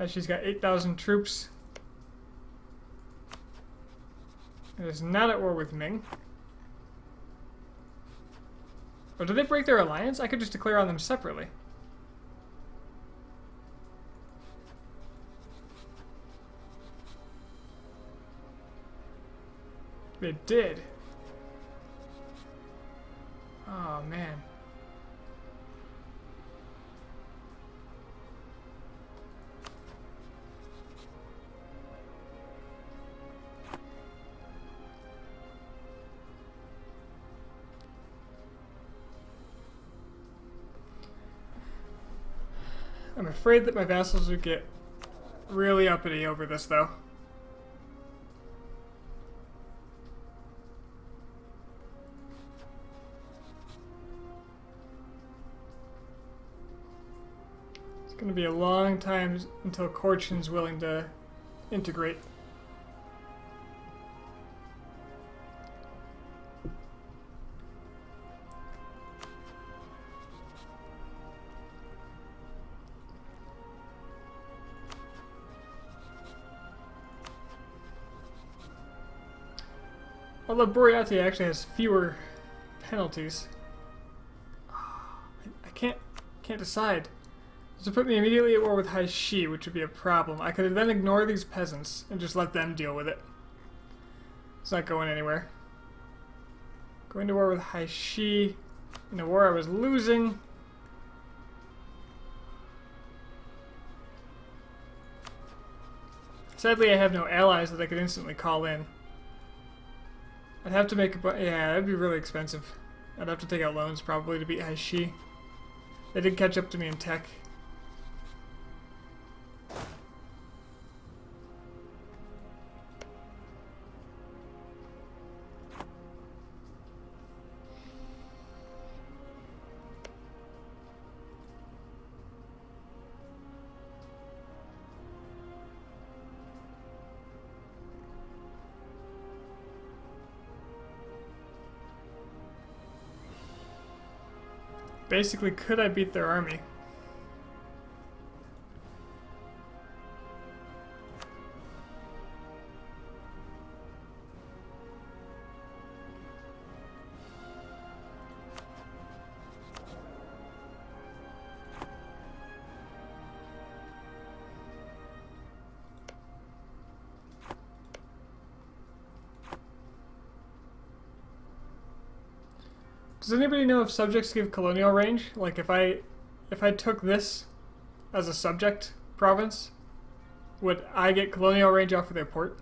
Haishi's got 8,000 troops. It is not at war with Ming. Or did they break their alliance? I could just declare on them separately. They did. Oh, man. I'm afraid that my vassals would get really uppity over this, though. It's going to be a long time until Korchin's willing to integrate. Although Buryatia actually has fewer penalties. I can't decide. To put me immediately at war with Haishi, which would be a problem. I could then ignore these peasants and just let them deal with it. It's not going anywhere. Going to war with Haishi in a war I was losing. Sadly, I have no allies that I could instantly call in. I'd have to make a yeah, that'd be really expensive. I'd have to take out loans probably to beat Haishi. They did catch up to me in tech. Basically, could I beat their army? Does anybody know if subjects give colonial range? Like if I took this as a subject province, would I get colonial range off of their port?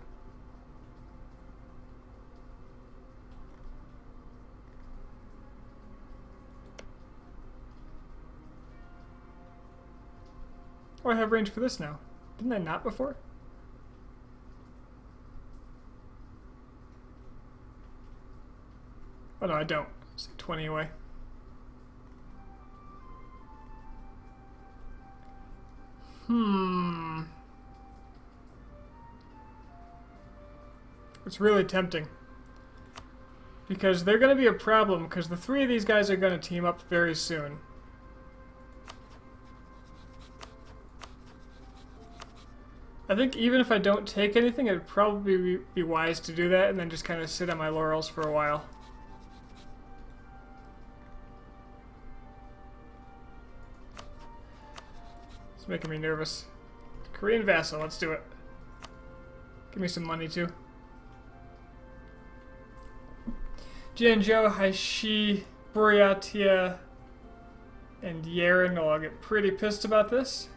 Oh, I have range for this now. Didn't I not before? Oh no, I don't. It's 20 away. It's really tempting. Because they're going to be a problem, because the three of these guys are going to team up very soon. I think even if I don't take anything, it'd probably be wise to do that and then just kind of sit on my laurels for a while. It's making me nervous. Korean vassal, let's do it. Give me some money too. Jianzhou, Haishi, Buryatia, and Yaren will all get pretty pissed about this.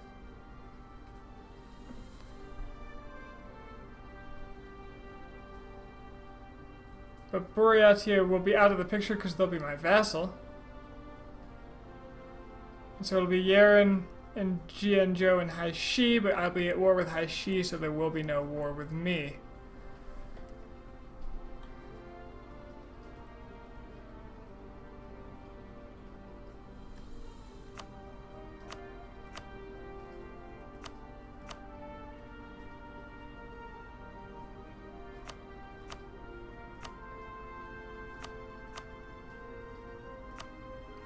But Buryatia will be out of the picture because they'll be my vassal. And so it'll be Yaren and Jianzhou and Haishi, but I'll be at war with Haishi, so there will be no war with me.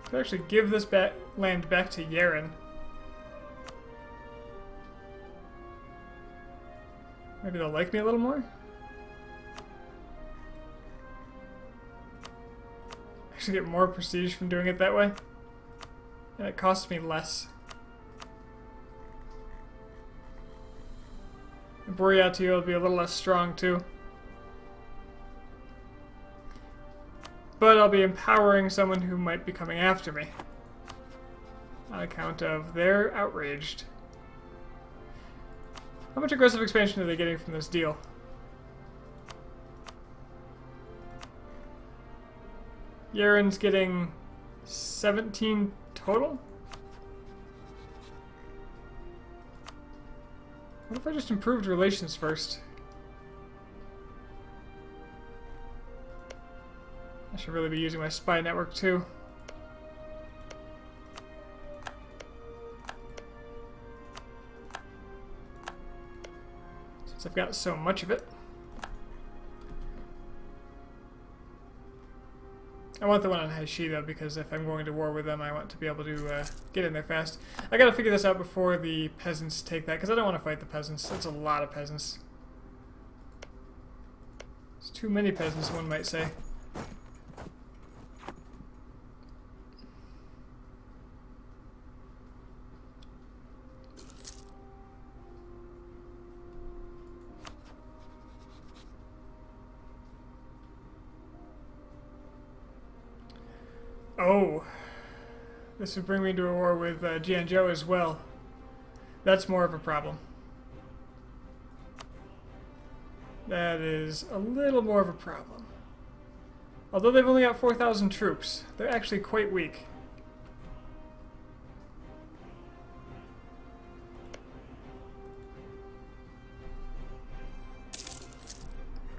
Could actually give this land back to Yaren. Maybe they'll like me a little more? Actually get more prestige from doing it that way. And it costs me less. And Buryatia will be a little less strong too. But I'll be empowering someone who might be coming after me. On account of they're outraged. How much aggressive expansion are they getting from this deal? Yaren's getting 17 total? What if I just improved relations first? I should really be using my spy network too. Since I've got so much of it. I want the one on Haishi though, because if I'm going to war with them, I want to be able to get in there fast. I gotta figure this out before the peasants take that, because I don't want to fight the peasants. That's a lot of peasants. It's too many peasants, one might say. Oh, this would bring me to a war with Jianzhou as well. That's more of a problem. That is a little more of a problem. Although they've only got 4,000 troops, they're actually quite weak.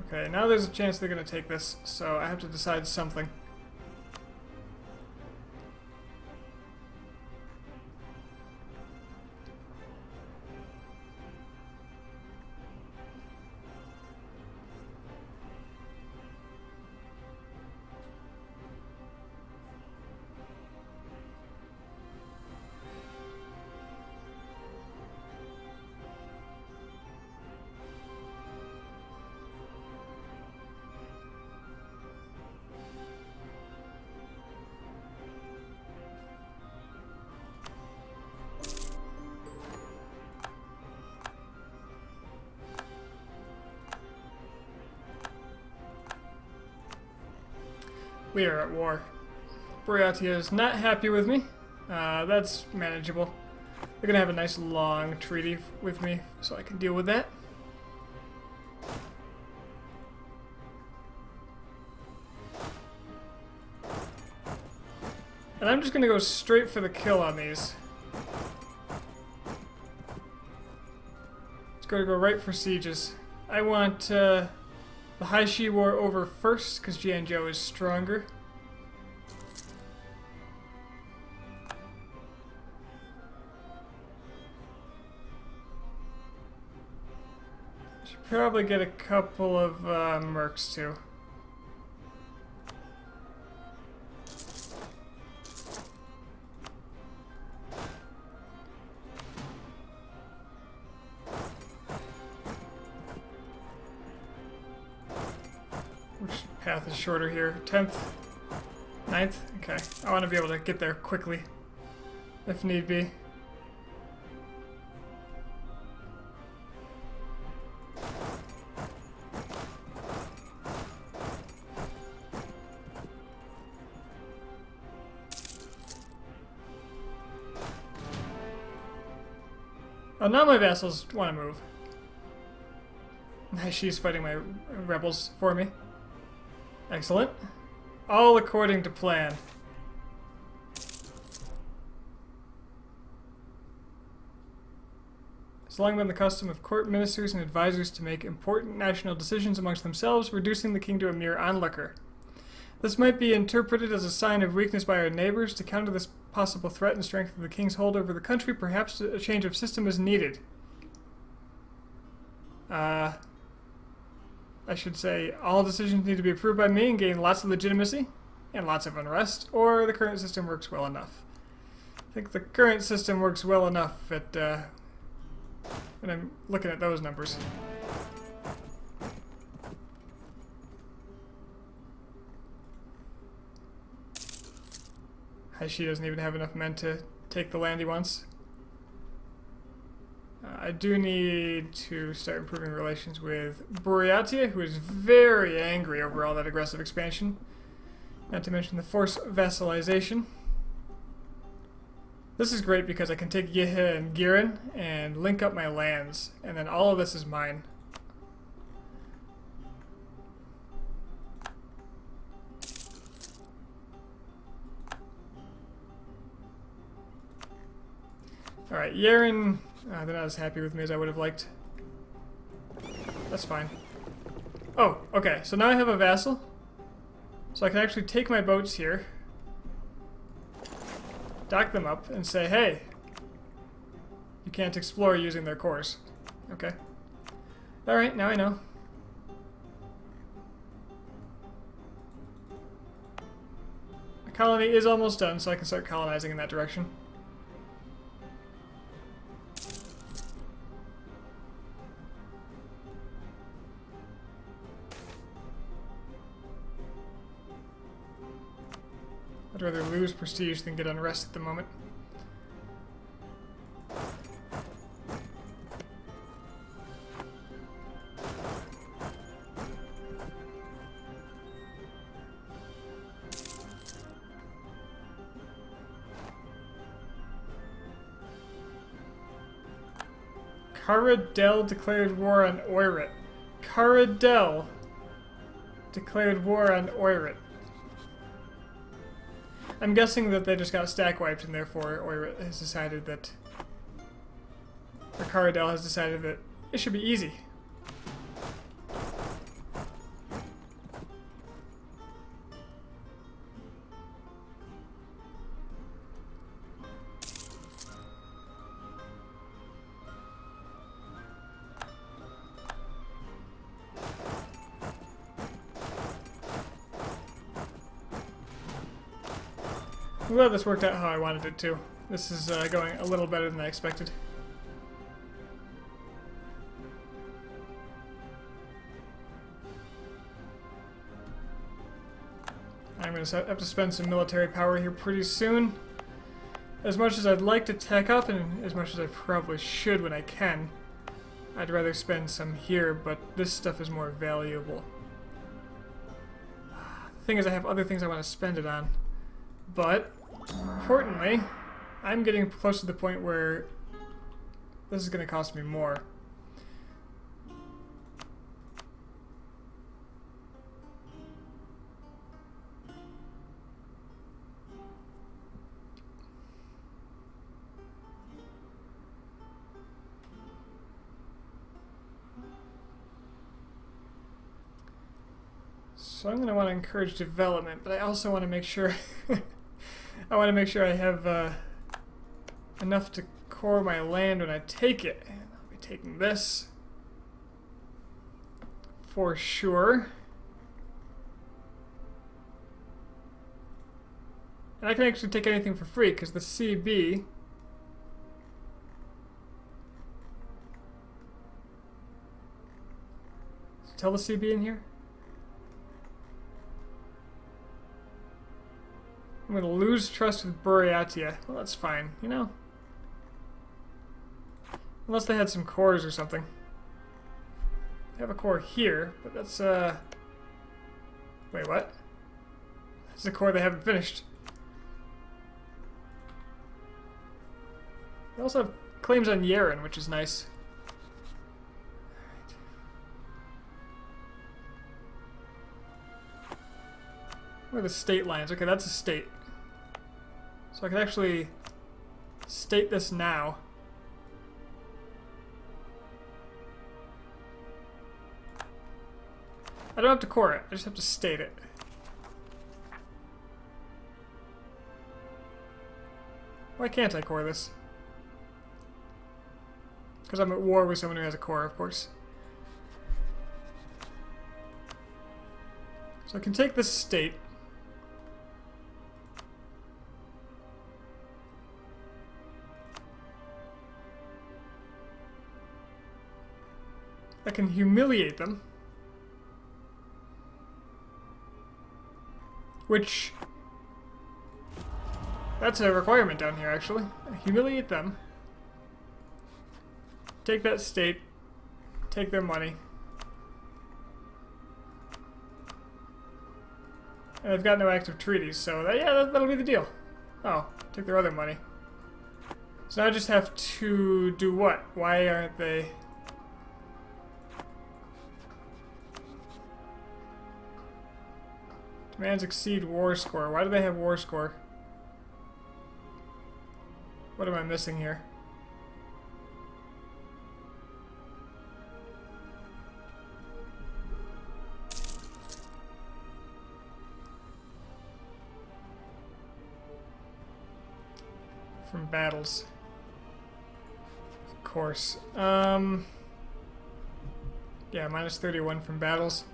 Okay, now there's a chance they're going to take this, so I have to decide something. We are at war. Buryatia is not happy with me. That's manageable. They're gonna have a nice long treaty with me, so I can deal with that. And I'm just gonna go straight for the kill on these. Gotta go right for sieges. I want the Haishi War over first, because Jianzhou is stronger. Should probably get a couple of mercs too. Which path is shorter here? 10th? 9th? Okay. I want to be able to get there quickly, if need be. Oh, now my vassals want to move. She's fighting my rebels for me. Excellent. All according to plan. It's long been the custom of court ministers and advisors to make important national decisions amongst themselves, reducing the king to a mere onlooker. This might be interpreted as a sign of weakness by our neighbors. To counter this possible threat and strengthen the king's hold over the country, perhaps a change of system is needed. I should say all decisions need to be approved by me and gain lots of legitimacy and lots of unrest, or the current system works well enough. I think the current system works well enough at, when I'm looking at those numbers. Haishi doesn't even have enough men to take the land he wants. I do need to start improving relations with Buryatia, who is very angry over all that aggressive expansion. Not to mention the forced vassalization. This is great because I can take Yehe and Girin and link up my lands, and then all of this is mine. Alright, Yaren, they're not as happy with me as I would have liked. That's fine. Oh, okay, so now I have a vassal. So I can actually take my boats here, dock them up, and say, hey, you can't explore using their cores. Okay. Alright, now I know. My colony is almost done, so I can start colonizing in that direction. I'd rather lose prestige than get unrest at the moment. Caradel declared war on Oirat. Caradel declared war on Oirat. I'm guessing that they just got stack wiped and therefore Oirat has decided that, or Caradel has decided that it should be easy. I'm glad this worked out how I wanted it to. This is going a little better than I expected. I'm going to have to spend some military power here pretty soon. As much as I'd like to tech up, and as much as I probably should when I can, I'd rather spend some here, but this stuff is more valuable. The thing is, I have other things I want to spend it on. But, importantly, I'm getting close to the point where this is going to cost me more. So I'm going to want to encourage development, but I also want to make sure I want to make sure I have enough to core my land when I take it. And I'll be taking this for sure. And I can actually take anything for free because the CB tell the CB in here. I'm going to lose trust with Boreatia. Well, that's fine, you know? Unless they had some cores or something. They have a core here, but that's, wait, what? That's a core they haven't finished. They also have claims on Yaren, which is nice. Where are the state lines? Okay, that's a state. So I can actually state this now. I don't have to core it, I just have to state it. Why can't I core this? Because I'm at war with someone who has a core, of course. So I can take this state. I can humiliate them. Which, that's a requirement down here, actually. Humiliate them. Take that state. Take their money. And they've got no active treaties, so yeah, that'll be the deal. Oh, take their other money. So now I just have to do what? Why aren't they... Demands exceed war score. Why do they have war score? What am I missing here? From battles. Of course. Yeah, minus 31 from battles.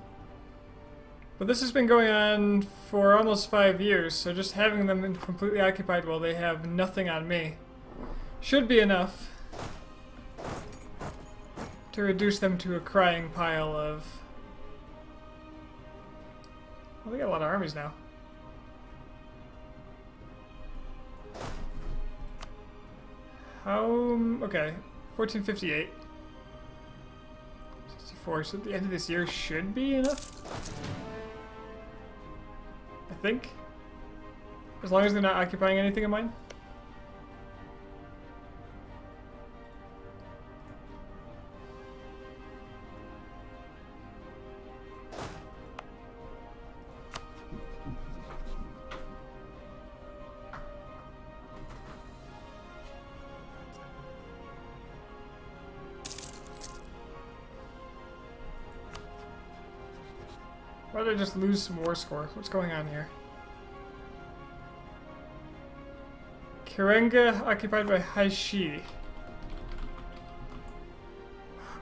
But this has been going on for almost 5 years, so just having them completely occupied while they have nothing on me should be enough to reduce them to a crying pile of... Well, they got a lot of armies now. How... Okay, 1458. 64, so at the end of this year should be enough? I think. As long as they're not occupying anything of mine. Why did I just lose some war score? What's going on here? Karenga occupied by Haishi.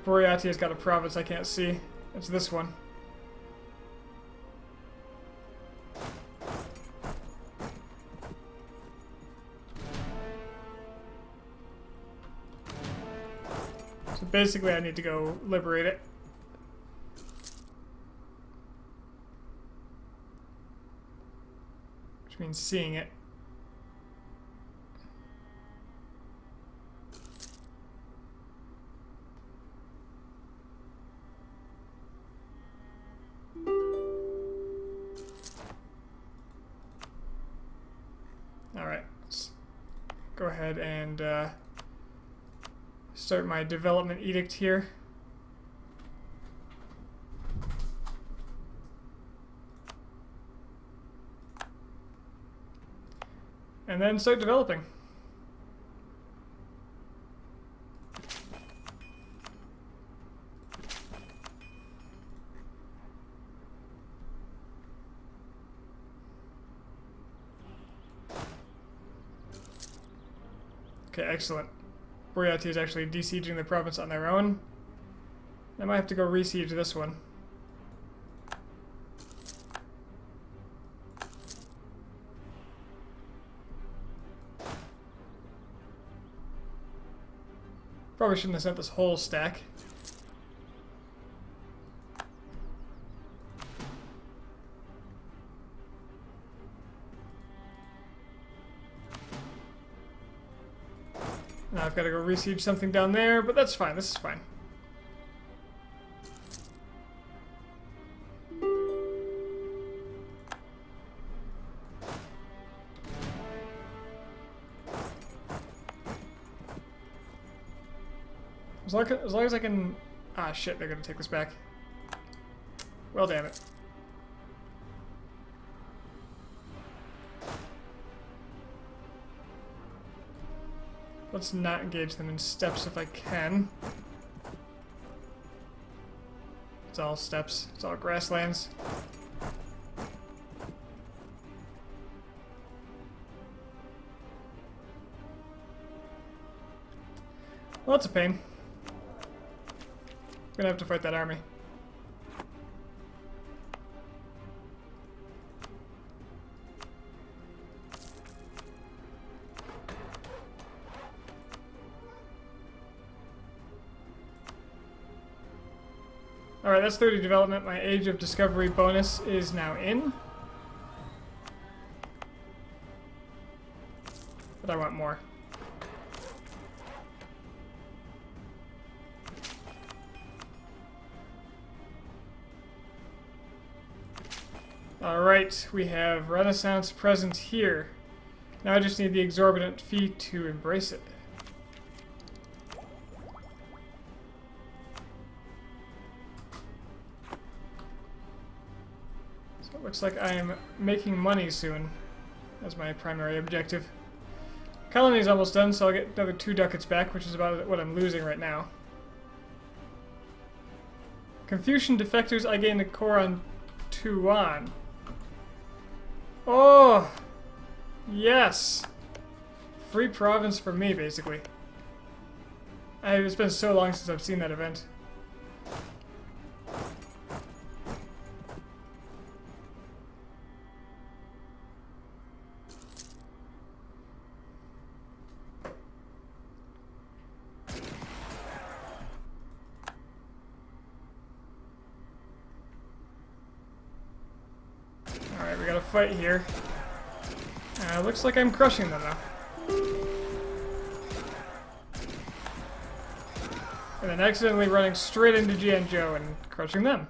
Boreatia's got a province I can't see. It's this one. So basically I need to go liberate it. Which means seeing it. Alright, let's go ahead and start my development edict here. And then start developing. Okay, excellent. Boreati is actually besieging the province on their own. I might have to go re-siege this one. Probably shouldn't have sent this whole stack. Now I've got to go re-siege something down there, but that's fine. This is fine. As long as I can... Ah, shit, they're going to take this back. Well, damn it. Let's not engage them in steps if I can. It's all steppes. It's all grasslands. Well, that's a pain. Gonna have to fight that army. Alright, that's 30 development. My Age of Discovery bonus is now in. But I want more. Alright, we have Renaissance present here. Now I just need the exorbitant fee to embrace it. So it looks like I am making money soon as my primary objective. Colony is almost done, so I'll get another 2 ducats back, which is about what I'm losing right now. Confucian defectors, I gain a core on Tuan. Oh! Yes! Free province for me, basically. It's been so long since I've seen that event. Alright, we got a fight here. Looks like I'm crushing them now. And then accidentally running straight into Jianzhou and crushing them.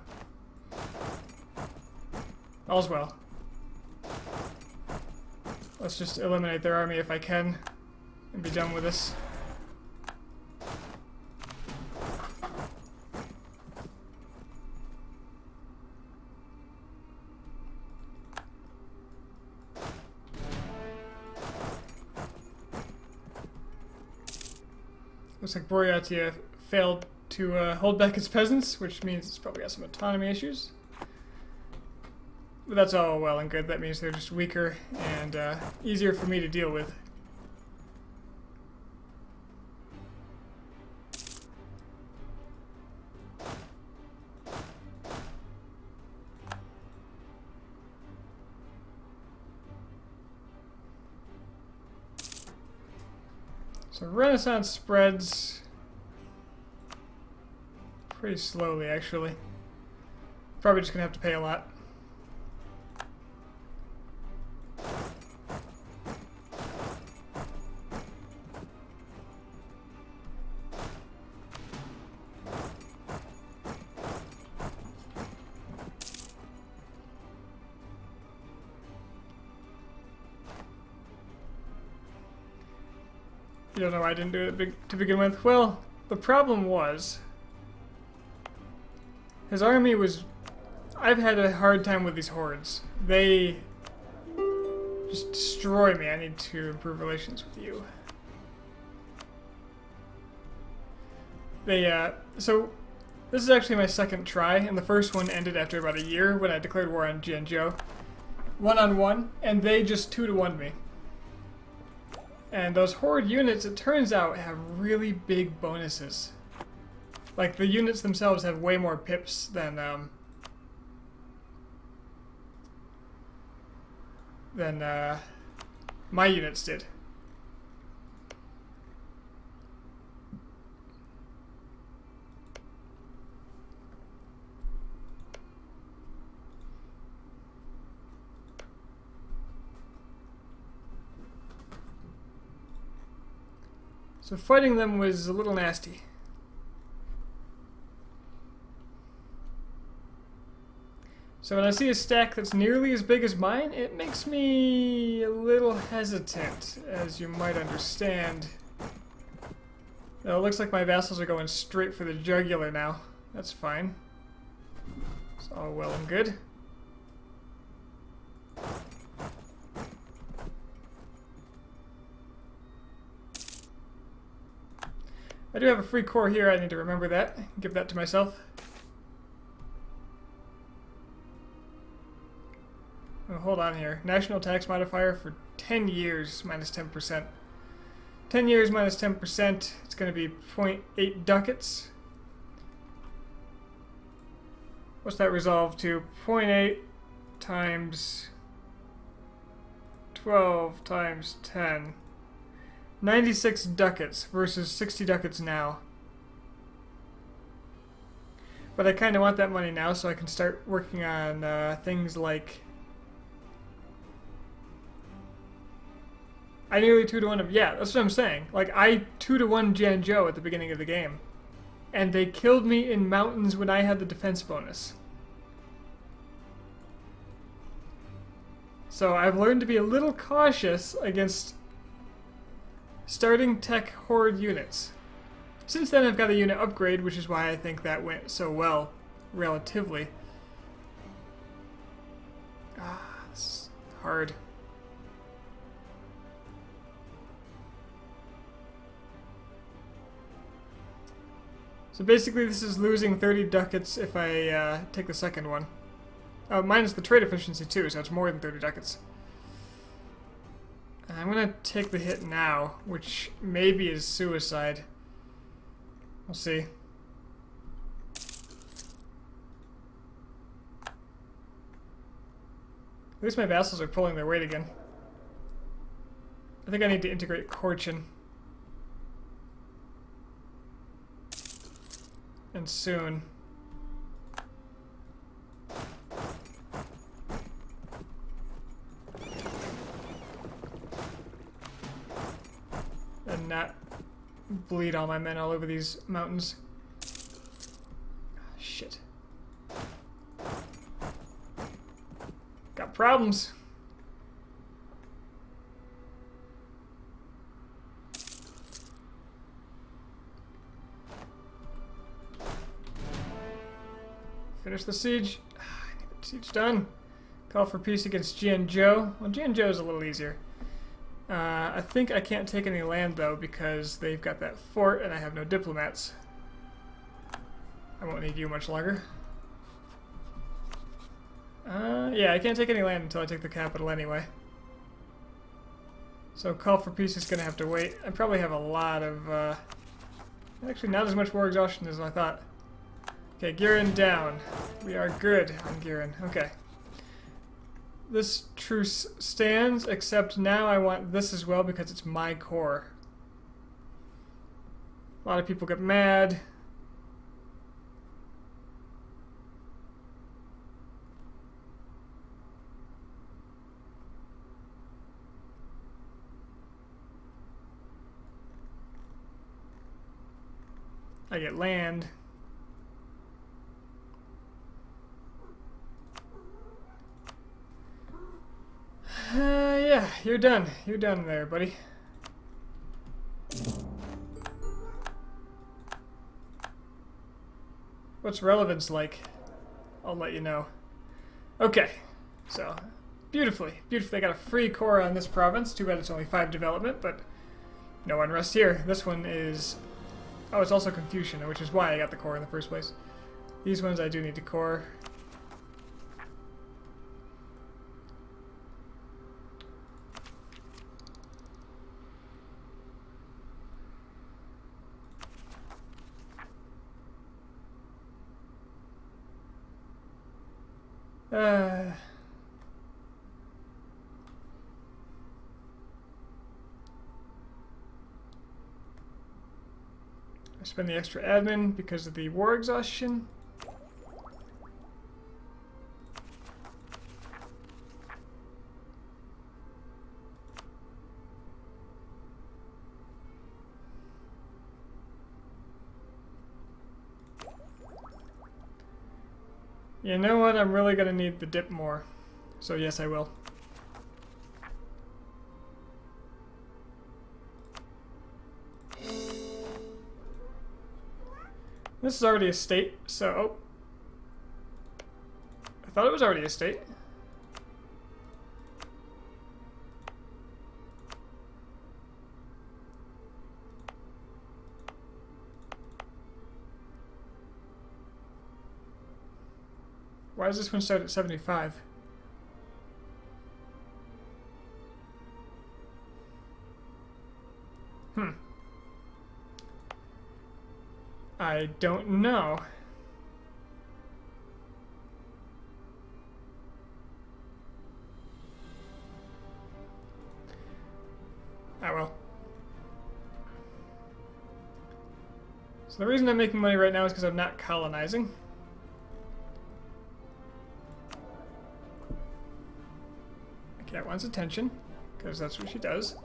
All's well. Let's just eliminate their army if I can and be done with this. Looks like Boreatia failed to hold back its peasants, which means it's probably got some autonomy issues. But that's all well and good. That means they're just weaker and easier for me to deal with. So Renaissance spreads pretty slowly, actually. Probably just gonna have to pay a lot. You don't know why I didn't do it to begin with? Well, the problem was his army was... I've had a hard time with these hordes. They just destroy me. I need to improve relations with you. So this is actually my second try, and the first one ended after about a year when I declared war on Jianzhou. 1-on-1, and they just 2-to-1'd me. And those horde units, it turns out, have really big bonuses. Like, the units themselves have way more pips than my units did. So fighting them was a little nasty. So when I see a stack that's nearly as big as mine, it makes me a little hesitant, as you might understand. It looks like my vassals are going straight for the jugular now. That's fine. It's all well and good. I do have a free core here, I need to remember that. Give that to myself. Oh, hold on here. National tax modifier for 10 years minus 10%. 10 years minus 10%, it's going to be 0.8 ducats. What's that resolve to? 0.8 times 12 times 10. 96 ducats versus 60 ducats now. But I kind of want that money now so I can start working on things like... I nearly 2-to-1 of... Yeah, that's what I'm saying. Like, I 2-to-1 Jianzhou at the beginning of the game. And they killed me in mountains when I had the defense bonus. So I've learned to be a little cautious against starting tech horde units. Since then I've got a unit upgrade, which is why I think that went so well, relatively. This is hard. So basically this is losing 30 ducats if I take the second one. Minus the trade efficiency too, so it's more than 30 ducats. I'm gonna take the hit now, which maybe is suicide. We'll see. At least my vassals are pulling their weight again. I think I need to integrate Korchin. And soon. And not bleed all my men all over these mountains. Shit. Got problems. Finish the siege. I need the siege done. Call for peace against Jianzhou. Well, Jianzhou is a little easier. I think I can't take any land though because they've got that fort and I have no diplomats. I won't need you much longer. Yeah, I can't take any land until I take the capital anyway. So call for peace is going to have to wait. I probably have a lot of... actually, not as much war exhaustion as I thought. Okay, Girin down. We are good on Girin. Okay. This truce stands, except now I want this as well because it's my core. A lot of people get mad. I get land. Yeah, you're done. You're done there, buddy. What's relevance like? I'll let you know. Okay, so beautifully. I got a free core on this province. Too bad it's only 5 development, but no unrest here. This one is... Oh, it's also Confucian, which is why I got the core in the first place. These ones I do need to core. I spend the extra admin because of the war exhaustion. You know what? I'm really going to need the dip more. So yes, I will. This is already a state, so... Oh. I thought it was already a state. Why does this one start at 75? I don't know. Ah well. So the reason I'm making money right now is because I'm not colonizing. The cat wants attention, because that's what she does.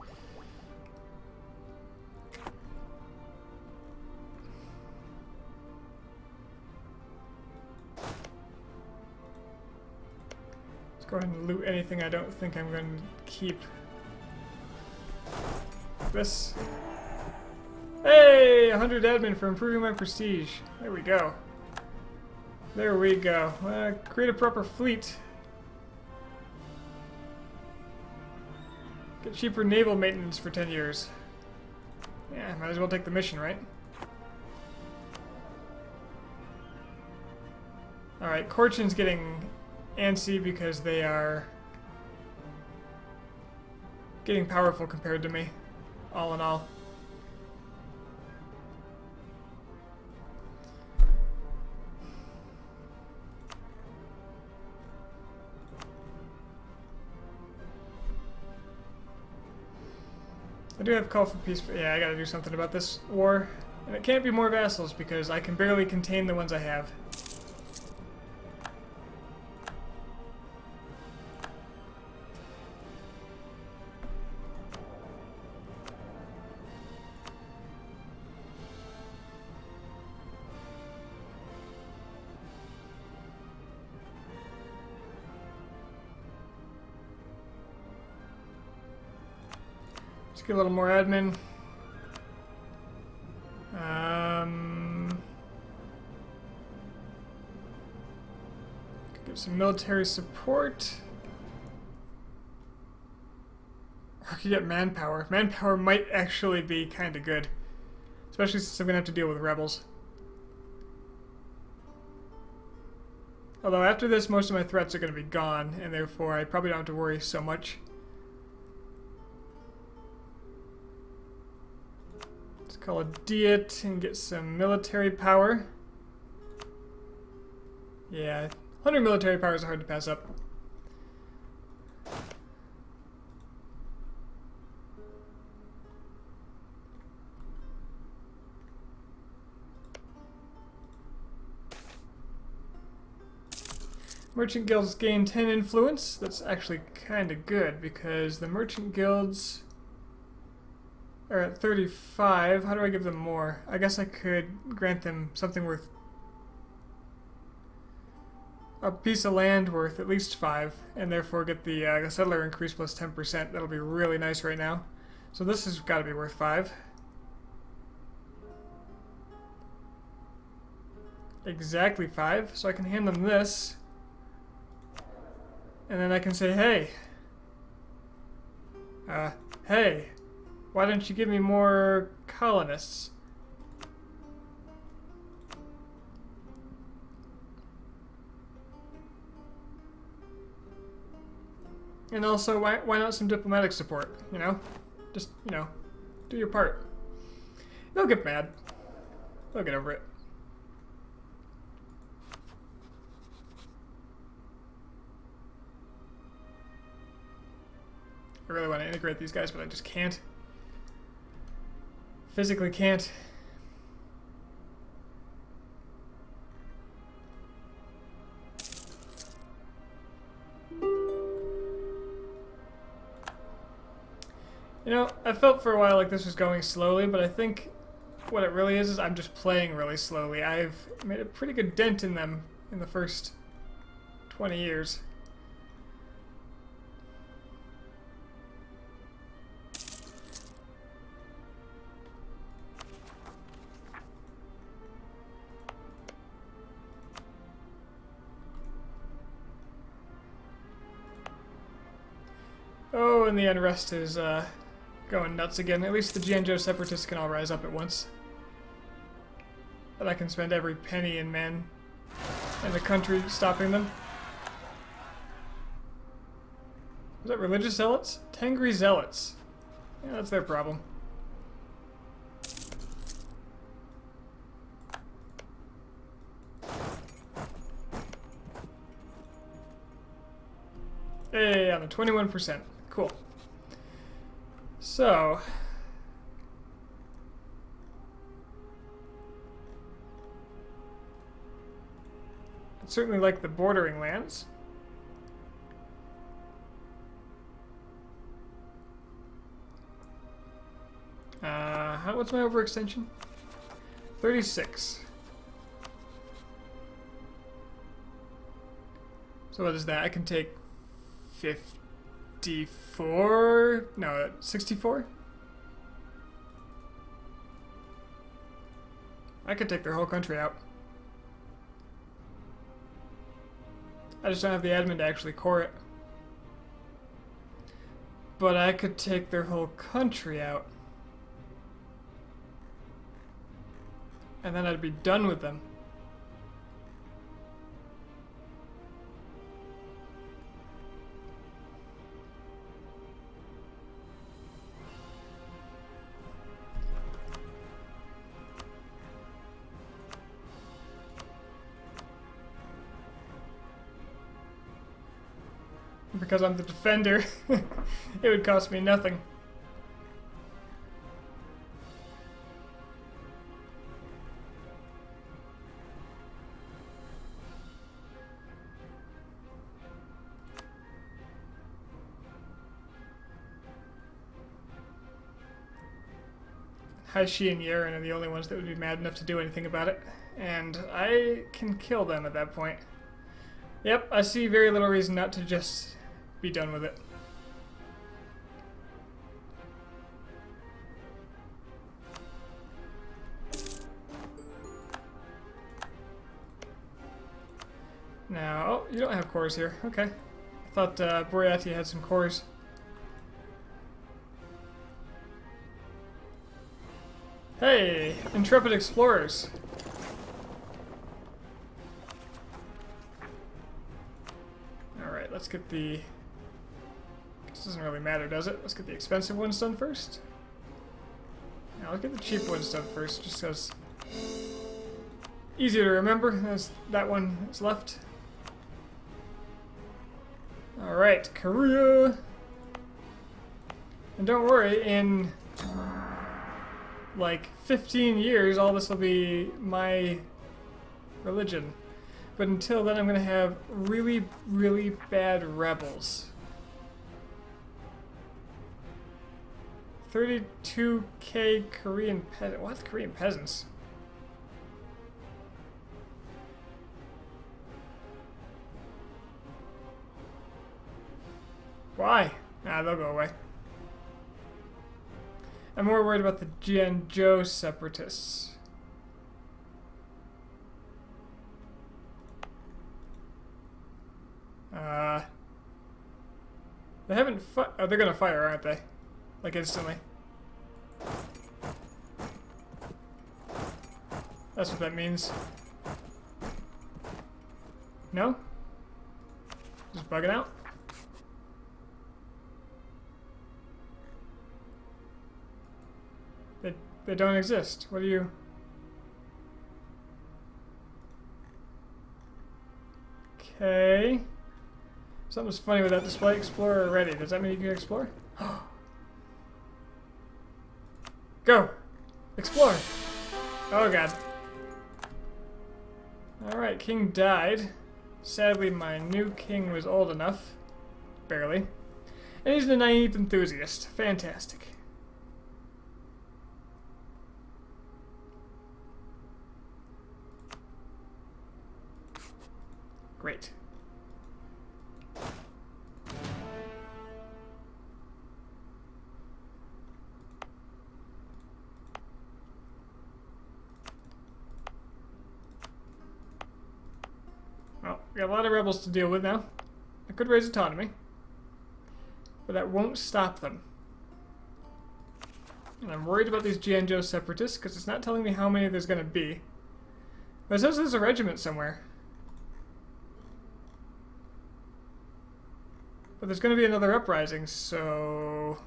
Let's go ahead and loot anything I don't think I'm going to keep. This. Hey! 100 admin for improving my prestige. There we go. There we go. Create a proper fleet. Get cheaper naval maintenance for 10 years. Yeah, might as well take the mission, right? Alright, Corchin's getting antsy because they are getting powerful compared to me, all in all. I do have call for peace, but yeah, I gotta do something about this war. And it can't be more vassals because I can barely contain the ones I have. Let's get a little more admin. Get some military support. Or I could get manpower. Manpower might actually be kind of good. Especially since I'm going to have to deal with rebels. Although after this, most of my threats are going to be gone, and therefore I probably don't have to worry so much. Let's call a diet and get some military power. Yeah, 100 military power is hard to pass up. Merchant guilds gain 10 influence. That's actually kind of good because the merchant guilds are at 35. How do I give them more? I guess I could grant them something worth a piece of land worth at least 5, and therefore get the settler increase plus 10%. That'll be really nice right now. So this has got to be worth 5. Exactly 5. So I can hand them this. And then I can say, hey, hey, why don't you give me more colonists? And also, why not some diplomatic support, you know? Just, you know, do your part. They'll get mad. They'll get over it. I really want to integrate these guys, but I just can't. Physically can't. You know, I felt for a while like this was going slowly, but I think what it really is I'm just playing really slowly. I've made a pretty good dent in them in the first 20 years. Oh, and the unrest is going nuts again. At least the Jianzhou separatists can all rise up at once. But I can spend every penny and man in the country stopping them. Was that religious zealots? Tengri zealots. Yeah, that's their problem. Hey, on the 21%. Cool. So, I'd certainly like the bordering lands. What's my overextension? 36. So what is that? I can take 54? No, 64? I could take their whole country out. I just don't have the admin to actually core it. But I could take their whole country out. And then I'd be done with them. Because I'm the defender, it would cost me nothing. Haishi and Yaren are the only ones that would be mad enough to do anything about it, and I can kill them at that point. Yep, I see very little reason not to just be done with it. Now, oh, you don't have cores here. Okay. I thought Boreati had some cores. Hey, intrepid explorers. Alright, let's get the... This doesn't really matter, does it? Let's get the expensive ones done first. Now, let's get the cheap ones done first, just because... Easier to remember, as that one is left. Alright, Korea! And don't worry, in... like 15 years, all this will be my religion. But until then, I'm going to have really, really bad rebels. 32k Korean peasants. What? Korean peasants? Why? Nah, they'll go away. I'm more worried about the Jianzhou separatists. They haven't oh, they're gonna fire, aren't they? Like instantly. That's what that means. No? Just bugging out? They don't exist. What do you... Okay. Something's funny with that display explorer already. Does that mean you can explore? Go! Explore! Oh god. Alright, king died. Sadly, my new king was old enough. Barely. And he's a naive enthusiast. Fantastic. Great. Well, we got a lot of rebels to deal with now. I could raise autonomy, but that won't stop them. And I'm worried about these Jianzhou separatists because it's not telling me how many there's going to be. But it says there's a regiment somewhere. But there's going to be another uprising, so...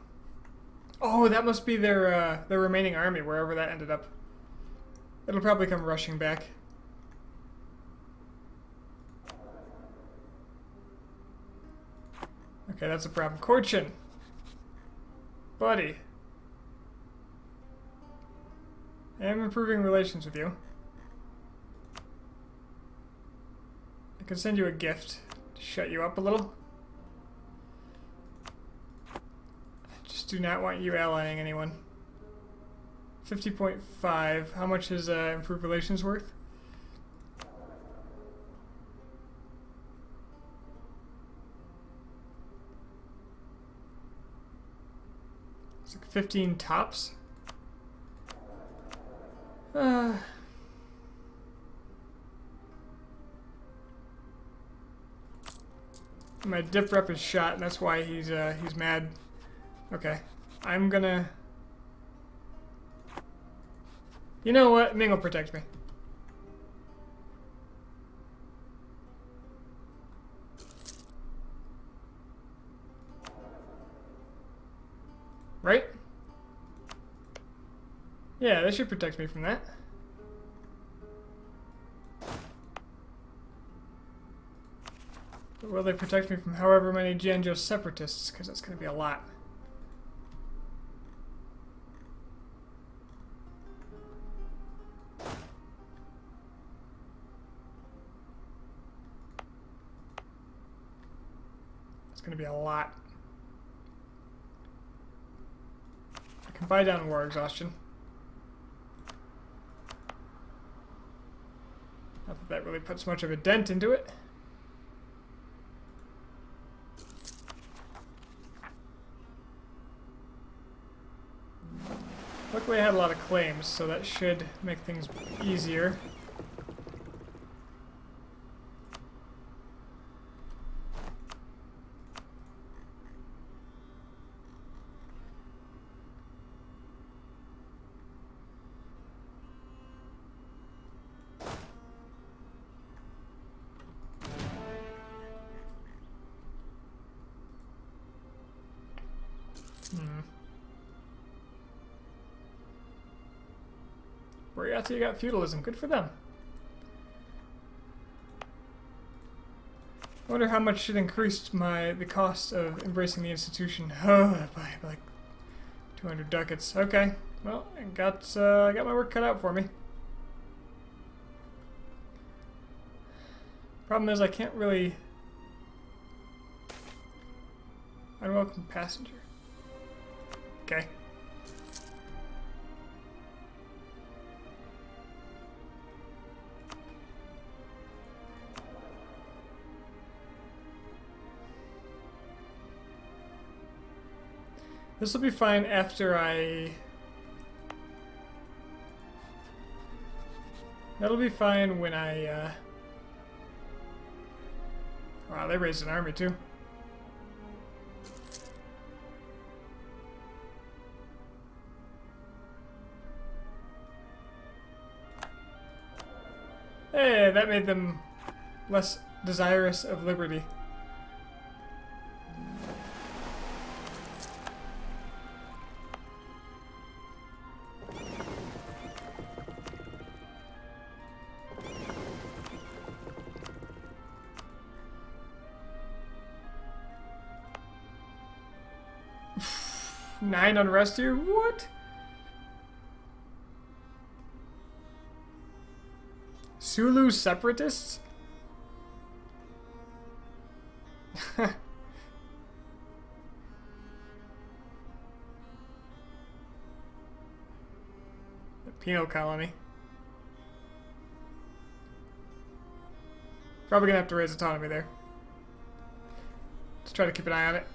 Oh, that must be their remaining army, wherever that ended up. It'll probably come rushing back. Okay, that's a problem. Cochin! Buddy. I am improving relations with you. I can send you a gift to shut you up a little. I just do not want you allying anyone. 50.5. How much is improved relations worth? It's like 15 tops. My dip rep is shot, and that's why he's mad. Okay, I'm gonna. You know what? Ming will protect me. Right? Yeah, they should protect me from that. But will they protect me from however many Jianzhou separatists? Because that's going to be a lot. It's going to be a lot. I can buy down war exhaustion. Not that that really puts much of a dent into it. Luckily I had a lot of claims, so that should make things easier. Boreatia got feudalism. Good for them. I wonder how much it increased the cost of embracing the institution. Oh, by like 200 ducats. Okay. Well, I got my work cut out for me. Problem is, I can't really. Unwelcome passenger. Okay. This will be fine after I... That'll be fine when I, Wow, they raised an army too. Hey, that made them less desirous of liberty. 9 unrest here? What? Sulu separatists? The penal colony. Probably gonna have to raise autonomy there. Let's try to keep an eye on it.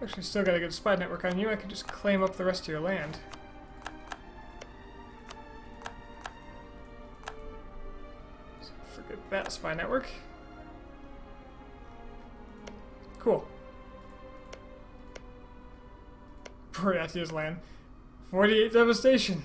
Actually, still got a good spy network on you. I could just claim up the rest of your land. So forget that spy network. Cool. Boreatia's land. 48 devastation.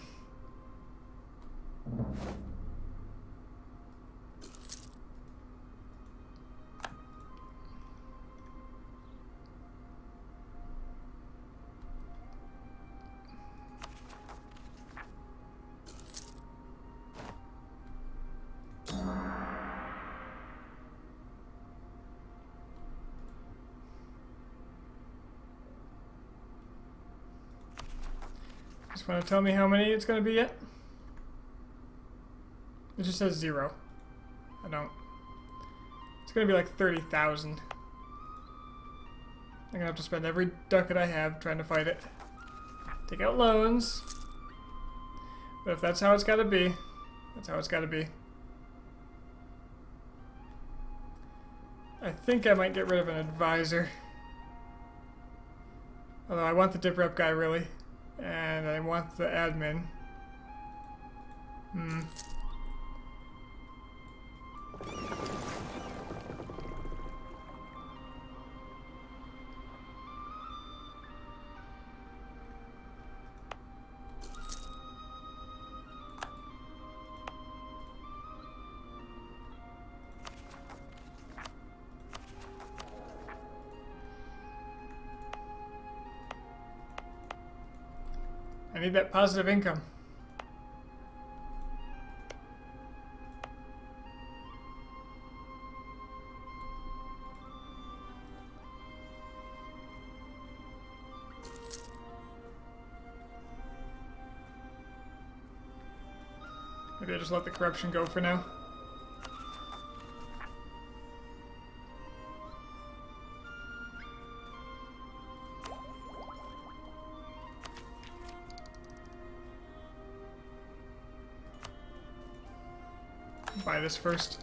Just want to tell me how many it's going to be yet? It just says 0. I don't. It's going to be like 30,000. I'm going to have to spend every ducat I have trying to fight it. Take out loans. But if that's how it's got to be, that's how it's got to be. I think I might get rid of an advisor. Although I want the dip rep guy really. And I want the admin. I need that positive income. Maybe I just let the corruption go for now. Buy this first.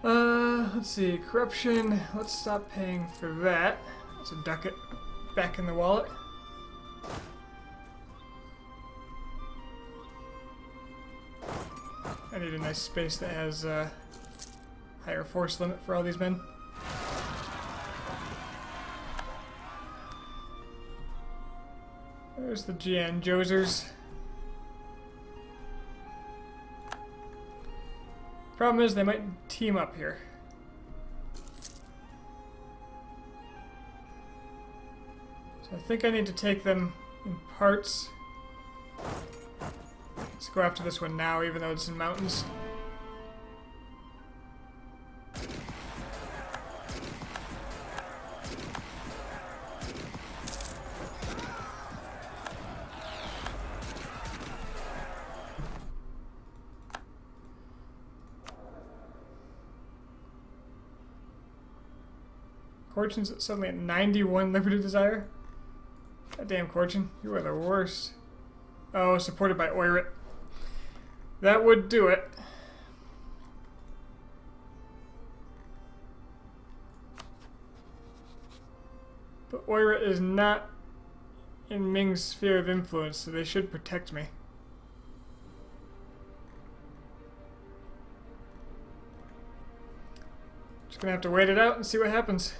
Let's see, corruption. Let's stop paying for that. That's a ducat back in the wallet. I need a nice space that has a higher force limit for all these men. There's the GN Josers. Problem is, they might team up here. So I think I need to take them in parts. Let's go after this one now, even though it's in mountains. Corchin's suddenly at 91 Liberty Desire. God damn, Corchin, you are the worst. Oh, supported by Oirat. That would do it. But Oirat is not in Ming's sphere of influence, so they should protect me. Just gonna have to wait it out and see what happens.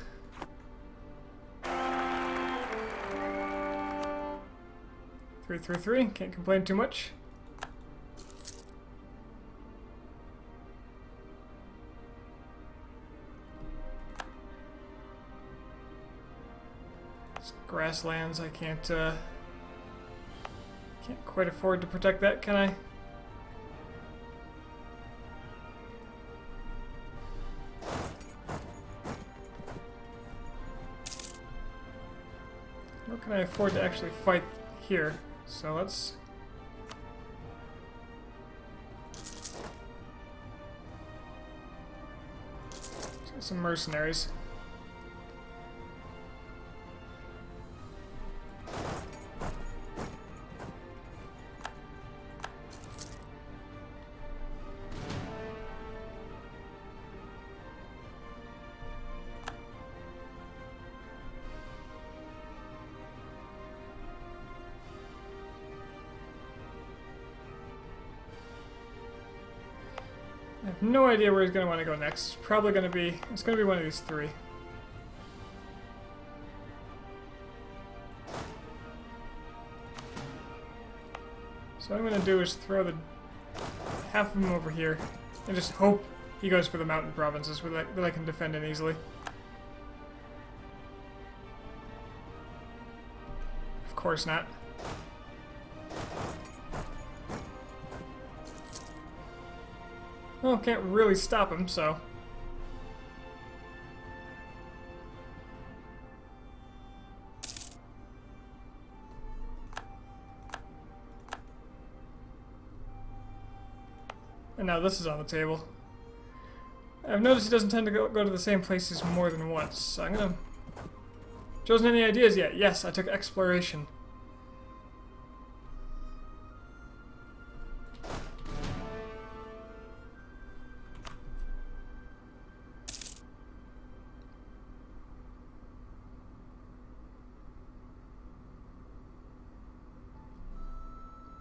333, can't complain too much. grasslands. I can't quite afford to protect that, can I? Nor can I afford to actually fight here. So let's get some mercenaries. I have no idea where he's going to want to go next. It's probably going to be... It's going to be one of these three. So what I'm going to do is throw the half of them over here and just hope he goes for the mountain provinces that I can defend in easily. Of course not. Well, can't really stop him, so... And now this is on the table. I've noticed he doesn't tend to go to the same places more than once, so I'm gonna... Chosen any ideas yet? Yes, I took exploration.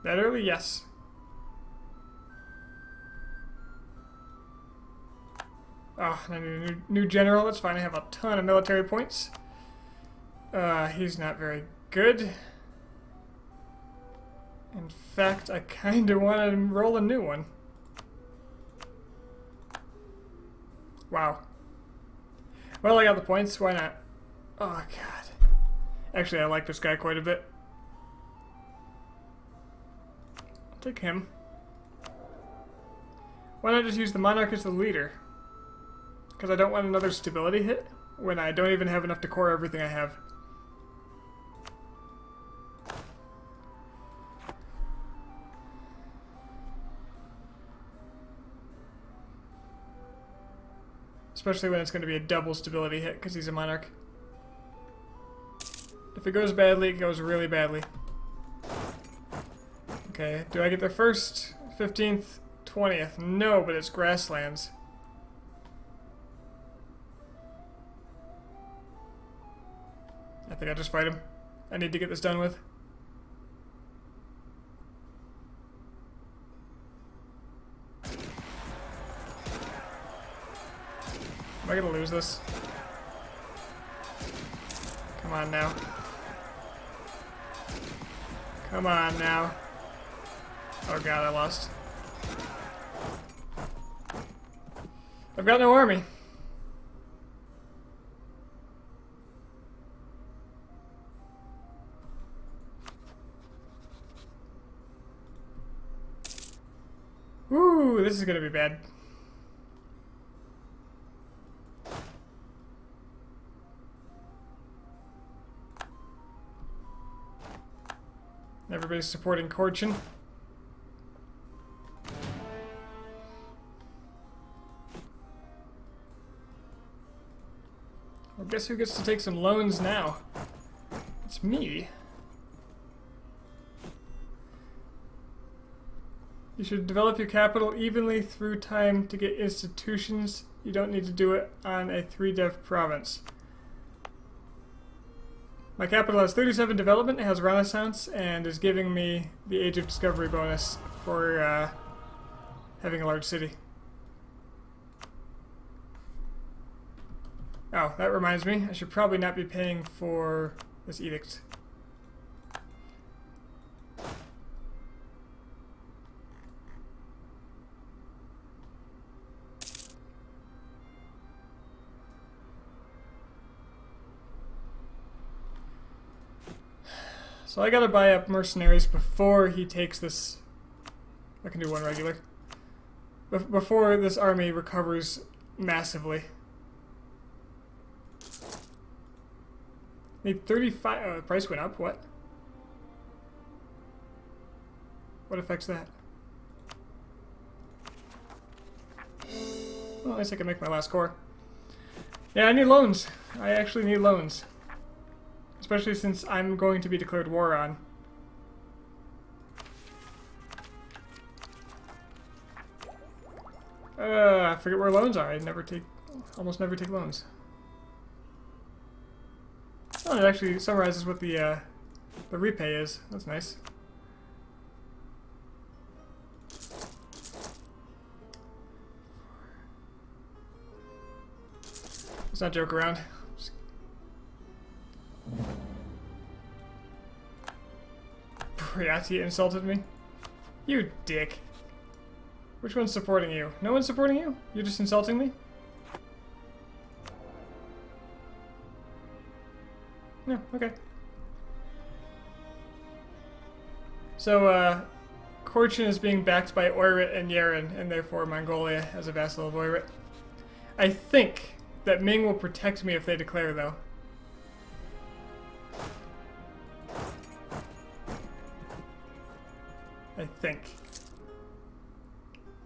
That early? Yes. Oh, and I need a new general. That's fine. I have a ton of military points. He's not very good. In fact, I kind of want to roll a new one. Wow. Well, I got the points. Why not? Oh, God. Actually, I like this guy quite a bit. I'll take him. Why not just use the monarch as the leader? Because I don't want another stability hit when I don't even have enough to core everything I have. Especially when it's going to be a double stability hit because he's a monarch. If it goes badly, it goes really badly. Okay, do I get there first? 15th, 20th? No, but it's grasslands. I think I'll just fight him. I need to get this done with. Am I gonna lose this? Come on now. Come on now. Oh God, I lost. I've got no army. Woo, this is gonna be bad. Everybody's supporting Corchin. Well, guess who gets to take some loans now? It's me. You should develop your capital evenly through time to get institutions. You don't need to do it on a 3-dev province. My capital has 37 development, it has Renaissance, and is giving me the Age of Discovery bonus for having a large city. Oh, that reminds me, I should probably not be paying for this edict. So I gotta buy up mercenaries before he takes this. I can do one regular. Before this army recovers massively. Need 35. Oh, the price went up. What? What affects that? Well, at least I can make my last core. Yeah, I need loans. I actually need loans. Especially since I'm going to be declared war on. I forget where loans are. I almost never take loans. Oh, it actually summarizes what the repay is. That's nice. Let's not joke around. Priati insulted me. You dick. Which one's supporting you? No one's supporting you? You're just insulting me? No, okay. So, Korchin is being backed by Oirat and Yaren, and therefore Mongolia as a vassal of Oirat. I think that Ming will protect me if they declare, though. I think.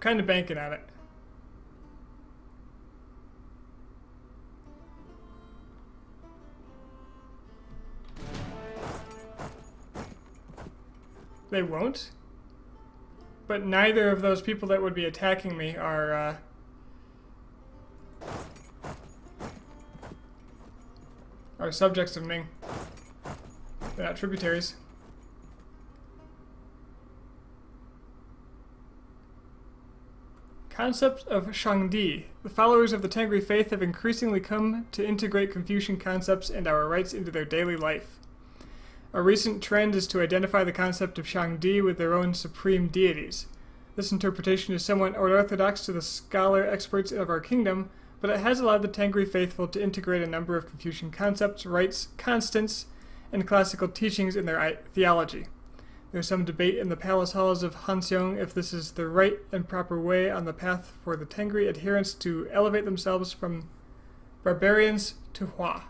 Kind of banking on it. They won't? But neither of those people that would be attacking me are subjects of Ming. They're not tributaries. Concept of Shangdi. The followers of the Tengri faith have increasingly come to integrate Confucian concepts and our rites into their daily life. A recent trend is to identify the concept of Shangdi with their own supreme deities. This interpretation is somewhat unorthodox to the scholar experts of our kingdom, but it has allowed the Tengri faithful to integrate a number of Confucian concepts, rites, constants, and classical teachings in their theology. There is some debate in the palace halls of Hanseong if this is the right and proper way on the path for the Tengri adherents to elevate themselves from barbarians to Hua.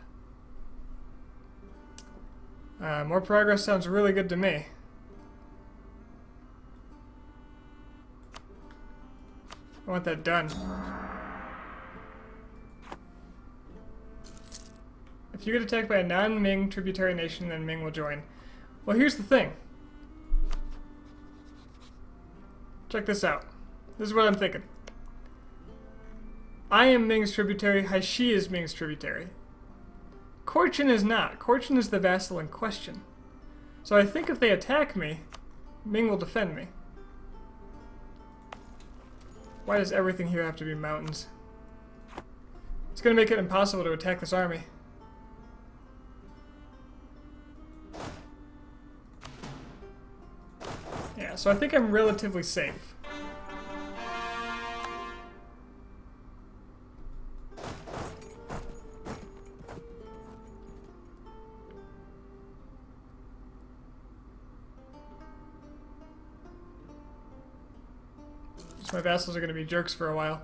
More progress sounds really good to me. I want that done. If you get attacked by a non-Ming tributary nation, then Ming will join. Well, here's the thing. Check this out. This is what I'm thinking. I am Ming's tributary, Haishi is Ming's tributary. Korchin is not. Korchin is the vassal in question. So I think if they attack me, Ming will defend me. Why does everything here have to be mountains? It's going to make it impossible to attack this army. Yeah, so I think I'm relatively safe. So my vassals are going to be jerks for a while.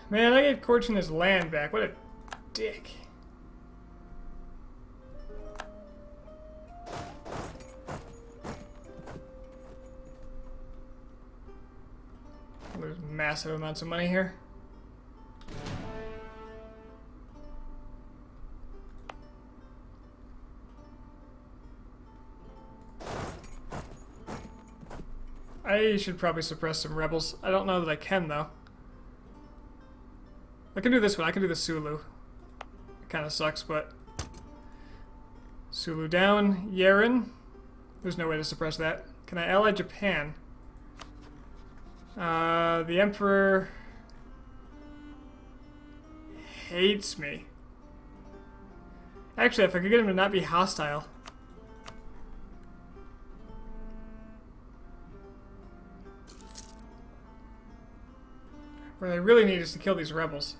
Man, I gave Korchin his land back. What a dick. There's massive amounts of money here. I should probably suppress some rebels. I don't know that I can, though. I can do this one. I can do the Sulu. It kind of sucks, but... Sulu down. Yaren. There's no way to suppress that. Can I ally Japan? The Emperor... hates me. Actually, if I could get him to not be hostile... What I really need is to kill these rebels.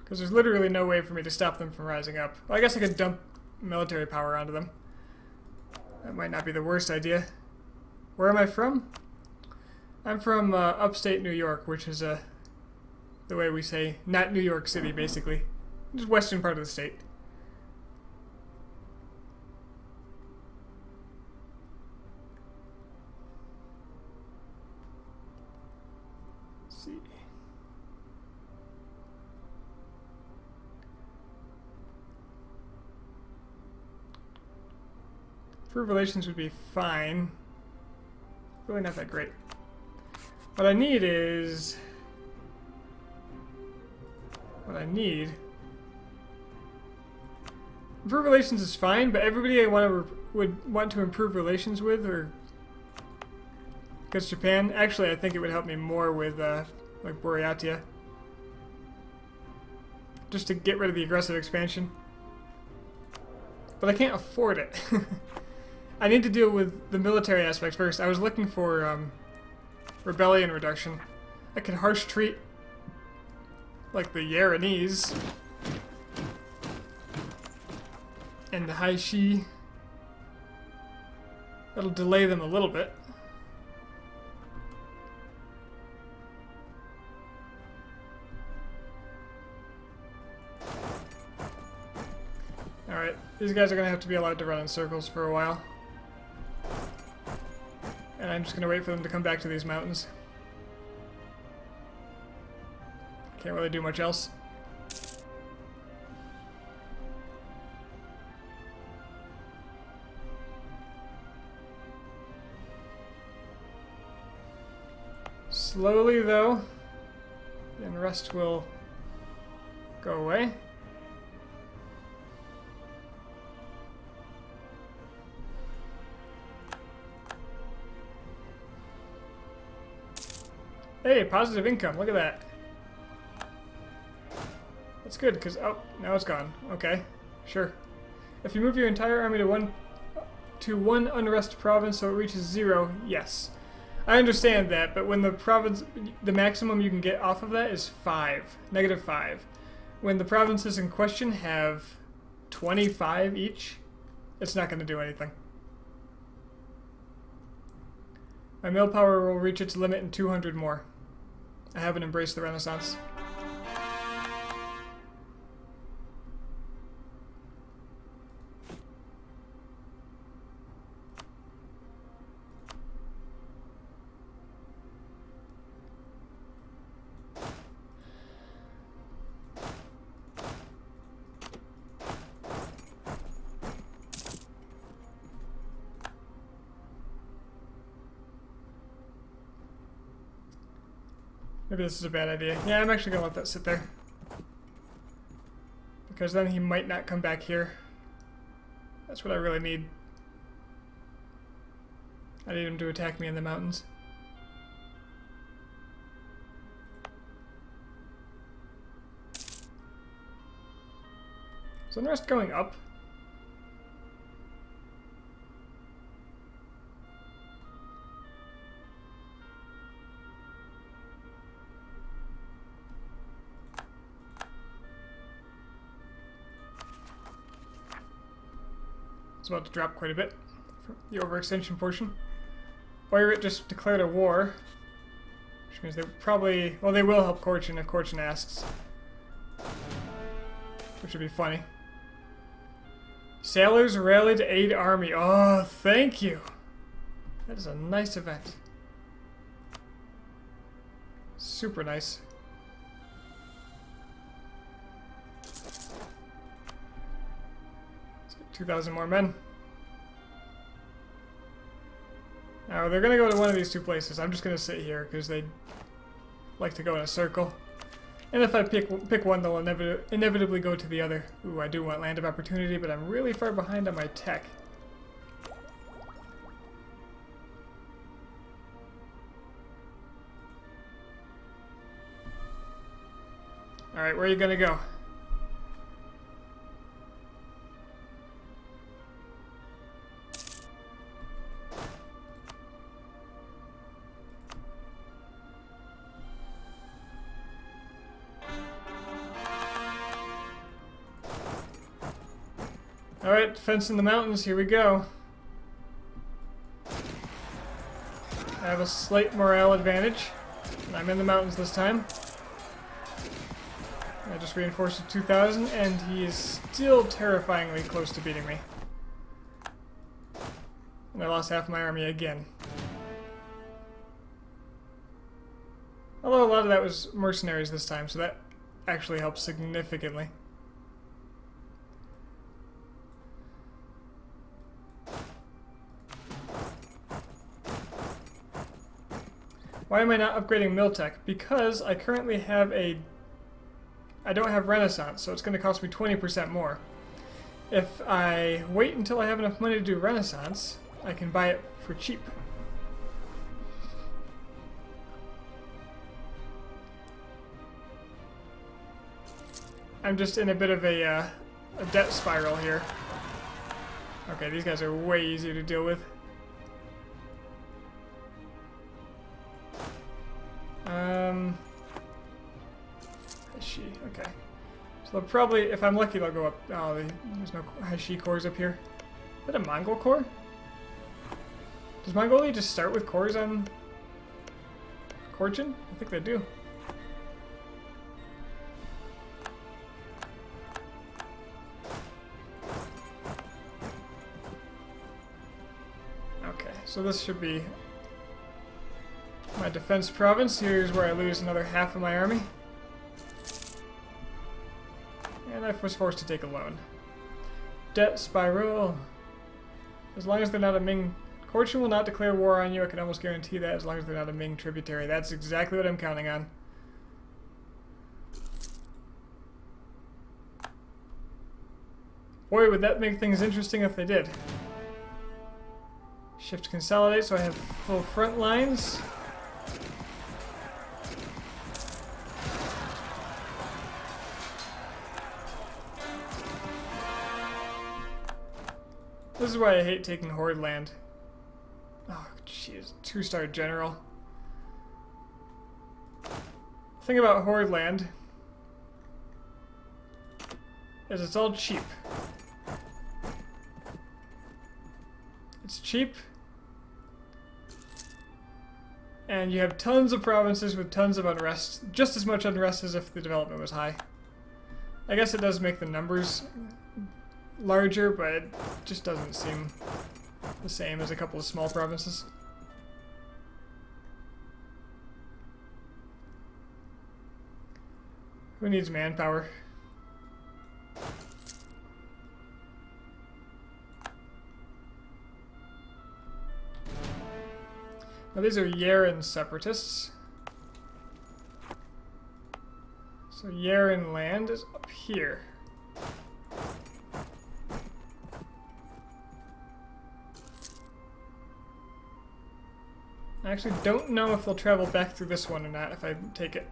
Because there's literally no way for me to stop them from rising up. Well, I guess I could dump military power onto them. That might not be the worst idea. Where am I from? I'm from upstate New York, which is the way we say, not New York City, basically. Just western part of the state. Let's see. Improved relations would be fine. Really not that great. What I need is... Improved relations is fine, but everybody I would want to improve relations with, or against Japan, actually I think it would help me more with like Buryatia. Just to get rid of the aggressive expansion. But I can't afford it. I need to deal with the military aspects first. I was looking for rebellion reduction. I could harsh treat like the Yaranese and the Haishi. That'll delay them a little bit. Alright, these guys are going to have to be allowed to run in circles for a while. And I'm just going to wait for them to come back to these mountains. Can't really do much else. Slowly, though, the unrest will go away. Hey, positive income. Look at that. That's good, because... Oh, now it's gone. Okay, sure. If you move your entire army to one unrest province so it reaches 0, yes. I understand that, but when the province... The maximum you can get off of that is 5. -5. When the provinces in question have 25 each, it's not going to do anything. My mill power will reach its limit in 200 more. I haven't embraced the Renaissance. Maybe this is a bad idea. Yeah, I'm actually going to let that sit there. Because then he might not come back here. That's what I really need. I need him to attack me in the mountains. Is unrest going up? It's about to drop quite a bit for the overextension portion. Oirat just declared a war, which means they probably, well, they will help Korchin if Korchin asks, which would be funny. Sailors rally to aid army. Oh, thank you. That is a nice event. Super nice. 2,000 more men. Now they're gonna go to one of these two places. I'm just gonna sit here because they like to go in a circle. And if I pick one, they'll inevitably go to the other. Ooh, I do want land of opportunity, but I'm really far behind on my tech. Alright, where are you gonna go? Alright, defense in the mountains, here we go. I have a slight morale advantage. I'm in the mountains this time. I just reinforced at 2,000, and he is still terrifyingly close to beating me. And I lost half my army again. Although a lot of that was mercenaries this time, so that actually helps significantly. Why am I not upgrading mill tech? Because I currently have I don't have Renaissance, so it's going to cost me 20% more. If I wait until I have enough money to do Renaissance, I can buy it for cheap. I'm just in a bit of a debt spiral here. Okay, these guys are way easier to deal with. Hashi, okay. So they'll probably, if I'm lucky, they'll go up. Oh, there's no Hashi cores up here. Is that a Mongol core? Does Mongolia just start with cores on Korchin? I think they do. Okay, so this should be my defense province. Here's where I lose another half of my army. And I was forced to take a loan. Debt spiral. As long as they're not a Ming... Korchin will not declare war on you. I can almost guarantee that as long as they're not a Ming tributary. That's exactly what I'm counting on. Boy, would that make things interesting if they did. Shift consolidate so I have full front lines. This is why I hate taking Horde land. Oh, jeez. 2-star general. The thing about Horde land is it's all cheap. It's cheap. And you have tons of provinces with tons of unrest. Just as much unrest as if the development was high. I guess it does make the numbers larger, but it just doesn't seem the same as a couple of small provinces. Who needs manpower? Now these are Yaren separatists. So Yaren land is up here. I actually don't know if they'll travel back through this one or not if I take it.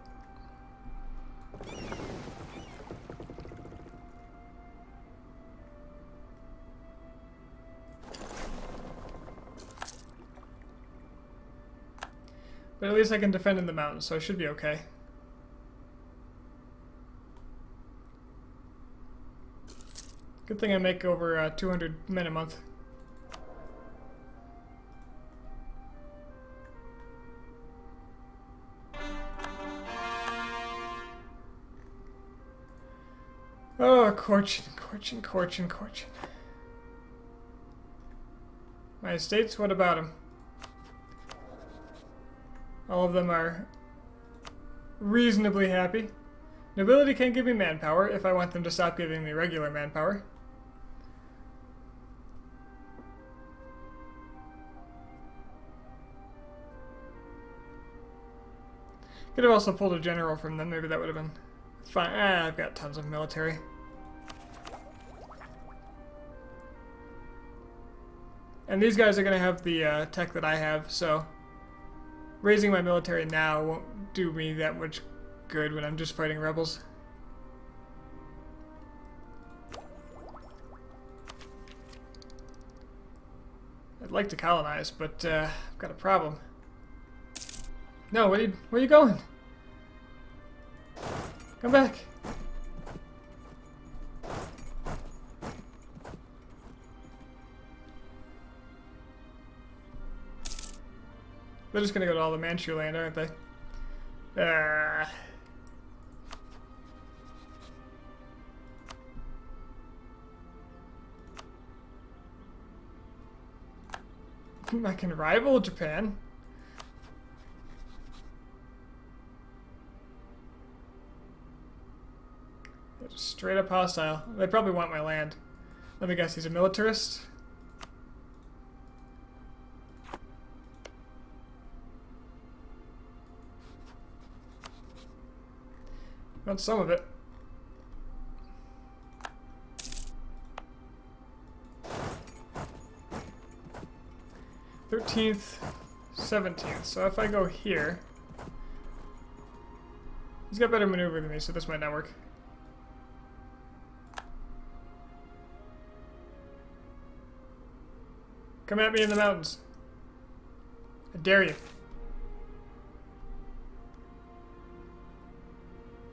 But at least I can defend in the mountains, so I should be okay. Good thing I make over 200 men a month. Oh, Korchin. My estates, what about them? All of them are reasonably happy. Nobility can't give me manpower if I want them to stop giving me regular manpower. Could have also pulled a general from them, maybe that would have been fine. I've got tons of military. And these guys are going to have the tech that I have, so raising my military now won't do me that much good when I'm just fighting rebels. I'd like to colonize, but I've got a problem. No, where are you going? Come back. They're just gonna go to all the Manchu land, aren't they? I can rival Japan. They're just straight up hostile. They probably want my land. Let me guess, he's a militarist? Want some of it. '13th, 17th. So if I go here, he's got better maneuver than me, so this might not work. Come at me in the mountains. I dare you.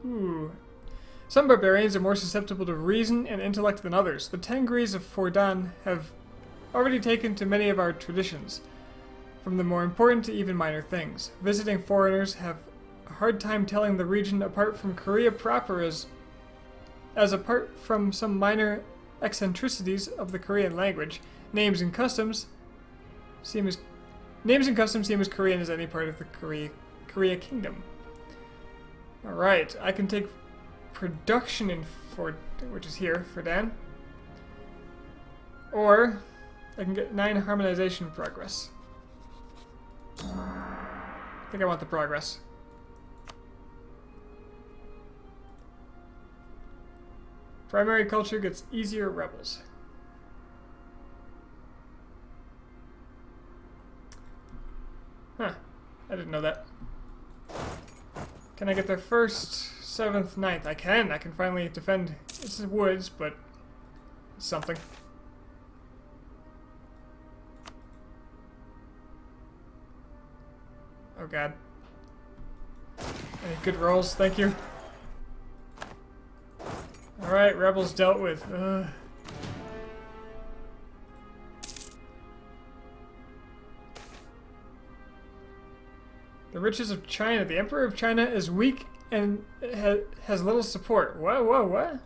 Ooh. Some barbarians are more susceptible to reason and intellect than others. The Tengris of Fordan have already taken to many of our traditions, from the more important to even minor things. Visiting foreigners have a hard time telling the region apart from Korea proper as apart from some minor eccentricities of the Korean language. Names and customs seem as Korean as any part of the Korea Kingdom. Alright, I can take production in which is here, Fordan. Or I can get 9 harmonization progress. I think I want the progress. Primary culture gets easier rebels. Huh. I didn't know that. Can I get there first? 7th, 9th. I can. I can finally defend. It's woods, but it's something. Oh god. Any good rolls? Thank you. Alright, rebels dealt with. The riches of China. The Emperor of China is weak and has little support. Whoa, whoa, what?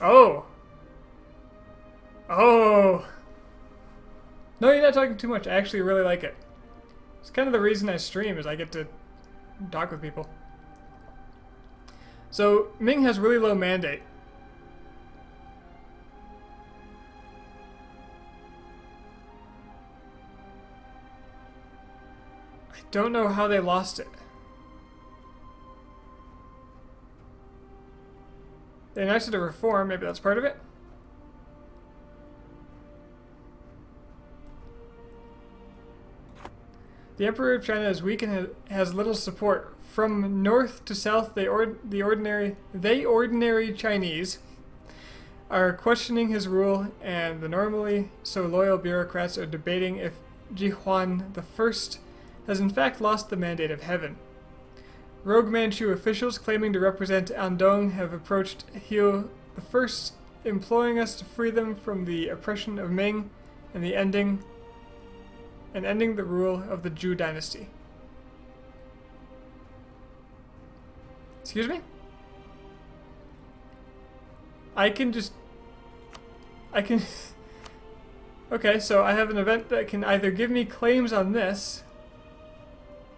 Oh. Oh. No, you're not talking too much. I actually really like it. It's kind of the reason I stream, is I get to talk with people. So, Ming has really low mandate. I don't know how they lost it. They enacted a reform, maybe that's part of it? The Emperor of China is weak and has little support. From north to south, the ordinary Chinese are questioning his rule, and the normally so loyal bureaucrats are debating if Jihuan the First has in fact lost the mandate of heaven. Rogue Manchu officials claiming to represent Andong have approached Hyo the First, imploring us to free them from the oppression of Ming and ending the rule of the Zhou dynasty. Excuse me? I can... Okay, so I have an event that can either give me claims on this.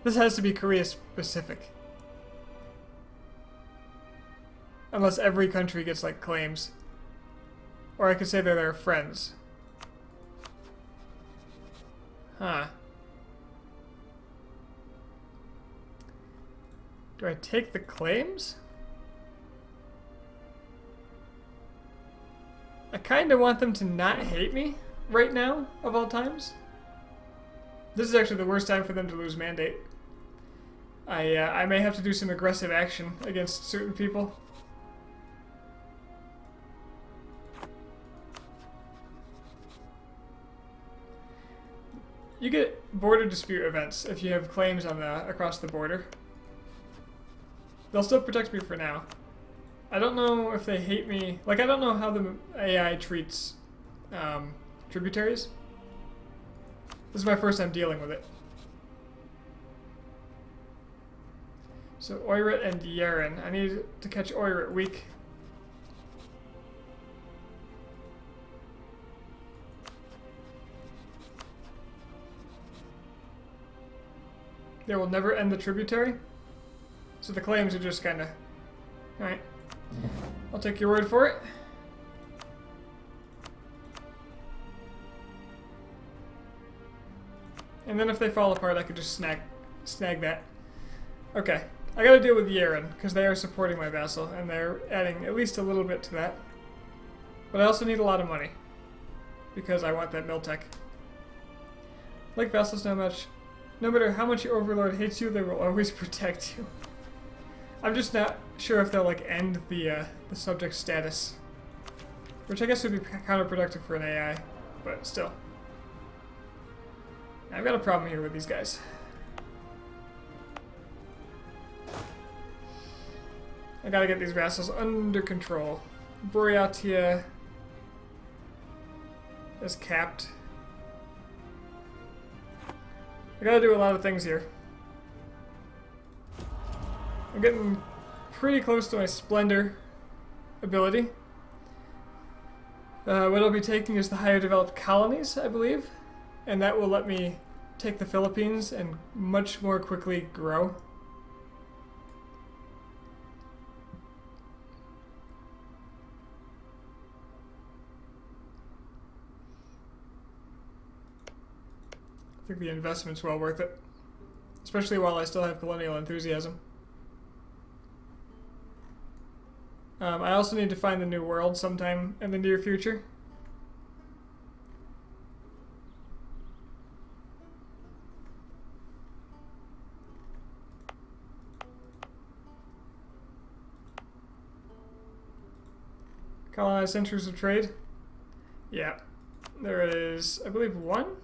This has to be Korea specific. Unless every country gets, like, claims. Or I could say they're their friends. Huh. Do I take the claims? I kind of want them to not hate me right now, of all times. This is actually the worst time for them to lose mandate. I may have to do some aggressive action against certain people. You get border dispute events if you have claims on across the border. They'll still protect me for now. I don't know if they hate me. Like, I don't know how the AI treats tributaries. This is my first time dealing with it. So Oirat and Yaren. I need to catch Oirat weak. They will never end the tributary. So the claims are just kind of... Alright. I'll take your word for it. And then if they fall apart, I could just snag that. Okay. I gotta deal with Yaren, because they are supporting my vassal, and they're adding at least a little bit to that. But I also need a lot of money, because I want that mill tech. Like vassals, no matter how much your overlord hates you, they will always protect you. I'm just not sure if they'll like end the subject status, which I guess would be counterproductive for an AI, but still. I've got a problem here with these guys. I gotta get these vassals under control. Boreatia is capped. I gotta do a lot of things here. I'm getting pretty close to my Splendor ability. What I'll be taking is the higher developed colonies, I believe. And that will let me take the Philippines and much more quickly grow. I think the investment's well worth it. Especially while I still have colonial enthusiasm. I also need to find the new world sometime in the near future. Colonized centers of trade? Yeah. There is, I believe, one?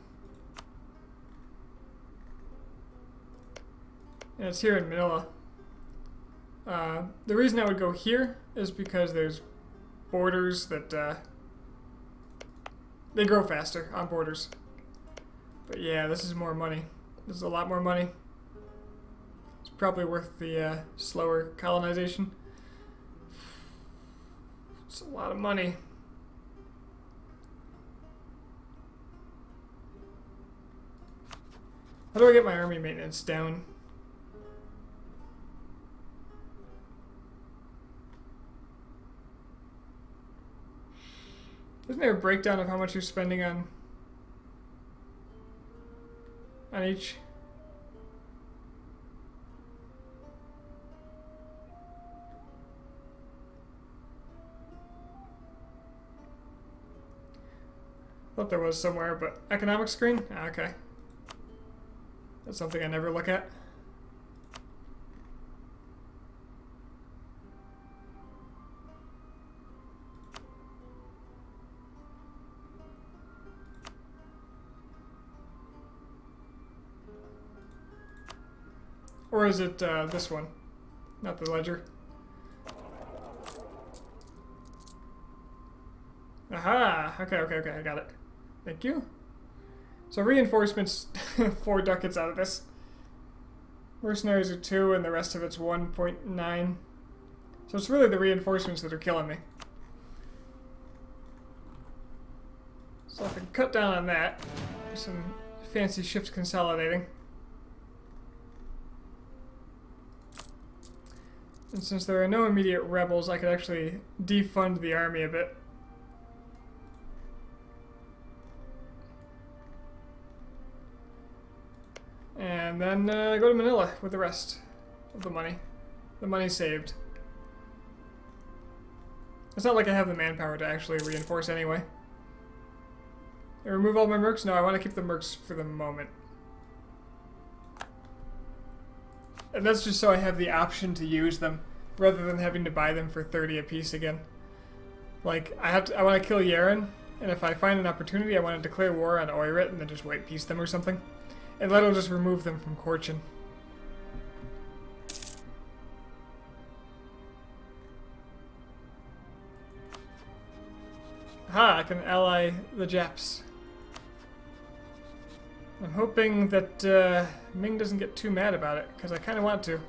And it's here in Manila. The reason I would go here is because there's borders that they grow faster on borders. But yeah, this is more money. This is a lot more money. It's probably worth the slower colonization. It's a lot of money. How do I get my army maintenance down? Isn't there a breakdown of how much you're spending on each? Thought there was somewhere, but economic screen? Ah, okay. That's something I never look at. Or is it this one? Not the ledger. Aha! Okay, I got it. Thank you. So reinforcements, 4 ducats out of this. Mercenaries are 2 and the rest of it's 1.9. So it's really the reinforcements that are killing me. So if I can cut down on that, some fancy shift consolidating. And since there are no immediate rebels, I could actually defund the army a bit. And then go to Manila with the rest of the money. The money saved. It's not like I have the manpower to actually reinforce anyway. And remove all my mercs? No, I want to keep the mercs for the moment. And that's just so I have the option to use them, rather than having to buy them for 30 apiece again. Like, I want to kill Yaren, and if I find an opportunity, I want to declare war on Oirat and then just white peace them or something. And that'll just remove them from Korchin. Aha, I can ally the Japs. I'm hoping that Ming doesn't get too mad about it, because I kind of want to.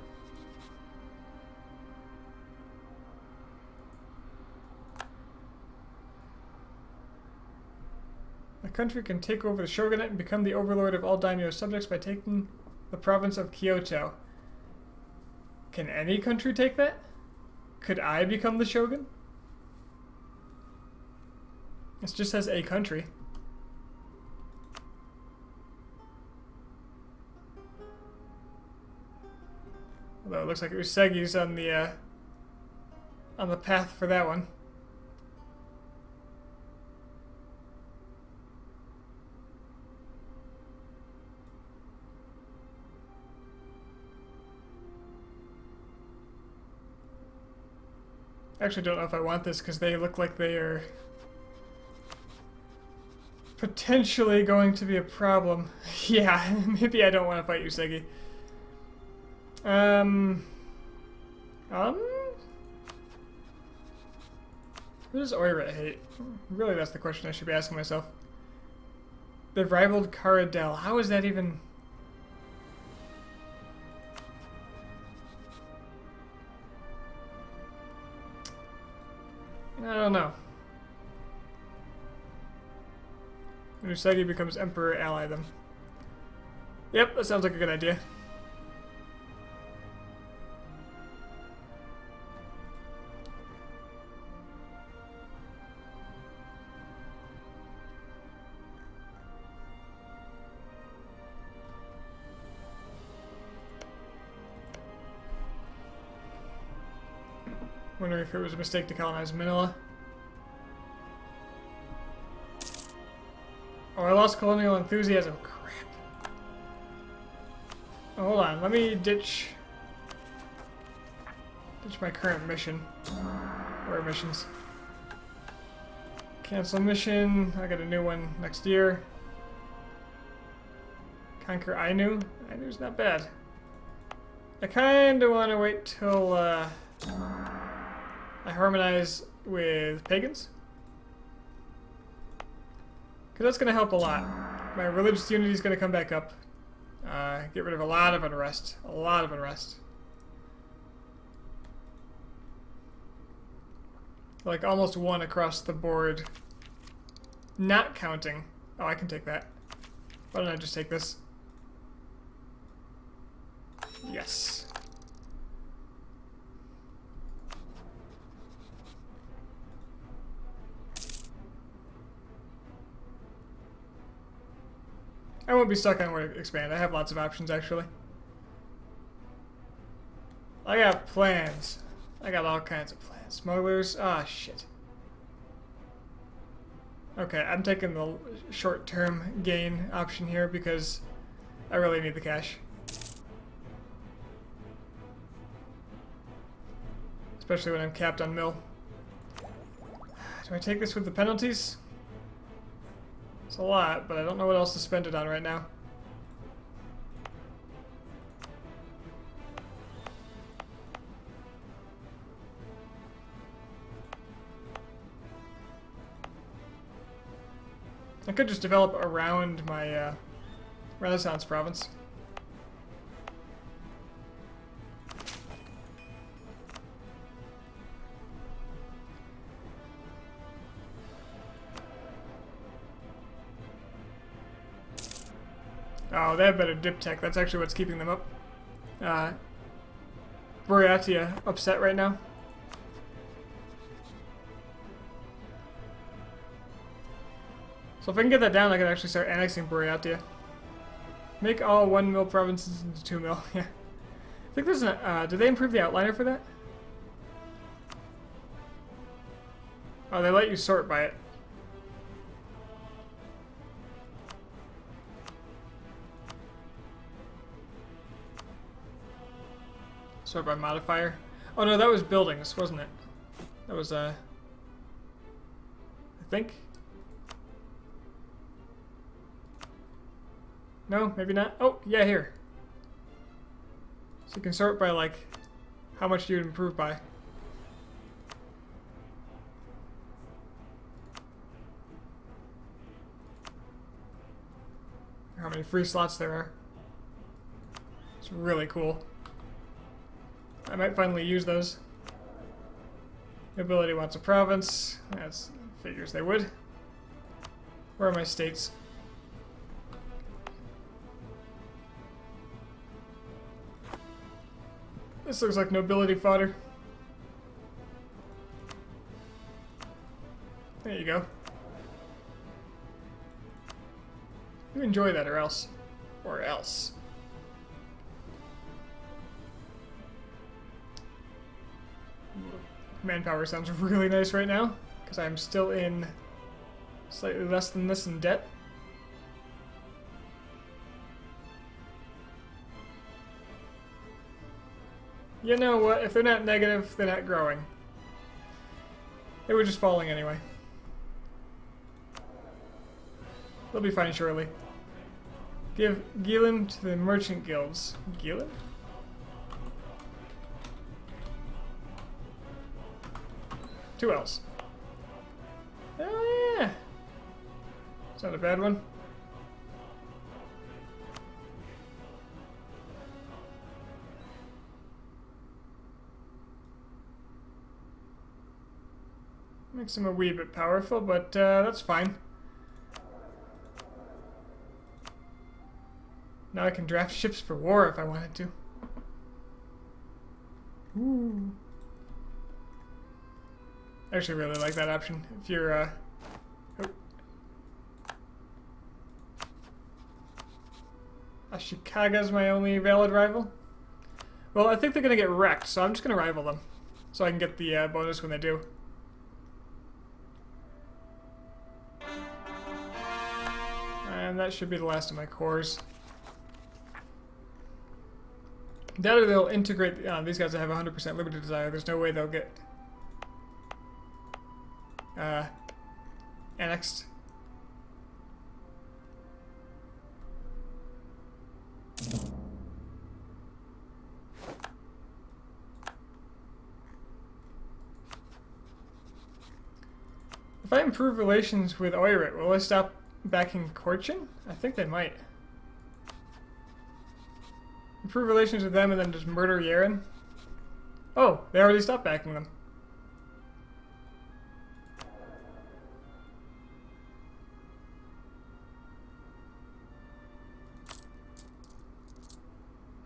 The country can take over the shogunate and become the overlord of all daimyo subjects by taking the province of Kyoto. Can any country take that? Could I become the shogun? It just says a country. Although it looks like Usegi's on the path for that one. I actually don't know if I want this because they look like they are potentially going to be a problem. Yeah, maybe I don't want to fight Usegi. Who does Oira hate? Really, that's the question I should be asking myself. They've rivaled Caradel. How is that even... I don't know. When Usagi becomes Emperor, ally them. Yep, that sounds like a good idea. Wondering if it was a mistake to colonize Manila. Oh, I lost colonial enthusiasm. Crap. Oh, hold on, let me ditch my current mission. Or missions. Cancel mission. I got a new one next year. Conquer Ainu. Ainu's not bad. I kinda wanna wait till I harmonize with pagans. Because that's going to help a lot. My religious unity is going to come back up. Get rid of a lot of unrest. A lot of unrest. Like almost one across the board. Not counting. Oh, I can take that. Why don't I just take this? Yes. I won't be stuck on where to expand. I have lots of options, actually. I got plans. I got all kinds of plans. Smugglers. Ah, shit. Okay, I'm taking the short-term gain option here because I really need the cash. Especially when I'm capped on mill. Do I take this with the penalties? It's a lot, but I don't know what else to spend it on right now. I could just develop around my Renaissance province. Oh, they have better dip tech. That's actually what's keeping them up. Buryatia upset right now. So if I can get that down, I can actually start annexing Buryatia. Make all 1 mil provinces into 2 mil. Yeah. I think there's an... did they improve the outliner for that? Oh, they let you sort by it. Sort by modifier. Oh no, that was buildings, wasn't it? That was I think. No, maybe not. Oh, yeah, here. So you can sort by like how much you improve by. How many free slots there are. It's really cool. I might finally use those. Nobility wants a province. That's figures they would. Where are my states? This looks like nobility fodder. There you go. You enjoy that or else. Or else. Manpower sounds really nice right now, because I'm still in slightly less than this in debt. You know what? If they're not negative, they're not growing. They were just falling anyway. They'll be fine shortly. Give Gielan to the merchant guilds. Gielan? Two L's. Oh yeah! It's not a bad one. Makes him a wee bit powerful, but that's fine. Now I can draft ships for war if I wanted to. Ooh. I actually really like that option. If you're, oh. Ashikaga's my only valid rival? Well, I think they're gonna get wrecked, so I'm just gonna rival them. So I can get the bonus when they do. And that should be the last of my cores. That or they'll integrate these guys that have 100% liberty desire. There's no way they'll get annexed. If I improve relations with Oirit, will I stop backing Korchin? I think they might. Improve relations with them and then just murder Yaren? Oh, they already stopped backing them.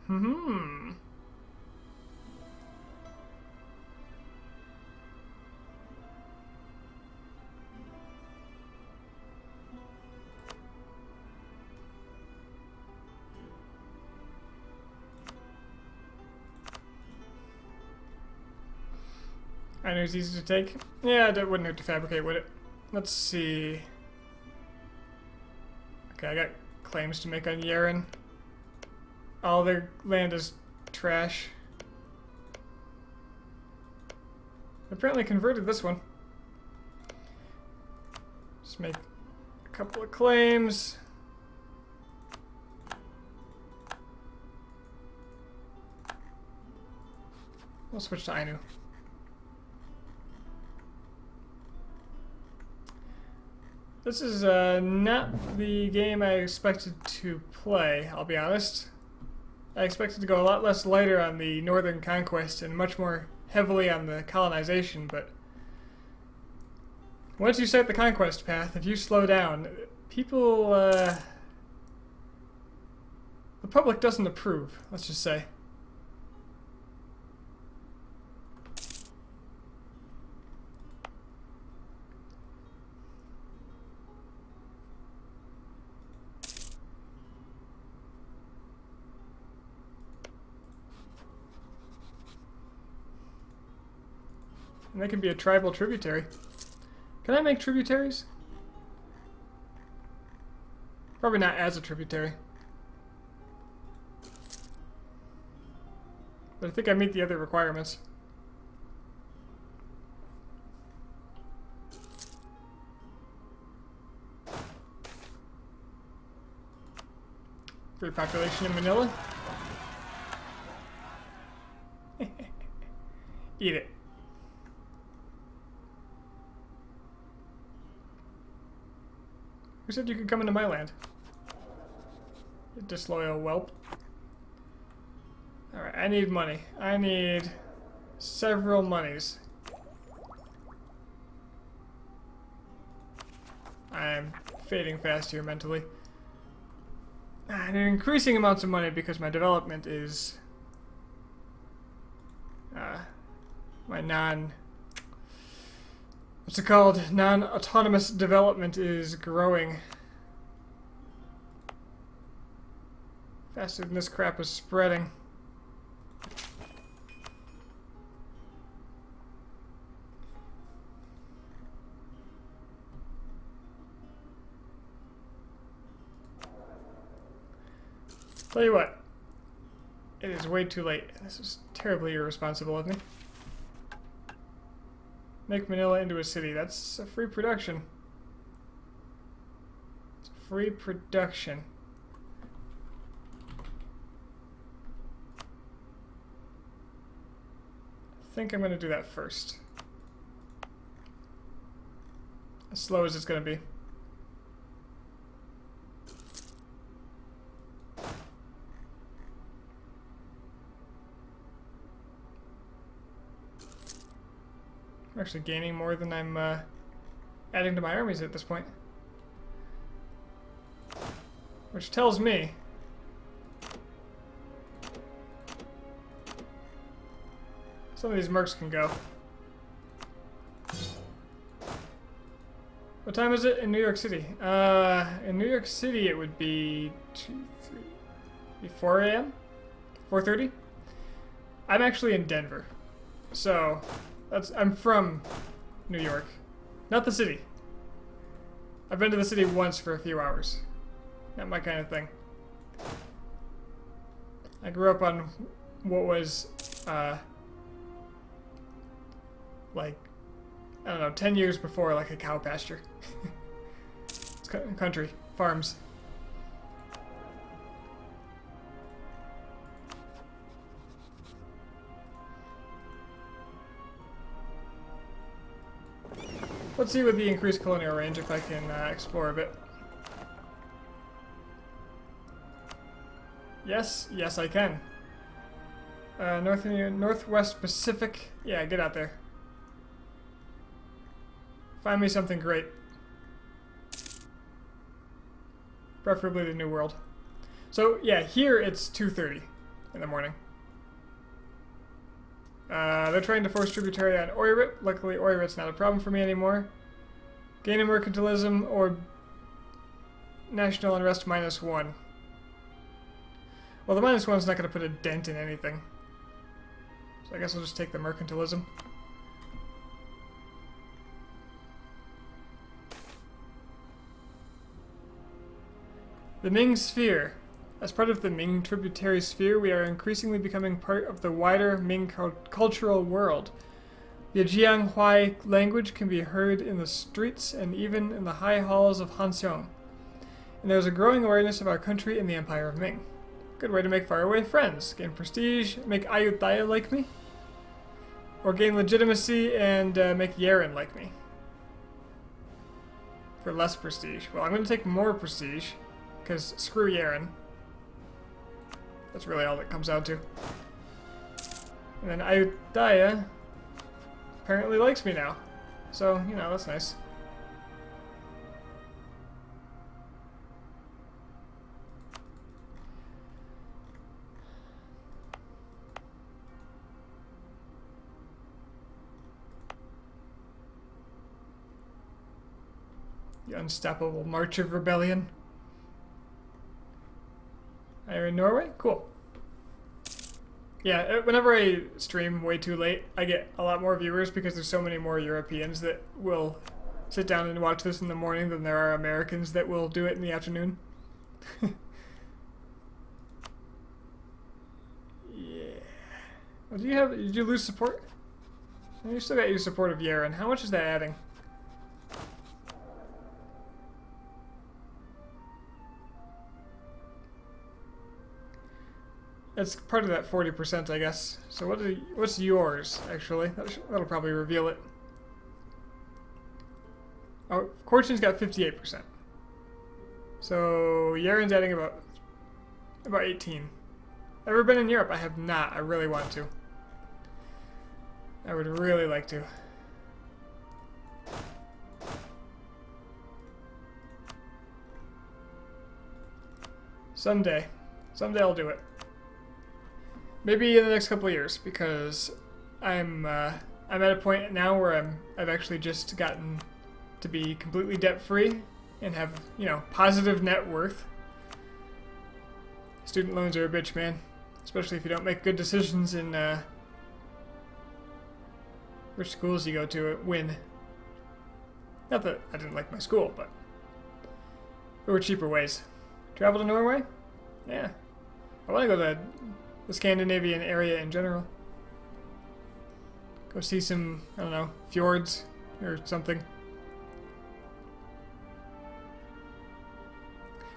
Hmm. I know it's easy to take. Yeah, it wouldn't hurt to fabricate, would it? Let's see. Okay, I got claims to make on Yaren. All their land is trash. Apparently converted this one. Just make a couple of claims. We'll switch to Ainu. This is not the game I expected to play, I'll be honest. I expected to go a lot less lighter on the Northern Conquest and much more heavily on the colonization, but once you start the conquest path, if you slow down, people, the public doesn't approve, let's just say. And they can be a tribal tributary. Can I make tributaries? Probably not as a tributary. But I think I meet the other requirements. Free population in Manila. Eat it. Who said you could come into my land? You disloyal whelp. Alright, I need money. I need several monies. I'm fading fast here mentally. I need increasing amounts of money because my development is my what's it called? Non-autonomous development is growing faster than this crap is spreading. Tell you what, it is way too late. This is terribly irresponsible of me. Make Manila into a city. That's a free production. It's a free production. I think I'm going to do that first. As slow as it's going to be. I'm actually gaining more than I'm adding to my armies at this point. Which tells me some of these mercs can go. What time is it in New York City? In New York City it would be 4 a.m.? 4:30? I'm actually in Denver. So I'm from New York, not the city. I've been to the city once for a few hours. Not my kind of thing. I grew up on what was, like, I don't know, 10 years before, like a cow pasture. It's country, farms. Let's see with the increased colonial range if I can explore a bit. Yes, yes I can. Northwest Pacific. Yeah, get out there. Find me something great. Preferably the New World. So yeah, here it's 2:30 in the morning. They're trying to force tributary on Oirit. Luckily, Oirit's not a problem for me anymore. Gain in mercantilism or national unrest -1. Well, the -1's not going to put a dent in anything. So I guess I'll just take the mercantilism. The Ming Sphere. As part of the Ming tributary sphere, we are increasingly becoming part of the wider Ming cultural world. The Jianghuai language can be heard in the streets and even in the high halls of Hanxiong. And there is a growing awareness of our country in the Empire of Ming. Good way to make faraway friends. Gain prestige, make Ayutthaya like me. Or gain legitimacy and make Yaren like me. For less prestige. Well, I'm going to take more prestige, because screw Yaren. That's really all that comes down to. And then Ayutthaya apparently likes me now. So, you know, that's nice. The unstoppable march of rebellion. Are in Norway? Cool. Yeah, whenever I stream way too late, I get a lot more viewers because there's so many more Europeans that will sit down and watch this in the morning than there are Americans that will do it in the afternoon. Yeah. Well, did you lose support? You still got your support of Yaren. How much is that adding? It's part of that 40%, I guess. So what's yours, actually? That'll probably reveal it. Oh, Fortune's got 58%. So Yaren's adding about About 18. Ever been in Europe? I have not. I really want to. I would really like to. Someday. Someday I'll do it. Maybe in the next couple of years, because I'm at a point now where I've actually just gotten to be completely debt-free and have, you know, positive net worth. Student loans are a bitch, man. Especially if you don't make good decisions in which schools you go to win. Not that I didn't like my school, but there were cheaper ways. Travel to Norway? Yeah. I want to go to the Scandinavian area in general. Go see some, I don't know, fjords or something.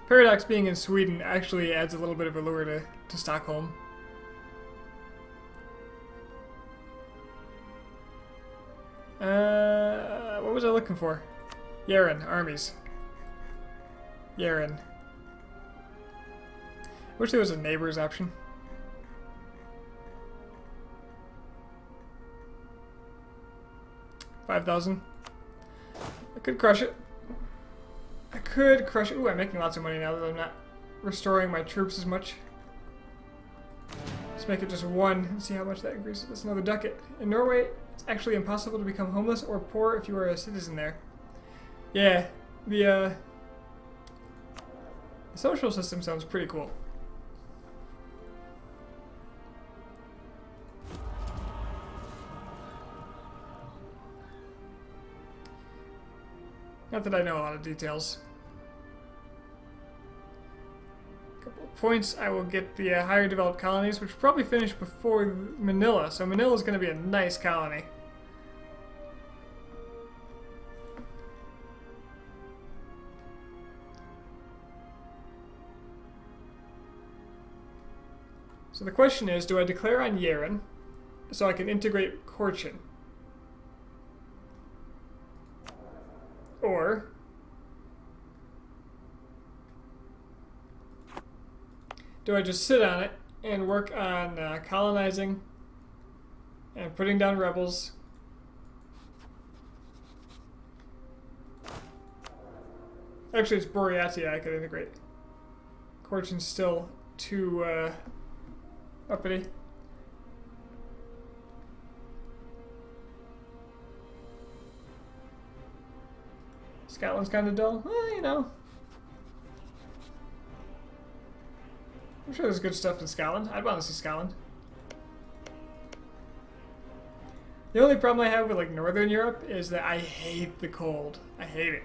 Paradox being in Sweden actually adds a little bit of allure to Stockholm. What was I looking for? Yaren, armies. Yaren. Wish there was a neighbors option. $5,000. I could crush it. I could crush it. Ooh, I'm making lots of money now that I'm not restoring my troops as much. Let's make it just one and see how much that increases. That's another ducat. In Norway, it's actually impossible to become homeless or poor if you are a citizen there. Yeah, the social system sounds pretty cool. Not that I know a lot of details. A couple of points, I will get the higher developed colonies, which will probably finish before Manila. So Manila is going to be a nice colony. So the question is, do I declare on Yaren so I can integrate Korchin? Or do I just sit on it and work on colonizing and putting down rebels? Actually, it's Boreatia I could integrate. Korchin's still too uppity. Scotland's kind of dull. Well, you know. I'm sure there's good stuff in Scotland. I'd want to see Scotland. The only problem I have with like Northern Europe is that I hate the cold. I hate it.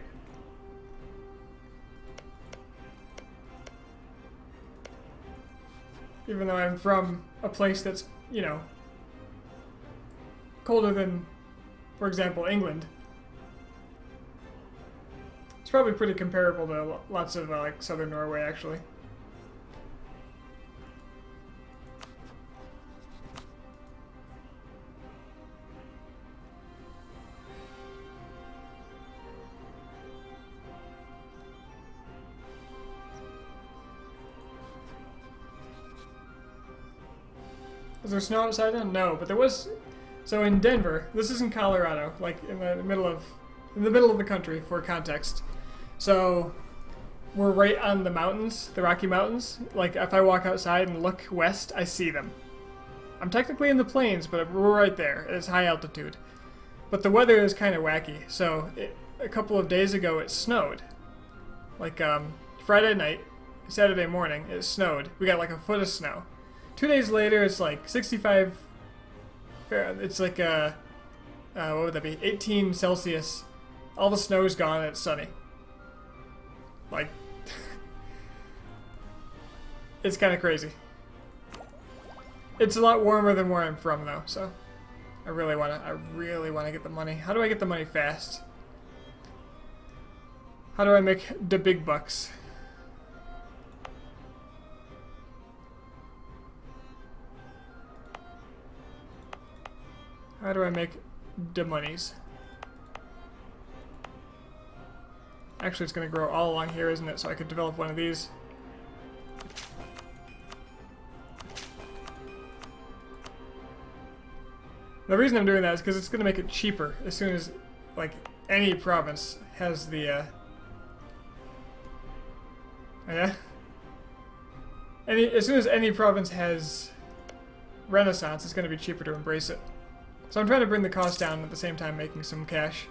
Even though I'm from a place that's, you know, colder than, for example, England. It's probably pretty comparable to lots of like southern Norway, actually. Is there snow outside now? No, but there was. So in Denver, this is in Colorado, like in the middle of the country for context. So we're right on the mountains, the Rocky Mountains. Like if I walk outside and look west, I see them. I'm technically in the plains, but we're right there. It's high altitude. But the weather is kind of wacky. So a couple of days ago it snowed. Like Friday night, Saturday morning, it snowed. We got like a foot of snow. 2 days later, it's like 65. It's like what would that be? 18 Celsius. All the snow's gone and it's sunny. Like, it's kind of crazy. It's a lot warmer than where I'm from, though. So, I really wanna get the money. How do I get the money fast? How do I make the big bucks? How do I make the monies? Actually, it's going to grow all along here, isn't it? So I could develop one of these. The reason I'm doing that is because it's going to make it cheaper as soon as, like, any province has the, oh yeah? As soon as any province has Renaissance, it's going to be cheaper to embrace it. So I'm trying to bring the cost down at the same time making some cash.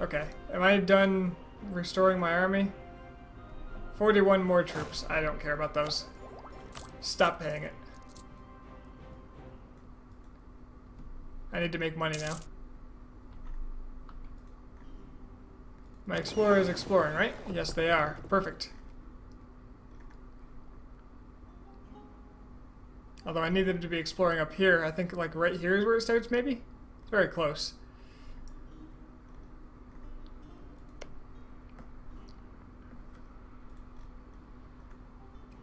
Okay, am I done restoring my army? 41 more troops. I don't care about those. Stop paying it. I need to make money now. My explorer is exploring, right? Yes, they are. Perfect. Although I need them to be exploring up here. I think like right here is where it starts, maybe? It's very close.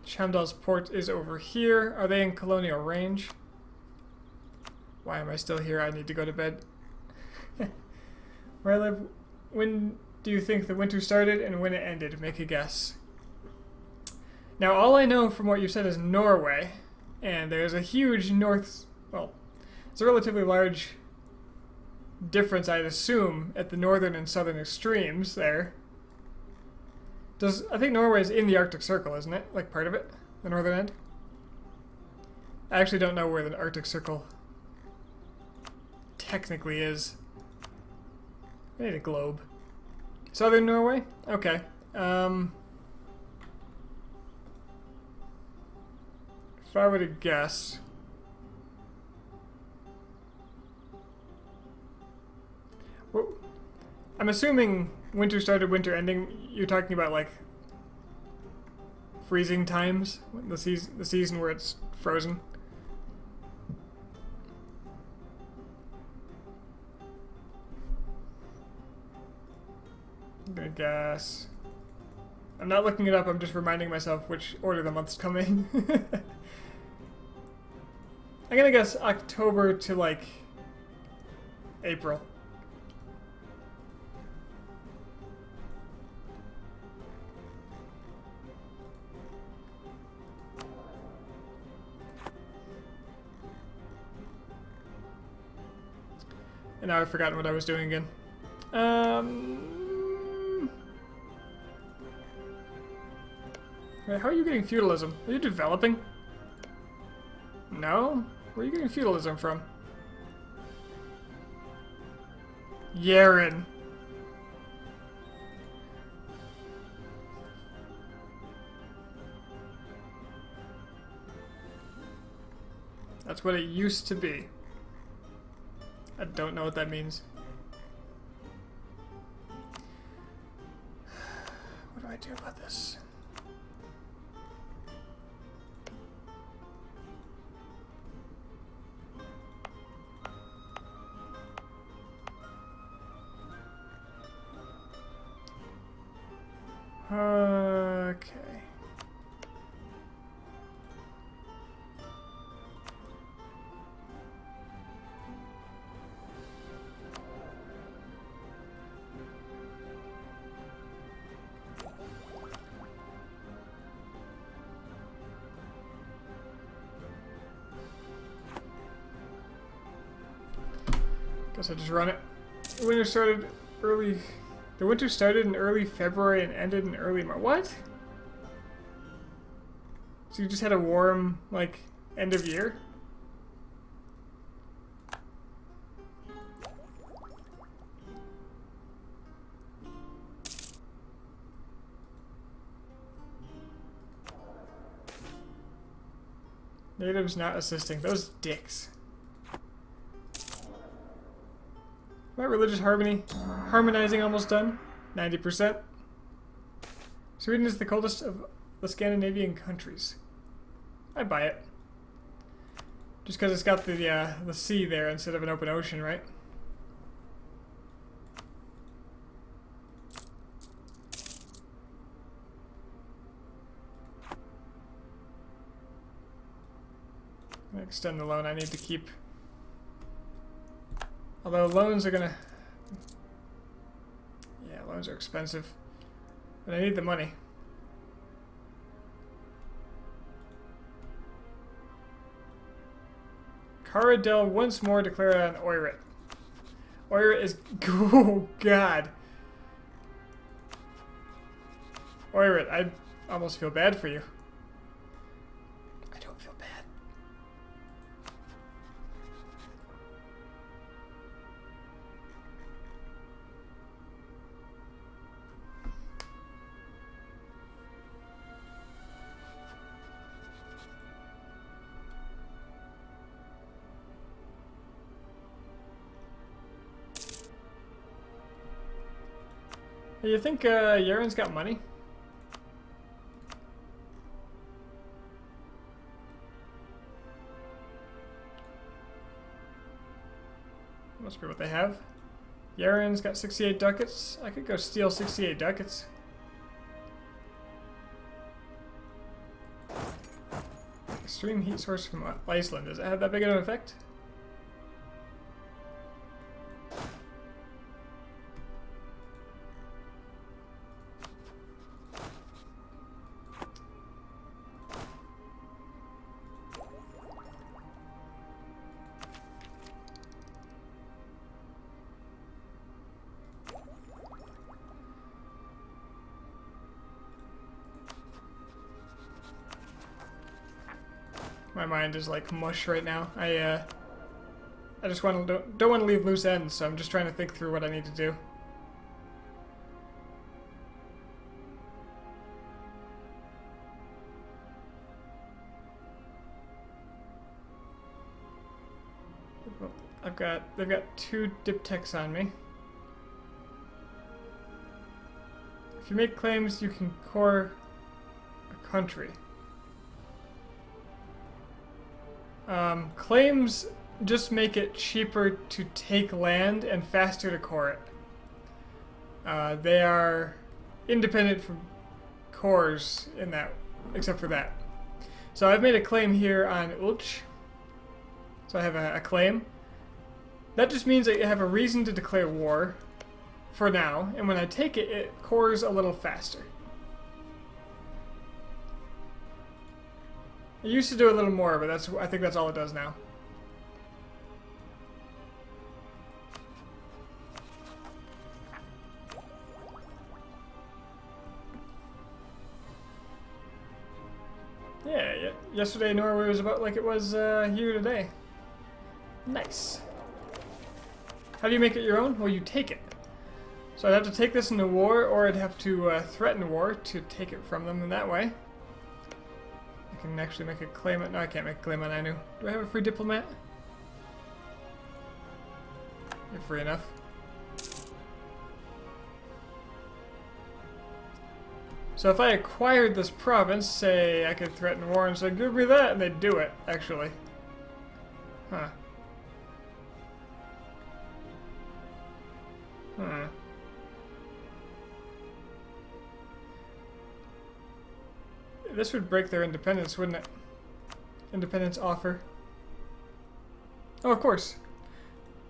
Chamdal's port is over here. Are they in colonial range? Why am I still here? I need to go to bed. Where I live, when do you think the winter started and when it ended? Make a guess. Now, all I know from what you said is Norway, and there's a huge well, it's a relatively large difference, I'd assume, at the northern and southern extremes there. I think Norway's in the Arctic Circle, isn't it? Like part of it? The northern end? I actually don't know where the Arctic Circle technically is. I need a globe. Southern Norway? Okay. If I were to guess... Well, I'm assuming winter started, winter ending. You're talking about like freezing times, the season where it's frozen. I'm gonna guess. I'm not looking it up. I'm just reminding myself which order the months come in. I'm gonna guess October to like April. And now I've forgotten what I was doing again. Wait, how are you getting feudalism? Are you developing? No? Where are you getting feudalism from? Yaren. That's what it used to be. I don't know what that means. What do I do about this? Okay. Guess I just run it. The winter started early. The winter started in early February and ended in early March. What? So you just had a warm, like, end of year? Natives not assisting. Those dicks. My religious harmonizing almost done. 90%. Sweden is the coldest of the Scandinavian countries. I buy it. Just because it's got the sea there instead of an open ocean, right? I'm gonna extend the loan. I need to keep. Although loans are gonna... Yeah, loans are expensive. But I need the money. Haradel once more declared on Oirat. Oirat is... Oh, God. Oirat, I almost feel bad for you. I don't feel bad. Hey, you think Yaren's got money? Must be what they have. Yaren's got 68 ducats. I could go steal 68 ducats. Extreme heat source from Iceland. Does it have that big of an effect? My mind is like mush right now. I just don't want to leave loose ends, so I'm just trying to think through what I need to do. They've got 2 diptychs on me. If you make claims, you can core a country. Claims just make it cheaper to take land and faster to core it. They are independent from cores in that, except for that. So I've made a claim here on Ulch. So I have a claim. That just means that you have a reason to declare war for now, and when I take it, it cores a little faster. It used to do a little more, but I think that's all it does now. Yeah, yesterday Norway was about like it was here today. Nice. How do you make it your own? Well, you take it. So I'd have to take this into war, or I'd have to threaten war to take it from them in that way. I can actually make a claim on... No, I can't make a claim on Anu. Do I have a free diplomat? You're free enough. So if I acquired this province, say I could threaten war and say, give me that, and they'd do it, actually. Huh. This would break their independence, wouldn't it? Independence offer. Oh, of course.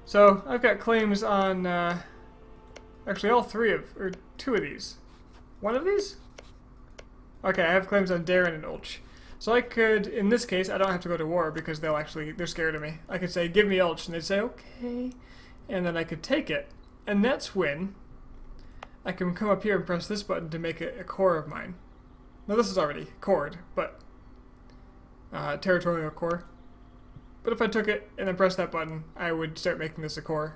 So, I've got claims on, actually all 2 of these. One of these? Okay, I have claims on Darren and Ulch. So I could, in this case, I don't have to go to war because they're scared of me. I could say, give me Ulch, and they'd say, okay. And then I could take it. And that's when I can come up here and press this button to make it a core of mine. Now this is already cored, but territorial core. But if I took it and then pressed that button, I would start making this a core.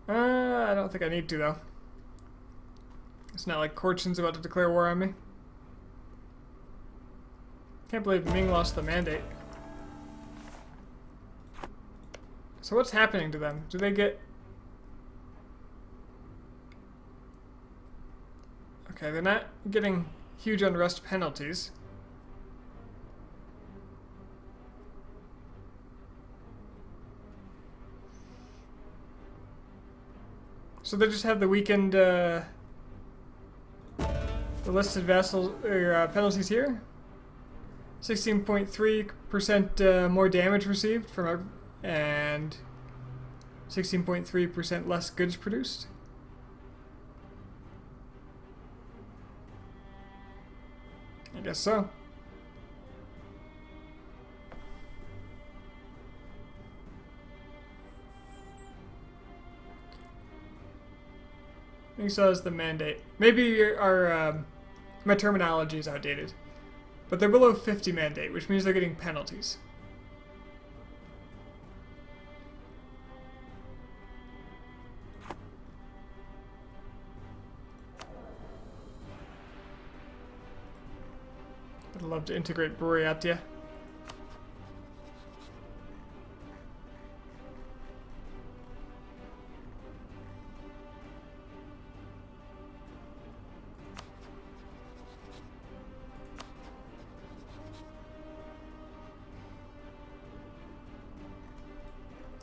I don't think I need to, though. It's not like Korchin's about to declare war on me. Can't believe Ming lost the mandate. So what's happening to them? Do they get... Okay, they're not getting huge unrest penalties. So they just have the weakened, the listed vassal penalties here. 16.3% more damage received from and 16.3% less goods produced. I guess so. He still has the mandate. Maybe my terminology is outdated. But they're below 50 mandate, which means they're getting penalties. I'd love to integrate Buryatia.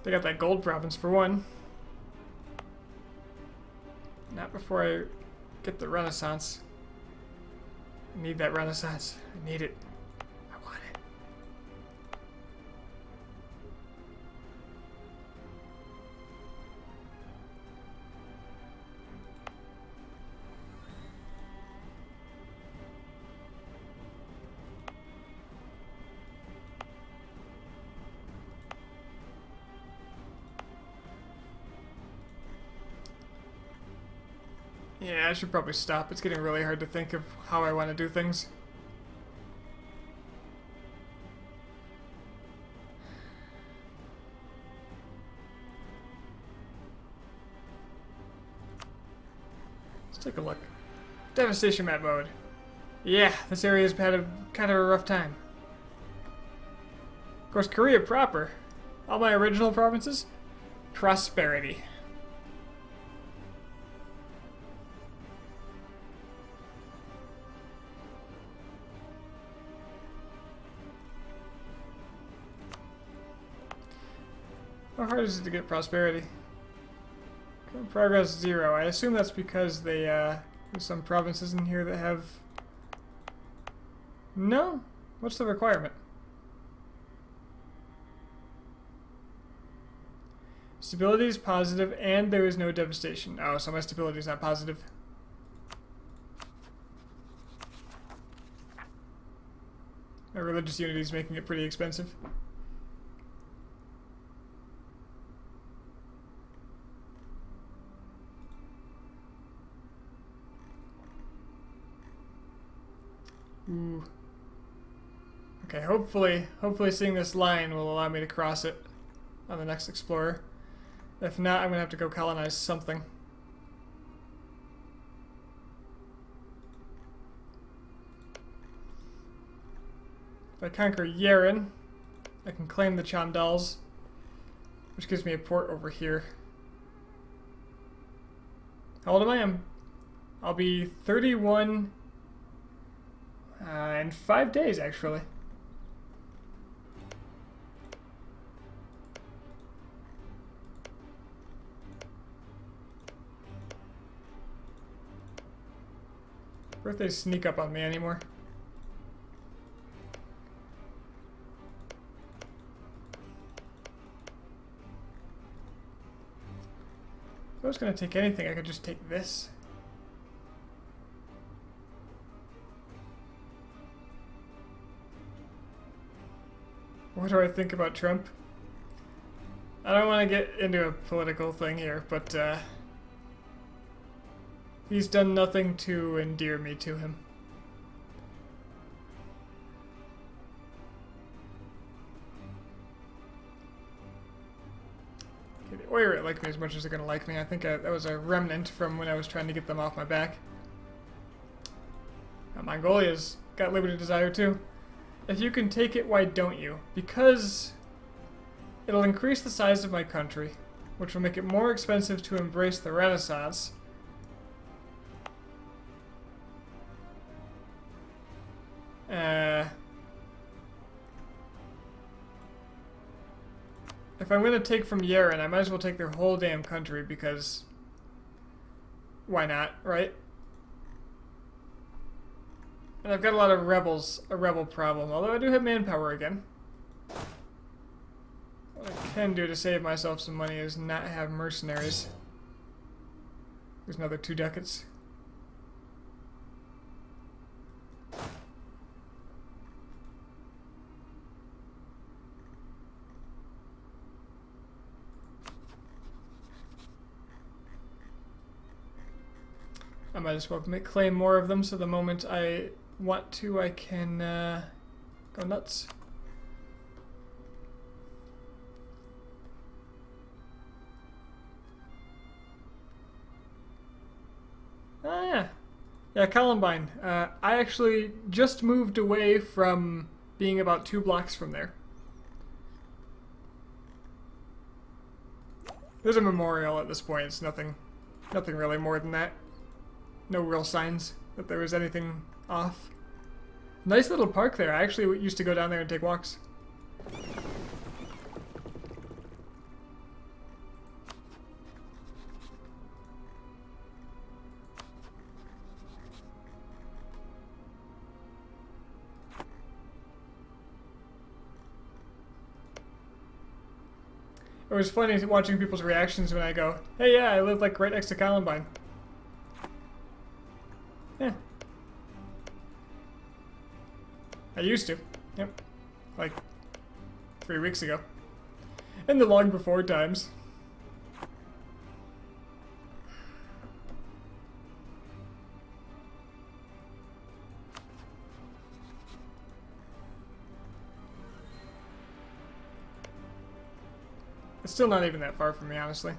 They got that gold province for one. Not before I get the Renaissance. I need that Renaissance. I need it. I want it. Yeah, I should probably stop. It's getting really hard to think of how I want to do things. Let's take a look. Devastation map mode. Yeah, this area's had a kind of a rough time. Of course, Korea proper. All my original provinces, prosperity. How hard is it to get prosperity? Current progress 0. I assume that's because there's some provinces in here that have... No? What's the requirement? Stability is positive and there is no devastation. Oh, so my stability is not positive. My religious unity is making it pretty expensive. Ooh. Okay, hopefully seeing this line will allow me to cross it on the next explorer. If not, I'm gonna have to go colonize something. If I conquer Yeren, I can claim the Chandals, which gives me a port over here. How old am I? I'll be 31 in 5 days, actually. Birthdays sneak up on me anymore. If I was going to take anything, I could just take this. What do I think about Trump? I don't want to get into a political thing here, but he's done nothing to endear me to him. Okay, the Oirat like me as much as they're going to like me. I think that was a remnant from when I was trying to get them off my back. Now, Mongolia's got liberty desire too. If you can take it, why don't you? Because it'll increase the size of my country, which will make it more expensive to embrace the Renaissance. If I'm going to take from Yeren, I might as well take their whole damn country, because why not, right? And I've got a lot of rebels, a rebel problem, although I do have manpower again. What I can do to save myself some money is not have mercenaries. There's another 2 ducats. I might as well claim more of them so the moment I want to, I can go nuts. Ah, yeah. Yeah, Columbine. I actually just moved away from being about 2 blocks from there. There's a memorial at this point. It's nothing really more than that. No real signs that there was anything off. Nice little park there. I actually used to go down there and take walks. It was funny watching people's reactions when I go, hey, yeah, I live like right next to Columbine. Yeah. I used to. Yep. Like 3 weeks ago. In the long before times. It's still not even that far from me, honestly.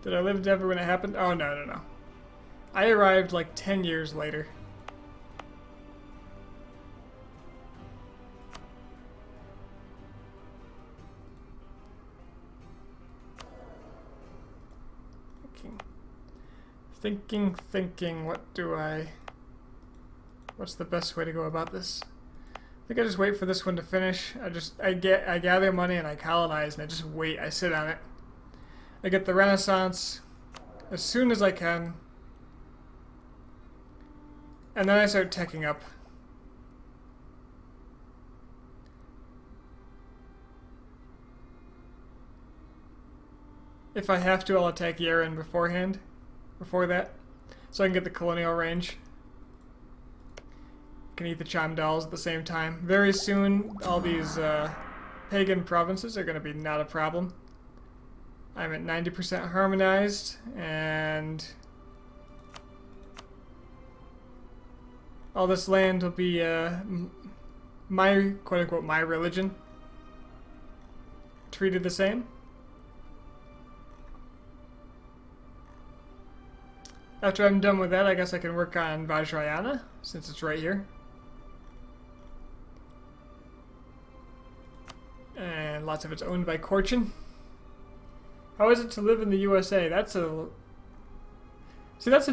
Did I live in Denver when it happened? Oh, no. I arrived like 10 years later. Thinking, what's the best way to go about this? I think I just wait for this one to finish. I gather money and I colonize and I just wait. I sit on it. I get the Renaissance as soon as I can. And then I start teching up. If I have to, I'll attack Yaren beforehand. Before that, so I can get the colonial range. I can eat the Cham dolls at the same time. Very soon, all these pagan provinces are going to be not a problem. I'm at 90% harmonized, and all this land will be my, quote-unquote, my religion. Treated the same. After I'm done with that, I guess I can work on Vajrayana, since it's right here. And lots of it's owned by Korchin. How is it to live in the USA? That's a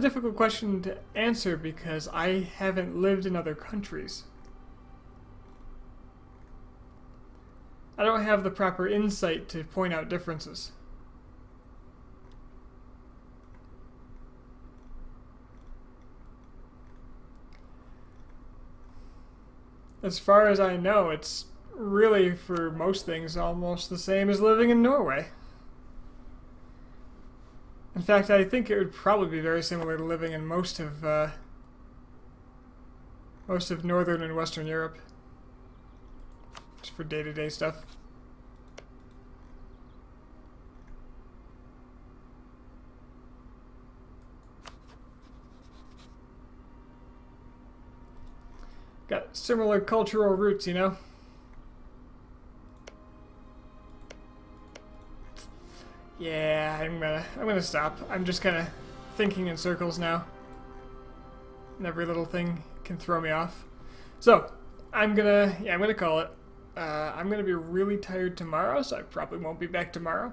difficult question to answer because I haven't lived in other countries. I don't have the proper insight to point out differences. As far as I know, it's really, for most things, almost the same as living in Norway. In fact, I think it would probably be very similar to living in most of Northern and Western Europe. Just for day-to-day stuff. Got similar cultural roots, you know? Yeah, I'm gonna stop. I'm just kind of thinking in circles now. And every little thing can throw me off. So, I'm gonna call it. I'm gonna be really tired tomorrow, so I probably won't be back tomorrow.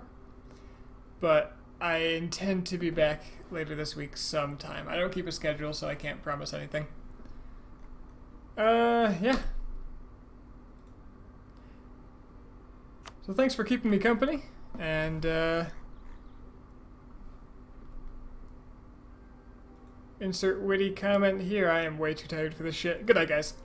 But I intend to be back later this week sometime. I don't keep a schedule, so I can't promise anything. Yeah. So thanks for keeping me company, and, insert witty comment here. I am way too tired for this shit. Good night, guys.